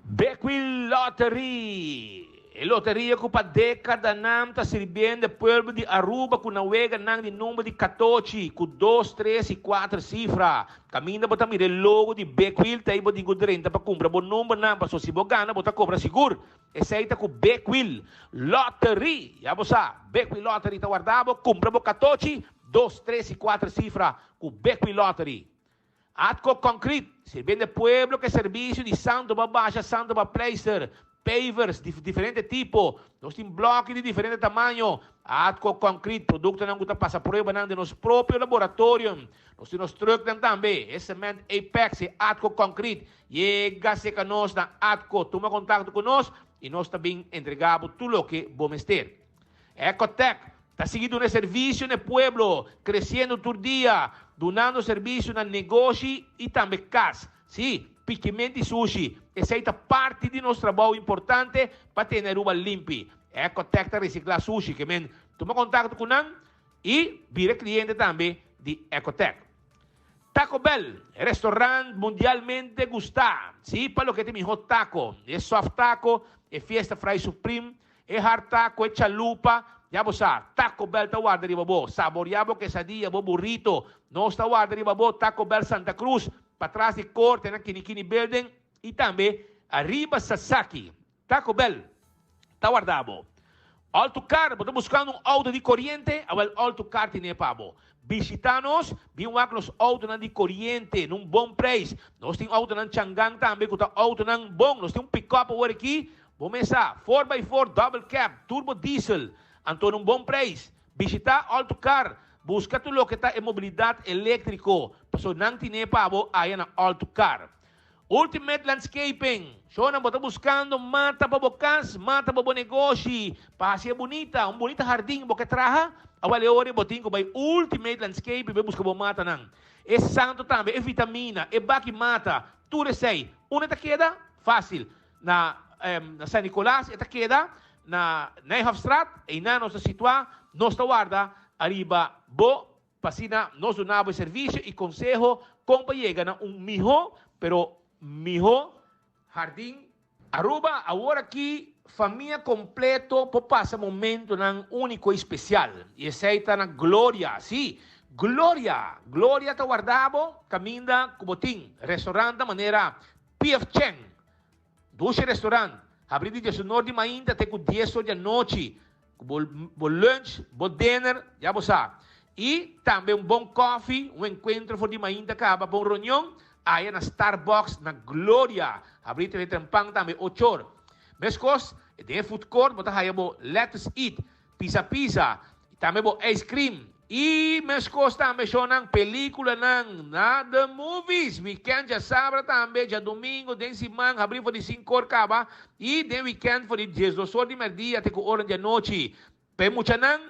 Beckwil Lottery. E loteria que para década não está servindo o povo de Aruba com navega não de número de 14 com 2, 3 e 4 cifras. Caminha para mirar logo de Beckwil tá aí para digo 30 para comprar bom número não para se você gana para comprar seguro. Esse aí tá com Beckwil Lottery. Já você Beckwil Lottery tá guardado compra bom 14, 2, 3 e 4 cifras com Beckwil Lottery. Atco Concrete, servindo o povo que serviço de Santo Babaixa, Santo Baplacer. Pavers de diferente tipo, nós temos blocos de diferente tamanho, Atco Concrete, produto não que passa prova de nosso próprio laboratório, nós temos truck também, esse cement Apex e Atco Concrete, chega-se com nós na Atco, toma contato conosco e nós também entregamos tudo o que vamos ter. Ecotec, está seguindo um serviço no pueblo, crescendo todo dia, donando serviço no negócio e também casa. Sim, Piccimenti Sushi. Essa é parte de nosso trabalho importante para ter Aruba limpo. Ecotec reciclar sushi, que men toma contato com nós e vira cliente também de Ecotec. Taco Bell, restaurante mundialmente gustado. Sí, para lo que tem mejor taco. É soft taco, é fiesta fry supreme, é hard taco, é chalupa. Ya bo sa, Taco Bell ta guarda riba bo. Saboreabo quesadilla, bo burrito. Nós ta guarda riba bo, Taco Bell Santa Cruz. Para trás de corte na Kinikini Building. E também arriba Sasaki. Taco Bell. Tá guardado. Autocar, estou buscando um auto de corrente, o Autocar tem pabo. Visita-nos, vim lá com os autos de corrente, num bom preço. Nós temos auto na Changang também, com auto na bom. Nós temos um pick-up aqui. Vamos começar, 4x4, double cab, turbo diesel. Então, num bom preço. Visita Autocar. Busca tudo o que está em mobilidade elétrica. Para não ter pabo, aí na Autocar. Ultimate Landscaping. So, na bota buscando mata para bocas, mata para negócio, para ser bonita, bonito jardim, boca traha. Awale ore botin ko by Ultimate Landscaping, vai buscar mata nang. É santo também, é vitamina, é baki mata. Tudo sei. Una ta queda fácil. Na San Nicolás, esta queda na Nijhoffstraat, e na nossa situa, nossa guarda, arriba bo, pasina, nos donava serviço e consejo, como chega na mijo, pero mijo, jardim, Aruba, agora aqui, família completo, passa momento ng único especial. E essa está na Glória, sim. Glória está guardado, caminda, cubotim, restaurante da maneira P.F. Cheng. 12 restaurante, abrir de 19 de manhã até com 10 da noite. Bom lunch, bom dinner, já você sabe. E também um bom coffee, um encontro for de manhã, acaba, bom reunião. Aí na Starbucks, na Glória. Abrir de tempang também 8 horas. Mescos, tem food court, bota aí bo let's eat, pizza, também bo ice cream. E mescos também show ng pelikula ng The Movies. Weekend já sábado também, já domingo, den simang, abrir for de 5 horas acaba. E den weekend for de 12 horas de merdia até 4 horas da noite. Pemucha nang,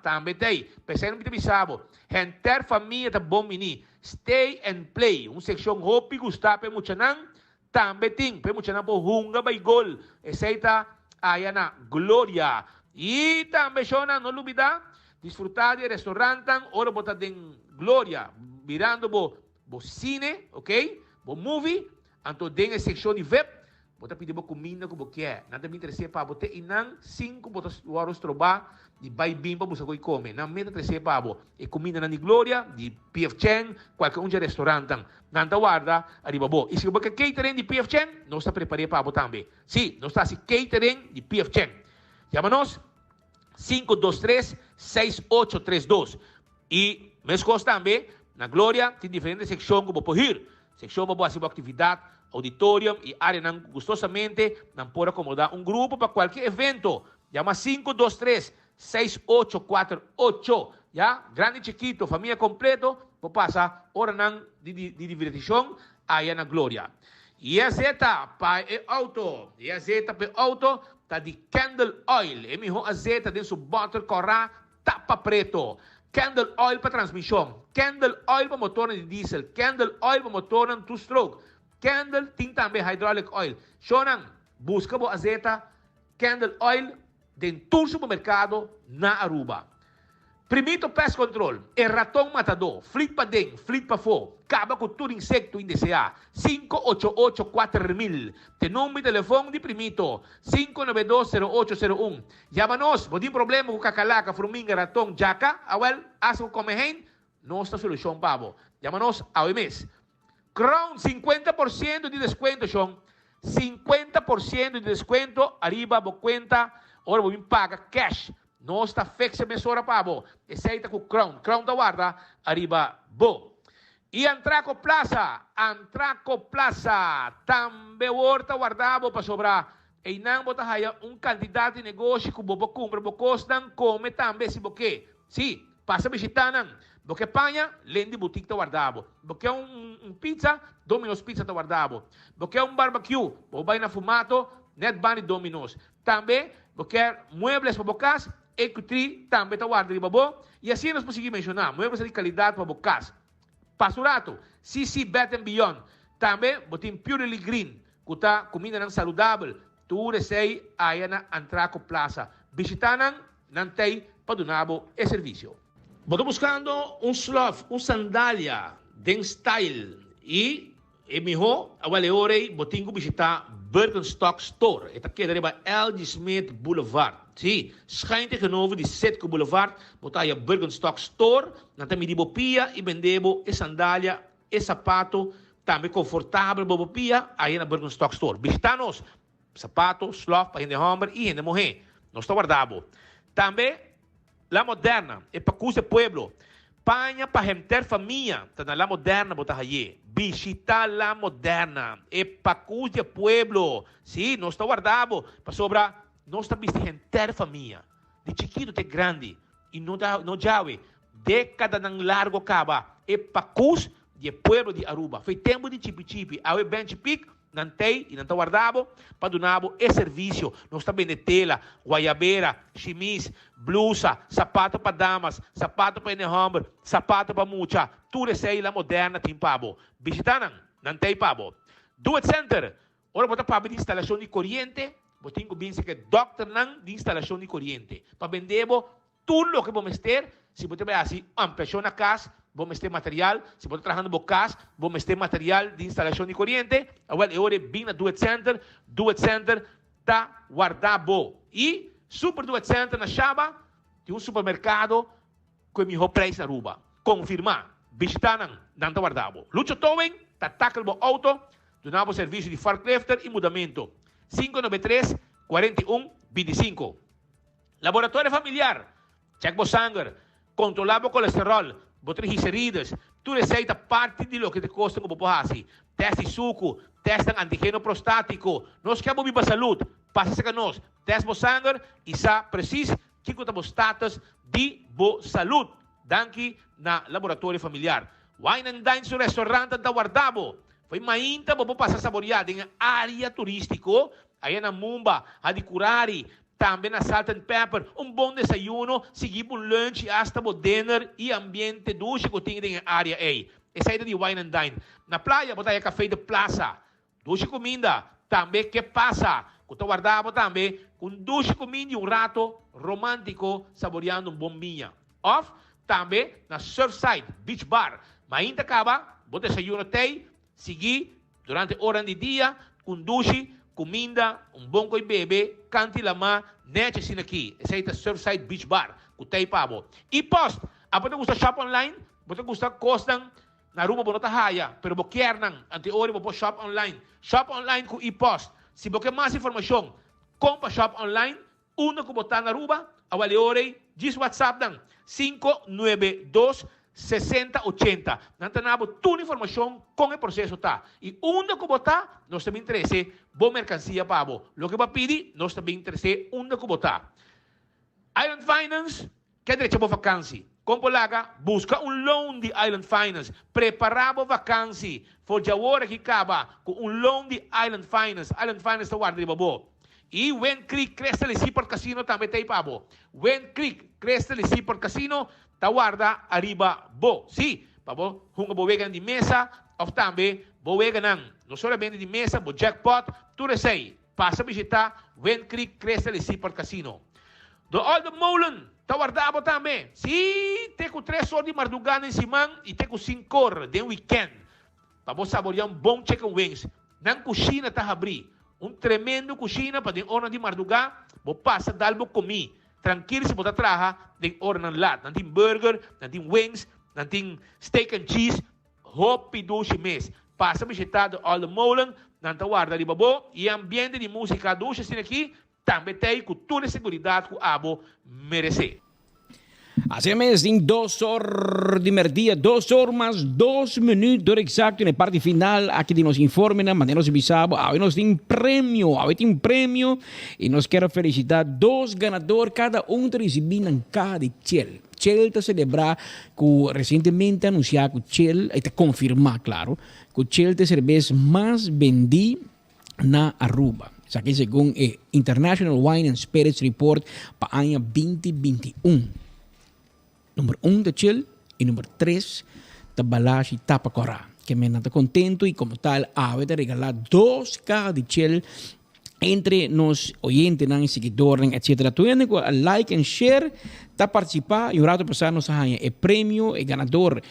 também tem. Pensando que bisabo. Enter família ta bom mini. Stay and play. Seksyon hopi gusta pemucha nang. Também tem. Pemucha nang po hunga by gol. Essa ayan na Glória. E também shona no lubida. Disfrutar de restaurante. Ora bota den Glória. Mirando bo cine, ok? Bo movie. Anto den seksyon de VIP. Bota pedir bo comida como que é. Nada me interessa para botar inang 5 botas waros troba de bai bimba busa koi come. Não me interessa para bo. E comida na de Glória, de P.F. Cheng, qualquer restaurante. Nanta guarda arriba bo. E se você catering de P.F. Cheng, nós está preparado para bo também. Sim, nós está catering de P.F. Cheng. Chama-nos 523-6832. E mescos também, na Glória, tem diferentes secções como por ir. Secção para fazer atividade, auditorium e área não gostosamente não pode acomodar um grupo para qualquer evento. Chama 523-6848. Já? Grande chiquito, família completo, para passar hora não de divertição aí na Glória. E a zeta para o auto. E a zeta para o auto está de Candle Oil. E melhor a zeta dentro do bottle corra tapa preto. Candle Oil para transmissão. Candle Oil para motor de diesel. Candle Oil para motor de two-stroke. Candle tem também hydraulic oil. Shonan, busca bo azeta Candle Oil dentro do supermercado na Aruba. Primito Pest Control, é ratão matador, flit pa den, flit pa fo, acaba com todo insecto indesejado. 588-4000. Tem número de telefone de Primito, 592-0801. Chama-nos, não tem problema com cacalaca, formiga, ratão, jaca, awel, asa com comehen, nossa solução, pabo. Chama-nos ao mês. Crown, 50% de descuento, Sean. 50% de descuento, arriba, bo cuenta, ora vou paga cash. Não está fixa mesora pabo. Aceita com Crown. Crown da guarda, arriba, bo. E Antraco Plaza. Antraco Plaza. Também horta guardado para sobrar. E não botar candidato de negócio que bobo compra, bo costan, come também se boque. Sim, passa visitar Porque panha, lende boutique tá guardado. Porque pizza, Domino's Pizza tá guardado. Porque barbecue, ou vai na fumato, net bani Domino's. Também, porque muebles para bocas, Equity também tá guardado de babo. E assim nós conseguimos mencionar, muebles de qualidade para bocas. Pasurato, CC Bet and Beyond. Também, botin Purely Green, kuta comida ng saludável. Tu resei aya na Antraco Plaza. Visitanan nantay padunabo e servicio. Boto buscando un sloth, un sandalia, den style. E miho, awale ore, botingo bisita Birkenstock Store. Ita queda riba LG Smith Boulevard. Sim, schijnt tegenover die Setco Boulevard. Botaya Birkenstock Store. Nanta mi dibo pia, i bendebo, e sandalia, e sapato. Também confortável, bobo pia, aí na Birkenstock Store. Visitanos, sapato, sloth, para gente homem e gente mulher. Nós está guardado. Também, La Moderna, é para custa pueblo. Panha para gente família, tá na La Moderna, botar aí. Visita La Moderna, é para custa pueblo. Sim, nós está guardado. Para sobra, nós está vestindo gente família. De chiquito até grande. E não jawe. Década ng largo caba. É para custa de pueblo de Aruba. Foi tempo de chipi-chipi. Awe bench pick, nantei e nanta guardabo, padunabo e serviço. Nós também de tela, guayabera, chimis, blusa, sapato para damas, sapato para enehombre, sapato para mucha. Tudo isso aí La Moderna tem pabo. Visitanan, nantei pabo. Do It Center. Ora bota pabo de instalação de corrente. Botingo bem se que doctor nan de instalação de corrente. Para vendebo tudo o que vamos ter. Se você vai assim, ampliação na casa, vamos ter material. Se você trabalhando no casa, vamos ter material de instalação de corrente. Agora, eu vim na Do It Center. Do It Center está guardado. E Super Do It Center na Chaba, tem um supermercado com o melhor preço na Aruba. Confirmar. Visitanan, não está guardado. Lucho Towing, está tackle auto, donamos serviço de forklifter e mudamento. 593-41-25. Laboratório familiar. Check bo sangue. Controlava colesterol. Botriglicerides. Tu receita parte de lo que te custa como popahasi. Teste suco. Teste antígeno prostático. Nós queremos viva saúde. Passa a nós. Teste bo sangue. E sa precis que conta status de bo saúde. Danke na laboratório familiar. Wine and Dine sa restaurante da Guardabo. Foi mainta bo passar saborear em área turístico. Aí na Mumba, a de Curari. Também na Salt and Pepper, bom desayuno, seguir um lunch hasta o dinner e ambiente duche que tem em área A. Essa é de Wine and Dine. Na praia, botar café de plaza. Duche comida. Também que passa? Kuta guardava também com duche comida e rato romântico saboreando bombinha. Off, também na Surfside Beach Bar. Mainta acaba, bom desayuno tem, seguir durante hora de dia, com duche, comida, bom coi bebe, canti lama, nete sin aqui. Essa é a Surfside Beach Bar, kutay pabo. E post, após gusta shop online, você gusta costan na Aruba bonota haya, pero bo kernang, ante ori bo shop online. Shop online com e-post. Se você quer mais informação, compra shop online, uno que botar na Aruba, awali ori, diz WhatsApp dan 592-6080. Nantanabo toda informação com o processo tá. E onde que botar, nós também interessa boa mercancia pabo. Lo que vai pedir, nós também interessa onde que botar. Island Finance, que direito a boa vacância. Compolaga, busca loan de Island Finance. Preparava vacância. For jawora que acaba com loan de Island Finance. Island Finance está guarda de babo. E Wen Creek Crystal Seaport Casino também tem pabo. Wen Creek Crystal Seaport Casino tawarda arriba bo. Si, pabo, hunga bowegan di mesa, of tambe, bowegan ng, no solamente di mesa, bo jackpot, tu resay, passa visita, Wen Creek Crystal Seaport Casino. Do Old Molen, tawarda abo tambe. Si, teku 3 horas de madrugada em Simang, e teku 5 horas de weekend. Pabo saborear bom chicken wings. Nang kusina tahabri. Tremendo kusina pa din hora de madrugada, bo passa dalbo comi. Tranquilo se botar traha de hora ng lat. Nanting burger, nanting wings, nanting steak and cheese, hopi dushi mes. Passa visitado all the molen, nantawarda di babo, e ambiente de música dushi sin aqui, também tem cultura e segurança que o abo merece. Así es, en 2 horas de merdia, 2 horas más 2 minutos exacto en la parte final. Aquí nos informan, mantenos avisados. Hoy nos tiene un premio y nos quiero felicitar 2 ganadores, cada uno recibiendo cada Shell. Shell está celebra que recientemente anunciado que Shell, está confirmado, claro, que Shell es la cerveza más vendida na Aruba. O sea, que según el International Wine and Spirits Report para el año 2021. Número 1 de Shell e número 3 de Balashi Tapacora. que me está contento y como tal, ave de regalar 2 cajas de Shell entre nos oyentes, seguidores, etc. Tu ainda like and share, tá participar e o rato passar nos ganha o prêmio, o ganador.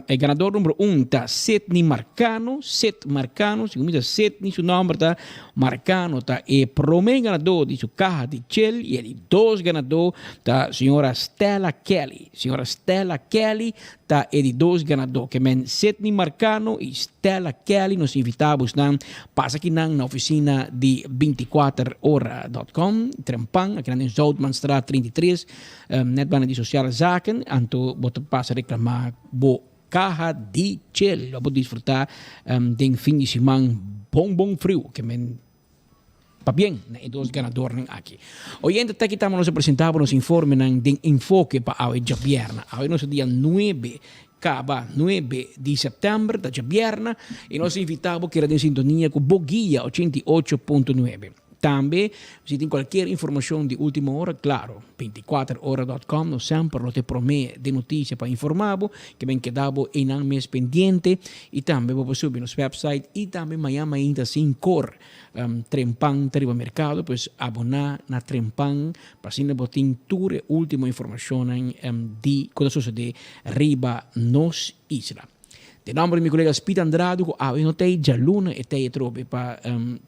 El ganador número 1 está Sidney Marcano, segundo Sidney, su nombre está Marcano, está el primer ganador de su caja de Shell y el 2 ganador está señora Stella Kelly. Señora Stella Kelly está el 2 ganador, que men Sidney Marcano y Stella Kelly nos invitamos a pasa aqui na oficina de 24hora.com, Trempan, aqui in Zoutmanstraat 33, net bijna die sociale zaken, en toen wordt pas reclamar bo caja de Shell, lo pode disfrutar den fin de semana bom frio, que men pa bien, e 2 ganadores aqui. Oyente, até que estamos nos apresentando nos informes den enfoque para hoje viernes. Hoje nosso dia 9 de setembro, da viernes, e nós invitamos que era em sintonia com Boguia 88.9. Também, se tem qualquer informação de última hora, claro, 24hora.com, nós sempre nos promete de notícia para informar, que bem quedado em um mês pendente, e também vou subir no website, e também amanhã ainda sem cor, Trempan, Terriba Mercado, pois abonar na Trempan, para assim botar toda a última informação de coisa sucede riba nos isla. De nome do meu colega Speed Andrade, eu notei já luna e te trobe para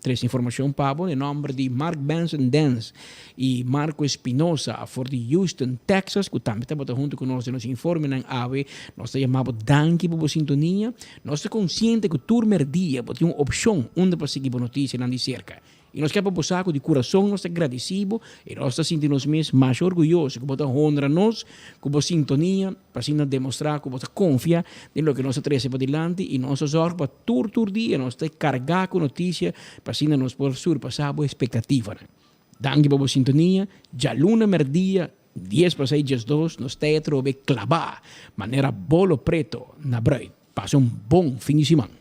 três informações para o nome de Mark Benson Dance e Marco Espinosa, for de Houston, Texas, que também está junto conosco, nos informe na AVE, nós chamamos danke por sintonia, nós estamos conscientes que turno dia pode ter uma opção onde para seguir a notícia de cerca. E nós queremos passar de coração, nós estamos agradecidos e nós estamos sentindo mais orgulhosos que você honra nós, com a sintonia, para assim demonstrar que você confia em lo que nós trazemos para adiante e nós sorte para todo dia, nós estamos carregados com notícia, para assim nós podemos surpassar a expectativa. Danke por a sintonia, já luna merdia, 10 para 6, 10 2, nós estamos clavar, maneira bolo preto na broi. Passa bom fim de semana.